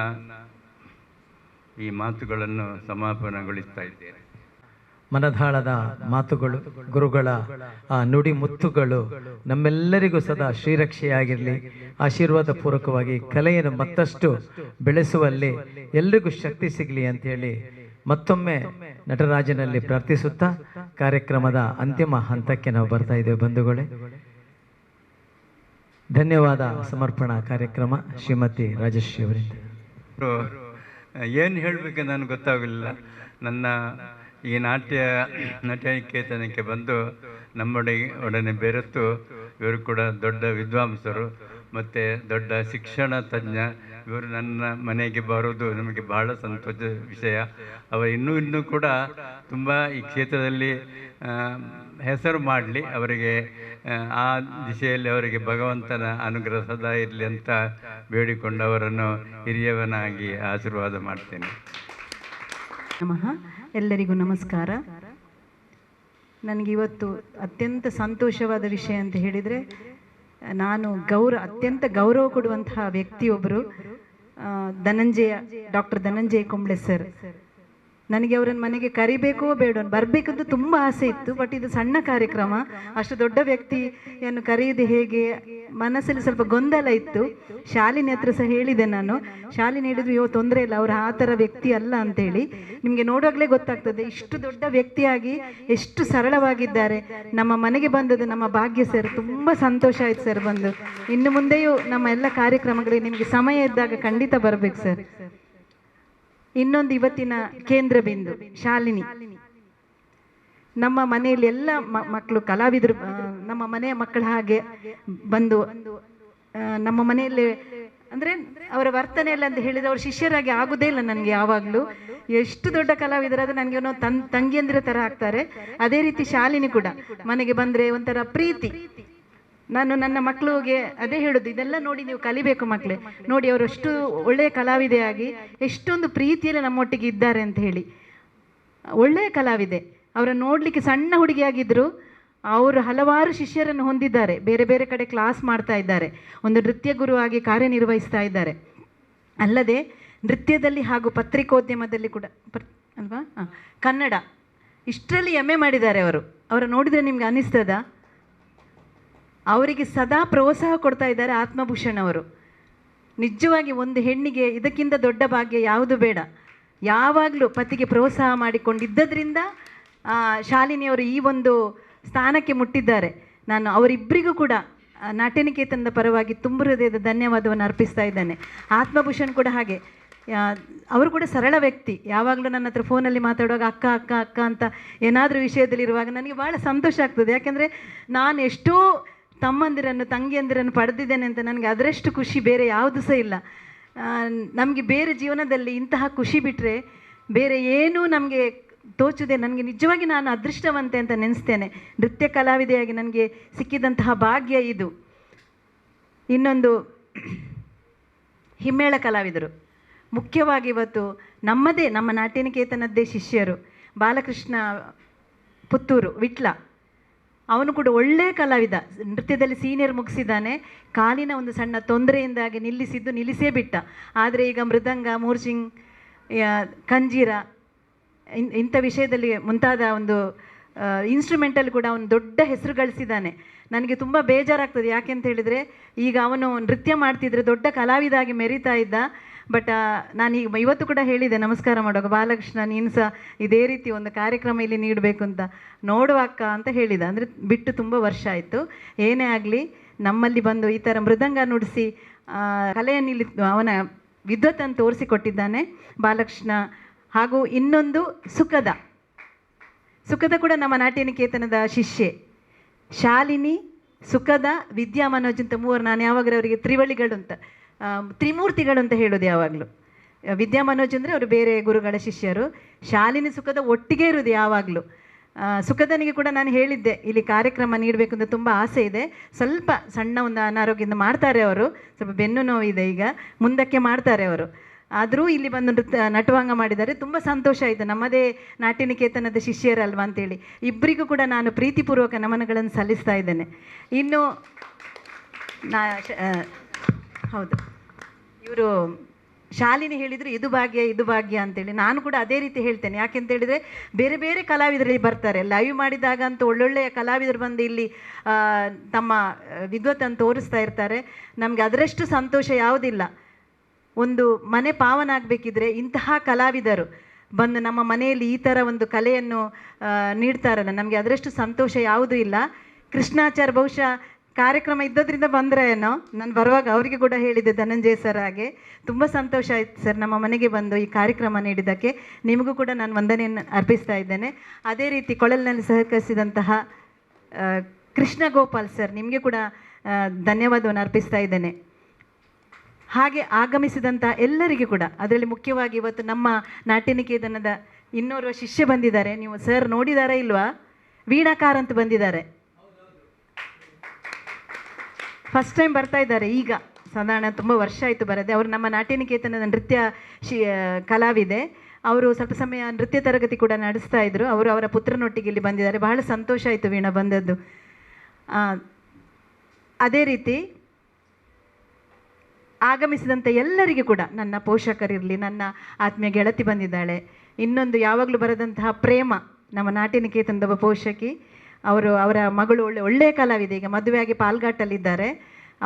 Speaker 5: ಈ ಮಾತುಗಳನ್ನು ಸಮಾಪನಗೊಳಿಸ್ತಾ ಇದ್ದೇನೆ.
Speaker 1: ಮನದಾಳದ ಮಾತುಗಳು, ಗುರುಗಳ ಆ ನುಡಿ ಮುತ್ತುಗಳು ನಮ್ಮೆಲ್ಲರಿಗೂ ಸದಾ ಶ್ರೀರಕ್ಷೆಯಾಗಿರಲಿ. ಆಶೀರ್ವಾದ ಪೂರ್ವಕವಾಗಿ ಕಲೆಯನ್ನು ಮತ್ತಷ್ಟು ಬೆಳೆಸುವಲ್ಲಿ ಎಲ್ರಿಗೂ ಶಕ್ತಿ ಸಿಗಲಿ ಅಂತೇಳಿ ಮತ್ತೊಮ್ಮೆ ನಟರಾಜನಲ್ಲಿ ಪ್ರಾರ್ಥಿಸುತ್ತಾ ಕಾರ್ಯಕ್ರಮದ ಅಂತಿಮ ಹಂತಕ್ಕೆ ನಾವು ಬರ್ತಾ ಇದ್ದೇವೆ. ಬಂಧುಗಳೇ, ಧನ್ಯವಾದ. ಸಮರ್ಪಣಾ ಕಾರ್ಯಕ್ರಮ ಶ್ರೀಮತಿ ರಾಜಶ್ರೀ ಅವರಿಂದ.
Speaker 5: ಏನು ಹೇಳಬೇಕು ನನಗೆ ಗೊತ್ತಾಗಲಿಲ್ಲ. ನನ್ನ ಈ ನಟನಿಕೇತನಕ್ಕೆ ಬಂದು ಒಡನೆ ಬೆರೆತು, ಇವರು ಕೂಡ ದೊಡ್ಡ ವಿದ್ವಾಂಸರು ಮತ್ತು ದೊಡ್ಡ ಶಿಕ್ಷಣ ತಜ್ಞ. ಇವರು ನನ್ನ ಮನೆಗೆ ಬರೋದು ನಮಗೆ ಬಹಳ ಸಂತೋಷ ವಿಷಯ. ಅವರು ಇನ್ನೂ ಕೂಡ ತುಂಬ ಈ ಕ್ಷೇತ್ರದಲ್ಲಿ ಹೆಸರು ಮಾಡಲಿ. ಅವರಿಗೆ ಆ ದಿಶೆಯಲ್ಲಿ ಅವರಿಗೆ ಭಗವಂತನ ಅನುಗ್ರಹ ಸದಾ ಇರಲಿ ಅಂತ ಬೇಡಿಕೊಂಡು ಅವರನ್ನು ಹಿರಿಯವನಾಗಿ ಆಶೀರ್ವಾದ ಮಾಡ್ತೇನೆ.
Speaker 6: ನಮಃ. ಎಲ್ಲರಿಗೂ ನಮಸ್ಕಾರ. ನನಗಿವತ್ತು ಅತ್ಯಂತ ಸಂತೋಷವಾದ ವಿಷಯ ಅಂತ ಹೇಳಿದರೆ, ನಾನು ಅತ್ಯಂತ ಗೌರವ ಕೊಡುವಂತಹ ವ್ಯಕ್ತಿಯೊಬ್ಬರು ಡಾಕ್ಟರ್ ಧನಂಜಯ ಕುಂಬ್ಳೆ ಸರ್. ನನಗೆ ಅವರನ್ನು ಮನೆಗೆ ಕರಿಬೇಕೋ ಬೇಡ, ಬರಬೇಕಂತ ತುಂಬ ಆಸೆ ಇತ್ತು. ಬಟ್ ಇದು ಸಣ್ಣ ಕಾರ್ಯಕ್ರಮ, ಅಷ್ಟು ದೊಡ್ಡ ವ್ಯಕ್ತಿಯನ್ನು ಕರೆಯುವುದು ಹೇಗೆ, ಮನಸ್ಸಲ್ಲಿ ಸ್ವಲ್ಪ ಗೊಂದಲ ಇತ್ತು. ಶಾಲಿನಿ ಹತ್ರ ಸಹ ಹೇಳಿದೆ ನಾನು. ಶಾಲಿನಿ ಹೇಳಿದ್ರು, ತೊಂದರೆ ಇಲ್ಲ, ಅವರು ಆ ಥರ ವ್ಯಕ್ತಿ ಅಲ್ಲ ಅಂತೇಳಿ. ನಿಮಗೆ ನೋಡುವಾಗಲೇ ಗೊತ್ತಾಗ್ತದೆ ಇಷ್ಟು ದೊಡ್ಡ ವ್ಯಕ್ತಿಯಾಗಿ ಎಷ್ಟು ಸರಳವಾಗಿದ್ದಾರೆ. ನಮ್ಮ ಮನೆಗೆ ಬಂದದ್ದು ನಮ್ಮ ಭಾಗ್ಯ ಸರ್. ತುಂಬ ಸಂತೋಷ ಆಯ್ತು ಸರ್ ಬಂದು. ಇನ್ನು ಮುಂದೆಯೂ ನಮ್ಮ ಎಲ್ಲ ಕಾರ್ಯಕ್ರಮಗಳಿಗೆ ನಿಮಗೆ ಸಮಯ ಇದ್ದಾಗ ಖಂಡಿತ ಬರಬೇಕು ಸರ್. ಇನ್ನೊಂದು ಇವತ್ತಿನ ಕೇಂದ್ರ ಬಿಂದು ಶಾಲಿನಿ. ನಮ್ಮ ಮನೆಯಲ್ಲಿ ಎಲ್ಲ ಮಕ್ಕಳು ಕಲಾವಿದರು, ನಮ್ಮ ಮನೆಯ ಮಕ್ಕಳ ಹಾಗೆ ಬಂದು ನಮ್ಮ ಮನೆಯಲ್ಲಿ ಅಂದರೆ ಅವರ ವರ್ತನೆ ಎಲ್ಲ ಅಂತ ಹೇಳಿದರೆ ಅವ್ರ ಶಿಷ್ಯರಾಗಿ ಆಗುದೇ ಇಲ್ಲ ನನಗೆ ಯಾವಾಗಲೂ. ಎಷ್ಟು ದೊಡ್ಡ ಕಲಾವಿದರಾದ್ರೆ ನನಗೆ ಏನೋ ತಂಗಿಯಂದಿರ ಥರ ಆಗ್ತಾರೆ. ಅದೇ ರೀತಿ ಶಾಲಿನಿ ಕೂಡ ಮನೆಗೆ ಬಂದರೆ ಒಂಥರ ಪ್ರೀತಿ. ನಾನು ನನ್ನ ಮಕ್ಕಳಿಗೆ ಅದೇ ಹೇಳೋದು, ಇದೆಲ್ಲ ನೋಡಿ ನೀವು ಕಲಿಬೇಕು ಮಕ್ಕಳೇ. ನೋಡಿ ಅವರು ಎಷ್ಟು ಒಳ್ಳೆಯ ಕಲಾವಿದೆಯಾಗಿ ಎಷ್ಟೊಂದು ಪ್ರೀತಿಯಲ್ಲಿ ನಮ್ಮೊಟ್ಟಿಗೆ ಇದ್ದಾರೆ ಅಂತ ಹೇಳಿ. ಒಳ್ಳೆಯ ಕಲಾವಿದೆ. ಅವರನ್ನು ನೋಡಲಿಕ್ಕೆ ಸಣ್ಣ ಹುಡುಗಿಯಾಗಿದ್ದರು, ಅವರು ಹಲವಾರು ಶಿಷ್ಯರನ್ನು ಹೊಂದಿದ್ದಾರೆ, ಬೇರೆ ಬೇರೆ ಕಡೆ ಕ್ಲಾಸ್ ಮಾಡ್ತಾ ಇದ್ದಾರೆ, ಒಂದು ನೃತ್ಯ ಗುರುವಾಗಿ ಕಾರ್ಯನಿರ್ವಹಿಸ್ತಾ ಇದ್ದಾರೆ. ಅಲ್ಲದೆ ನೃತ್ಯದಲ್ಲಿ ಹಾಗೂ ಪತ್ರಿಕೋದ್ಯಮದಲ್ಲಿ ಕೂಡ ಅಲ್ವಾ ಕನ್ನಡ ಇಷ್ಟರಲ್ಲಿ ಎಮ್ಮೆ ಮಾಡಿದ್ದಾರೆ ಅವರು. ಅವರ ನೋಡಿದರೆ ನಿಮ್ಗೆ ಅನ್ನಿಸ್ತದ? ಅವರಿಗೆ ಸದಾ ಪ್ರೋತ್ಸಾಹ ಕೊಡ್ತಾ ಇದ್ದಾರೆ ಆತ್ಮಭೂಷಣ್ ಅವರು. ನಿಜವಾಗಿ ಒಂದು ಹೆಣ್ಣಿಗೆ ಇದಕ್ಕಿಂತ ದೊಡ್ಡ ಭಾಗ್ಯ ಯಾವುದು ಬೇಡ. ಯಾವಾಗಲೂ ಪತಿಗೆ ಪ್ರೋತ್ಸಾಹ ಮಾಡಿಕೊಂಡಿದ್ದರಿಂದ ಶಾಲಿನಿಯವರು ಈ ಒಂದು ಸ್ಥಾನಕ್ಕೆ ಮುಟ್ಟಿದ್ದಾರೆ. ನಾನು ಅವರಿಬ್ಬರಿಗೂ ಕೂಡ ನಾಟ್ಯನಿಕೇತನದ ಪರವಾಗಿ ತುಂಬ ಹೃದಯದ ಧನ್ಯವಾದವನ್ನು ಅರ್ಪಿಸ್ತಾ ಇದ್ದೇನೆ. ಆತ್ಮಭೂಷಣ್ ಕೂಡ ಹಾಗೆ, ಅವರು ಕೂಡ ಸರಳ ವ್ಯಕ್ತಿ. ಯಾವಾಗಲೂ ನನ್ನ ಹತ್ರ ಫೋನಲ್ಲಿ ಮಾತಾಡುವಾಗ ಅಕ್ಕ ಅಕ್ಕ ಅಕ್ಕ ಅಂತ ಏನಾದರೂ ವಿಷಯದಲ್ಲಿರುವಾಗ ನನಗೆ ಭಾಳ ಸಂತೋಷ ಆಗ್ತದೆ. ಯಾಕೆಂದರೆ ನಾನು ಎಷ್ಟೋ ತಮ್ಮಂದಿರನ್ನು ತಂಗಿಯಂದಿರನ್ನು ಪಡೆದಿದ್ದೇನೆ ಅಂತ ನನಗೆ ಅದರಷ್ಟು ಖುಷಿ ಬೇರೆ ಯಾವುದು ಸಹ ಇಲ್ಲ. ನಮಗೆ ಬೇರೆ ಜೀವನದಲ್ಲಿ ಇಂತಹ ಖುಷಿ ಬಿಟ್ಟರೆ ಬೇರೆ ಏನೂ ನಮಗೆ ತೋಚದೆ. ನನಗೆ ನಿಜವಾಗಿ ನಾನು ಅದೃಷ್ಟವಂತೆ ಅಂತ ನೆನೆಸ್ತೇನೆ. ನೃತ್ಯ ಕಲಾವಿದೆಯಾಗಿ ನನಗೆ ಸಿಕ್ಕಿದಂತಹ ಭಾಗ್ಯ ಇದು. ಇನ್ನೊಂದು ಹಿಮ್ಮೇಳ ಕಲಾವಿದರು, ಮುಖ್ಯವಾಗಿ ಇವತ್ತು ನಮ್ಮ ನಾಟ್ಯನಿಕೇತನದ್ದೇ ಶಿಷ್ಯರು ಬಾಲಕೃಷ್ಣ ಪುತ್ತೂರು ವಿಟ್ಲ, ಅವನು ಕೂಡ ಒಳ್ಳೆಯ ಕಲಾವಿದ, ನೃತ್ಯದಲ್ಲಿ ಸೀನಿಯರ್ ಮುಗಿಸಿದ್ದಾನೆ. ಕಾಲಿನ ಒಂದು ಸಣ್ಣ ತೊಂದರೆಯಿಂದಾಗಿ ನಿಲ್ಲಿಸೇ ಬಿಟ್ಟ. ಆದರೆ ಈಗ ಮೃದಂಗ, ಮೂರ್ಚಿಂಗ್, ಕಂಜೀರ ಇಂಥ ವಿಷಯದಲ್ಲಿ ಮುಂತಾದ ಒಂದು ಇನ್ಸ್ಟ್ರೂಮೆಂಟಲ್ಲಿ ಕೂಡ ಅವನು ದೊಡ್ಡ ಹೆಸರು ಗಳಿಸಿದ್ದಾನೆ. ನನಗೆ ತುಂಬ ಬೇಜಾರಾಗ್ತದೆ. ಯಾಕೆಂತ ಹೇಳಿದರೆ ಈಗ ಅವನು ನೃತ್ಯ ಮಾಡ್ತಿದ್ರೆ ದೊಡ್ಡ ಕಲಾವಿದಾಗಿ ಮೆರೀತಾ ಇದ್ದ. ಬಟ್ ನಾನೀಗ ಇವತ್ತು ಕೂಡ ಹೇಳಿದೆ ನಮಸ್ಕಾರ ಮಾಡುವಾಗ, ಬಾಲಕೃಷ್ಣ ನೀನು ಸಹ ಇದೇ ರೀತಿ ಒಂದು ಕಾರ್ಯಕ್ರಮ ಇಲ್ಲಿ ನೀಡಬೇಕು ಅಂತ ನೋಡುವ ಅಕ್ಕ ಅಂತ ಹೇಳಿದ. ಅಂದರೆ ಬಿಟ್ಟು ತುಂಬ ವರ್ಷ ಆಯಿತು. ಏನೇ ಆಗಲಿ ನಮ್ಮಲ್ಲಿ ಬಂದು ಈ ಥರ ಮೃದಂಗ ನುಡಿಸಿ ಕಲೆಯನ್ನು ಇಲ್ಲಿ ಅವನ ವಿದ್ವತ್ತನ್ನು ತೋರಿಸಿಕೊಟ್ಟಿದ್ದಾನೆ ಬಾಲಕೃಷ್ಣ. ಹಾಗೂ ಇನ್ನೊಂದು ಸುಖದ ಕೂಡ ನಮ್ಮ ನಾಟ್ಯನಿಕೇತನದ ಶಿಷ್ಯೆ ಶಾಲಿನಿ, ಸುಖದ, ವಿದ್ಯಾ ಮನೋಜ್ ಅಂತ ಮೂವರು. ನಾನು ಯಾವಾಗಲೂ ಅವರಿಗೆ ತ್ರಿವಳಿಗಳು ಅಂತ, ತ್ರಿಮೂರ್ತಿಗಳು ಅಂತ ಹೇಳೋದು ಯಾವಾಗಲೂ. ವಿದ್ಯಾ ಮನೋಜ್ ಅಂದರೆ ಅವರು ಬೇರೆ ಗುರುಗಳ ಶಿಷ್ಯರು, ಶಾಲಿನಿ ಸುಖದ ಒಟ್ಟಿಗೆ ಇರೋದು ಯಾವಾಗಲೂ. ಸುಖದನಿಗೆ ಕೂಡ ನಾನು ಹೇಳಿದ್ದೆ ಇಲ್ಲಿ ಕಾರ್ಯಕ್ರಮ ನೀಡಬೇಕು ಅಂತ ತುಂಬ ಆಸೆ ಇದೆ. ಸ್ವಲ್ಪ ಸಣ್ಣ ಒಂದು ಅನಾರೋಗ್ಯದಿಂದ ಮಾಡ್ತಾರೆ ಅವರು, ಸ್ವಲ್ಪ ಬೆನ್ನು ನೋವಿದೆ, ಈಗ ಮುಂದಕ್ಕೆ ಮಾಡ್ತಾರೆ ಅವರು. ಆದರೂ ಇಲ್ಲಿ ಬಂದು ನಟುವಂಗ ಮಾಡಿದ್ದಾರೆ. ತುಂಬ ಸಂತೋಷ ಆಯಿತು, ನಮ್ಮದೇ ನಾಟ್ಯನಿಕೇತನದ ಶಿಷ್ಯರಲ್ವಾ ಅಂತೇಳಿ. ಇಬ್ಬರಿಗೂ ಕೂಡ ನಾನು ಪ್ರೀತಿಪೂರ್ವಕ ನಮನಗಳನ್ನು ಸಲ್ಲಿಸ್ತಾ ಇದ್ದೇನೆ. ಇನ್ನು ಹೌದು, ಇವರು ಶಾಲಿನಿ ಹೇಳಿದರು ಇದು ಭಾಗ್ಯ ಅಂತೇಳಿ. ನಾನು ಕೂಡ ಅದೇ ರೀತಿ ಹೇಳ್ತೇನೆ. ಯಾಕೆಂತ ಹೇಳಿದರೆ ಬೇರೆ ಬೇರೆ ಕಲಾವಿದರಲ್ಲಿ ಬರ್ತಾರೆ, ಲೈವ್ ಮಾಡಿದಾಗ ಅಂತೂ ಒಳ್ಳೊಳ್ಳೆಯ ಕಲಾವಿದರು ಬಂದು ಇಲ್ಲಿ ತಮ್ಮ ವಿದ್ವತ್ತನ್ನು ತೋರಿಸ್ತಾ ಇರ್ತಾರೆ. ನಮಗೆ ಅದರಷ್ಟು ಸಂತೋಷ ಯಾವುದಿಲ್ಲ. ಒಂದು ಮನೆ ಪಾವನ ಆಗಬೇಕಿದ್ರೆ ಇಂತಹ ಕಲಾವಿದರು ಬಂದು ನಮ್ಮ ಮನೆಯಲ್ಲಿ ಈ ಥರ ಒಂದು ಕಲೆಯನ್ನು ನೀಡ್ತಾರಲ್ಲ, ನಮಗೆ ಅದರಷ್ಟು ಸಂತೋಷ ಯಾವುದೂ ಇಲ್ಲ. ಕೃಷ್ಣಾಚಾರ್ ಬಹುಶಃ ಕಾರ್ಯಕ್ರಮ ಇದ್ದದ್ರಿಂದ ಬಂದರೆ ಏನೋ, ನಾನು ಬರುವಾಗ ಅವರಿಗೆ ಕೂಡ ಹೇಳಿದ್ದೆ ಧನಂಜಯ ಸರ್ ಹಾಗೆ. ತುಂಬ ಸಂತೋಷ ಆಯಿತು ಸರ್ ನಮ್ಮ ಮನೆಗೆ ಬಂದು ಈ ಕಾರ್ಯಕ್ರಮ ನೀಡಿದ್ದಕ್ಕೆ. ನಿಮಗೂ ಕೂಡ ನಾನು ವಂದನೆಯನ್ನು ಅರ್ಪಿಸ್ತಾ ಇದ್ದೇನೆ. ಅದೇ ರೀತಿ ಕೊಳಲಿನಲ್ಲಿ ಸಹಕರಿಸಿದಂತಹ ಕೃಷ್ಣ ಗೋಪಾಲ್ ಸರ್, ನಿಮಗೆ ಕೂಡ ಧನ್ಯವಾದವನ್ನು ಅರ್ಪಿಸ್ತಾ ಇದ್ದೇನೆ. ಹಾಗೆ ಆಗಮಿಸಿದಂಥ ಎಲ್ಲರಿಗೂ ಕೂಡ, ಅದರಲ್ಲಿ ಮುಖ್ಯವಾಗಿ ಇವತ್ತು ನಮ್ಮ ನಾಟ್ಯನಿಕೇತನದ ಇನ್ನೋರ್ವ ಶಿಷ್ಯ ಬಂದಿದ್ದಾರೆ. ನೀವು ಸರ್ ನೋಡಿದಾರಾ ಇಲ್ವಾ? ವೀಣಾಕಾರ್ ಅಂತ ಬಂದಿದ್ದಾರೆ, ಫಸ್ಟ್ ಟೈಮ್ ಬರ್ತಾ ಇದ್ದಾರೆ. ಈಗ ಸಾಧಾರಣ ತುಂಬ ವರ್ಷ ಆಯಿತು ಬರದೆ. ಅವರು ನಮ್ಮ ನಾಟ್ಯನಿಕೇತನದ ನೃತ್ಯ ಕಲಾವಿದೆ. ಅವರು ಸ್ವಲ್ಪ ಸಮಯ ನೃತ್ಯ ತರಗತಿ ಕೂಡ ನಡೆಸ್ತಾ ಇದ್ದರು. ಅವರು ಅವರ ಪುತ್ರನೊಟ್ಟಿಗೆ ಇಲ್ಲಿ ಬಂದಿದ್ದಾರೆ. ಬಹಳ ಸಂತೋಷ ಆಯಿತು ವೀಣಾ ಬಂದದ್ದು. ಅದೇ ರೀತಿ ಆಗಮಿಸಿದಂಥ ಎಲ್ಲರಿಗೂ ಕೂಡ, ನನ್ನ ಪೋಷಕರಿರಲಿ, ನನ್ನ ಆತ್ಮೀಯ ಗೆಳತಿ ಬಂದಿದ್ದಾಳೆ. ಇನ್ನೊಂದು ಯಾವಾಗಲೂ ಬರದಂತಹ ಪ್ರೇಮ, ನಮ್ಮ ನಾಟ್ಯನಿಕೇತನದ ಒಬ್ಬ ಪೋಷಕಿ. ಅವರ ಮಗಳು ಒಳ್ಳೆಯ ಕಲಾವಿದೆ, ಈಗ ಮದುವೆಯಾಗಿ ಪಾಲ್ಘಾಟಲ್ಲಿದ್ದಾರೆ.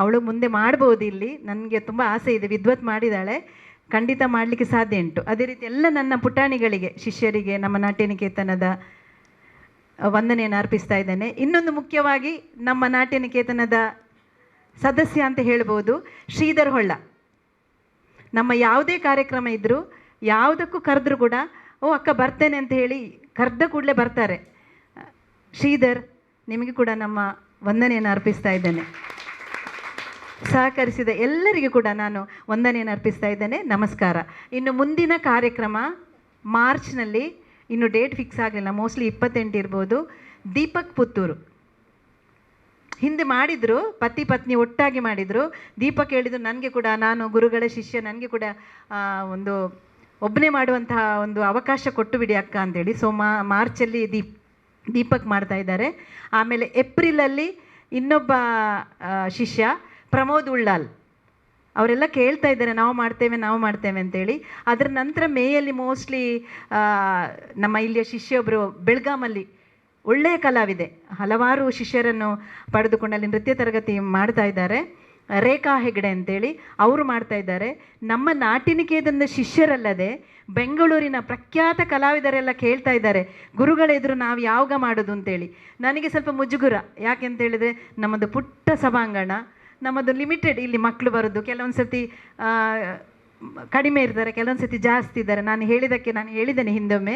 Speaker 6: ಅವಳು ಮುಂದೆ ಮಾಡ್ಬೋದು ಇಲ್ಲಿ. ನನಗೆ ತುಂಬ ಆಸೆ ಇದೆ, ವಿದ್ವತ್ ಮಾಡಿದ್ದಾಳೆ, ಖಂಡಿತ ಮಾಡಲಿಕ್ಕೆ ಸಾಧ್ಯ ಉಂಟು. ಅದೇ ರೀತಿ ಎಲ್ಲ ನನ್ನ ಪುಟಾಣಿಗಳಿಗೆ, ಶಿಷ್ಯರಿಗೆ ನಮ್ಮ ನಾಟ್ಯನಿಕೇತನದ ವಂದನೆಯನ್ನು ಅರ್ಪಿಸ್ತಾ ಇದ್ದೇನೆ. ಇನ್ನೊಂದು ಮುಖ್ಯವಾಗಿ ನಮ್ಮ ನಾಟ್ಯನಿಕೇತನದ ಸದಸ್ಯ ಅಂತ ಹೇಳ್ಬೋದು, ಶ್ರೀಧರ್ ಹೊಳ್ಳ. ನಮ್ಮ ಯಾವುದೇ ಕಾರ್ಯಕ್ರಮ ಇದ್ದರೂ ಯಾವುದಕ್ಕೂ ಕರೆದ್ರೂ ಕೂಡ ಓ ಅಕ್ಕ ಬರ್ತೇನೆ ಅಂತ ಹೇಳಿ ಕರೆದ ಕೂಡಲೇ ಬರ್ತಾರೆ. ಶ್ರೀಧರ್, ನಿಮಗೆ ಕೂಡ ನಮ್ಮ ವಂದನೆಯನ್ನು ಅರ್ಪಿಸ್ತಾ ಇದ್ದೇನೆ. ಸಹಕರಿಸಿದ ಎಲ್ಲರಿಗೂ ಕೂಡ ನಾನು ವಂದನೆಯನ್ನು ಅರ್ಪಿಸ್ತಾ ಇದ್ದೇನೆ. ನಮಸ್ಕಾರ. ಇನ್ನು ಮುಂದಿನ ಕಾರ್ಯಕ್ರಮ ಮಾರ್ಚ್ನಲ್ಲಿ, ಇನ್ನು ಡೇಟ್ ಫಿಕ್ಸ್ ಆಗಲಿಲ್ಲ, ಮೋಸ್ಟ್ಲಿ 28 ಇರ್ಬೋದು. ದೀಪಕ್ ಪುತ್ತೂರು ಹಿಂದೆ ಮಾಡಿದರು, ಪತಿ ಪತ್ನಿ ಒಟ್ಟಾಗಿ ಮಾಡಿದರು. ದೀಪಕ್ ಹೇಳಿದರು ನನಗೆ ಕೂಡ, ನಾನು ಗುರುಗಳ ಶಿಷ್ಯ, ನನಗೆ ಕೂಡ ಒಬ್ಬನೇ ಮಾಡುವಂತಹ ಒಂದು ಅವಕಾಶ ಕೊಟ್ಟು ಬಿಡಿ ಅಕ್ಕ ಅಂತೇಳಿ. ಸೊ ಮಾರ್ಚಲ್ಲಿ ದೀಪಕ್ ಮಾಡ್ತಾ ಇದ್ದಾರೆ. ಆಮೇಲೆ ಏಪ್ರಿಲಲ್ಲಿ ಇನ್ನೊಬ್ಬ ಶಿಷ್ಯ ಪ್ರಮೋದ್ ಉಳ್ಳಾಲ್, ಅವರೆಲ್ಲ ಕೇಳ್ತಾ ಇದ್ದಾರೆ ನಾವು ಮಾಡ್ತೇವೆ ಅಂತೇಳಿ. ಅದರ ನಂತರ ಮೇಯಲ್ಲಿ ಮೋಸ್ಟ್ಲಿ ನಮ್ಮ ಇಲ್ಲಿಯ ಶಿಷ್ಯೊಬ್ಬರು ಬೆಳಗಾಮಲ್ಲಿ ಒಳ್ಳೆಯ ಕಲಾವಿದೆ, ಹಲವಾರು ಶಿಷ್ಯರನ್ನು ಪಡೆದುಕೊಂಡಲ್ಲಿ ನೃತ್ಯ ತರಗತಿ ಮಾಡ್ತಾ ಇದ್ದಾರೆ, ರೇಖಾ ಹೆಗ್ಡೆ ಅಂತೇಳಿ ಅವರು ಮಾಡ್ತಾ ಇದ್ದಾರೆ. ನಮ್ಮ ನಾಟ್ಯನಿಕೇತನದ ಶಿಷ್ಯರಲ್ಲದೆ ಬೆಂಗಳೂರಿನ ಪ್ರಖ್ಯಾತ ಕಲಾವಿದರೆಲ್ಲ ಕೇಳ್ತಾ ಇದ್ದಾರೆ ಗುರುಗಳೆದುರು ನಾವು ಯಾವಾಗ ಮಾಡೋದು ಅಂತೇಳಿ. ನನಗೆ ಸ್ವಲ್ಪ ಮುಜುಗುರ, ಯಾಕೆ ಅಂತ ಹೇಳಿದರೆ ನಮ್ಮದು ಪುಟ್ಟ ಸಭಾಂಗಣ, ನಮ್ಮದು ಲಿಮಿಟೆಡ್, ಇಲ್ಲಿ ಮಕ್ಕಳು ಬರೋದು ಕೆಲವೊಂದು ಸರ್ತಿ ಕಡಿಮೆ ಇರ್ತಾರೆ, ಕೆಲವೊಂದು ಸರ್ತಿ ಜಾಸ್ತಿ ಇದ್ದಾರೆ. ನಾನು ಹೇಳಿದ್ದೇನೆ ಹಿಂದೊಮ್ಮೆ,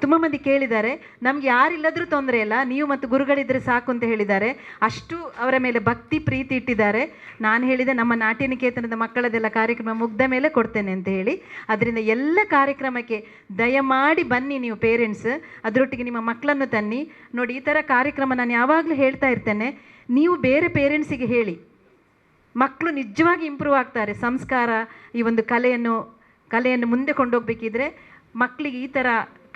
Speaker 6: ತುಂಬ ಮಂದಿ ಕೇಳಿದ್ದಾರೆ, ನಮ್ಗೆ ಯಾರಿಲ್ಲದ್ರೂ ತೊಂದರೆ ಇಲ್ಲ, ನೀವು ಮತ್ತು ಗುರುಗಳಿದ್ರೆ ಸಾಕು ಅಂತ ಹೇಳಿದ್ದಾರೆ. ಅಷ್ಟು ಅವರ ಮೇಲೆ ಭಕ್ತಿ ಪ್ರೀತಿ ಇಟ್ಟಿದ್ದಾರೆ. ನಾನು ಹೇಳಿದೆ ನಮ್ಮ ನಾಟ್ಯನಿಕೇತನದ ಮಕ್ಕಳದೆಲ್ಲ ಕಾರ್ಯಕ್ರಮ ಮುಗ್ದ ಮೇಲೆ ಕೊಡ್ತೇನೆ ಅಂತ ಹೇಳಿ. ಅದರಿಂದ ಎಲ್ಲ ಕಾರ್ಯಕ್ರಮಕ್ಕೆ ದಯಮಾಡಿ ಬನ್ನಿ ನೀವು ಪೇರೆಂಟ್ಸ್, ಅದರೊಟ್ಟಿಗೆ ನಿಮ್ಮ ಮಕ್ಕಳನ್ನು ತನ್ನಿ. ನೋಡಿ, ಈ ಥರ ಕಾರ್ಯಕ್ರಮ ನಾನು ಯಾವಾಗಲೂ ಹೇಳ್ತಾ ಇರ್ತೇನೆ, ನೀವು ಬೇರೆ ಪೇರೆಂಟ್ಸಿಗೆ ಹೇಳಿ, ಮಕ್ಕಳು ನಿಜವಾಗಿ ಇಂಪ್ರೂವ್ ಆಗ್ತಾರೆ. ಸಂಸ್ಕಾರ, ಈ ಒಂದು ಕಲೆಯನ್ನು ಮುಂದೆ ಕೊಂಡೋಗ್ಬೇಕಿದ್ರೆ ಮಕ್ಕಳಿಗೆ ಈ ಥರ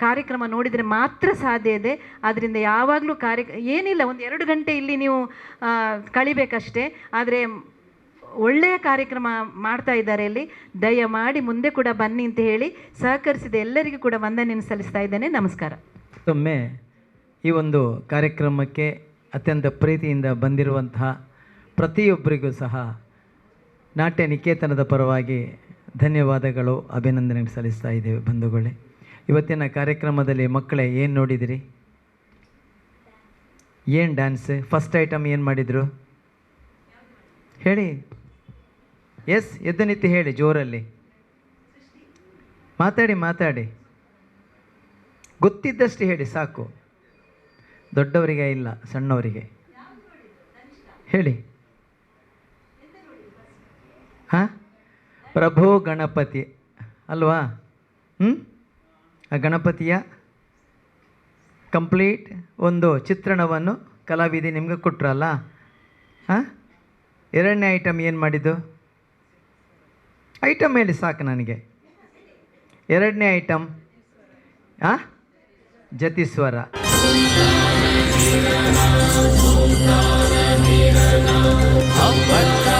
Speaker 6: ಕಾರ್ಯಕ್ರಮ ನೋಡಿದರೆ ಮಾತ್ರ ಸಾಧ್ಯ ಇದೆ. ಆದ್ದರಿಂದ ಯಾವಾಗಲೂ ಏನಿಲ್ಲ, 1-2 ಗಂಟೆ ಇಲ್ಲಿ ನೀವು ಕಳಿಬೇಕಷ್ಟೇ, ಆದರೆ ಒಳ್ಳೆಯ ಕಾರ್ಯಕ್ರಮ ಮಾಡ್ತಾ ಇದ್ದಾರೆ ಇಲ್ಲಿ. ದಯಮಾಡಿ ಮುಂದೆ ಕೂಡ ಬನ್ನಿ ಅಂತ ಹೇಳಿ ಸಹಕರಿಸಿದ ಎಲ್ಲರಿಗೂ ಕೂಡ ವಂದನೆಯನ್ನು ಸಲ್ಲಿಸ್ತಾ ಇದ್ದೇನೆ. ನಮಸ್ಕಾರ.
Speaker 1: ಮತ್ತೊಮ್ಮೆ ಈ ಒಂದು ಕಾರ್ಯಕ್ರಮಕ್ಕೆ ಅತ್ಯಂತ ಪ್ರೀತಿಯಿಂದ ಬಂದಿರುವಂತಹ ಪ್ರತಿಯೊಬ್ಬರಿಗೂ ಸಹ ನಾಟ್ಯ ನಿಕೇತನದ ಪರವಾಗಿ ಧನ್ಯವಾದಗಳು, ಅಭಿನಂದನೆ ಸಲ್ಲಿಸ್ತಾ ಇದ್ದೇವೆ. ಬಂಧುಗಳೇ, ಇವತ್ತಿನ ಕಾರ್ಯಕ್ರಮದಲ್ಲಿ ಮಕ್ಕಳೇ ಏನು ನೋಡಿದಿರಿ? ಏನು ಡ್ಯಾನ್ಸ್? ಫಸ್ಟ್ ಐಟಮ್ ಏನು ಮಾಡಿದರು ಹೇಳಿ? ಎಸ್, ಎದ್ದು ನಿಂತು ಹೇಳಿ ಜೋರಲ್ಲಿ, ಮಾತಾಡಿ, ಗೊತ್ತಿದ್ದಷ್ಟು ಹೇಳಿ ಸಾಕು, ದೊಡ್ಡವರಿಗೆ ಇಲ್ಲ ಸಣ್ಣವರಿಗೆ ಹೇಳಿ. ಹಾಂ, ಪ್ರಭು ಗಣಪತಿ ಅಲ್ವಾ? ಆ ಗಣಪತಿಯ ಕಂಪ್ಲೀಟ್ ಒಂದು ಚಿತ್ರಣವನ್ನು ಕಲಾವಿದೆ ನಿಮಗೆ ಕೊಟ್ರಲ್ಲ. ಹಾಂ, 2ನೇ ಐಟಮ್ ಏನು ಮಾಡಿದ್ದು? ಐಟಮ್ ಹೇಳಿ ಸಾಕು ನನಗೆ. 2ನೇ ಐಟಮ್ ಜತಿಸ್ವರ.
Speaker 7: ಭದ್ರ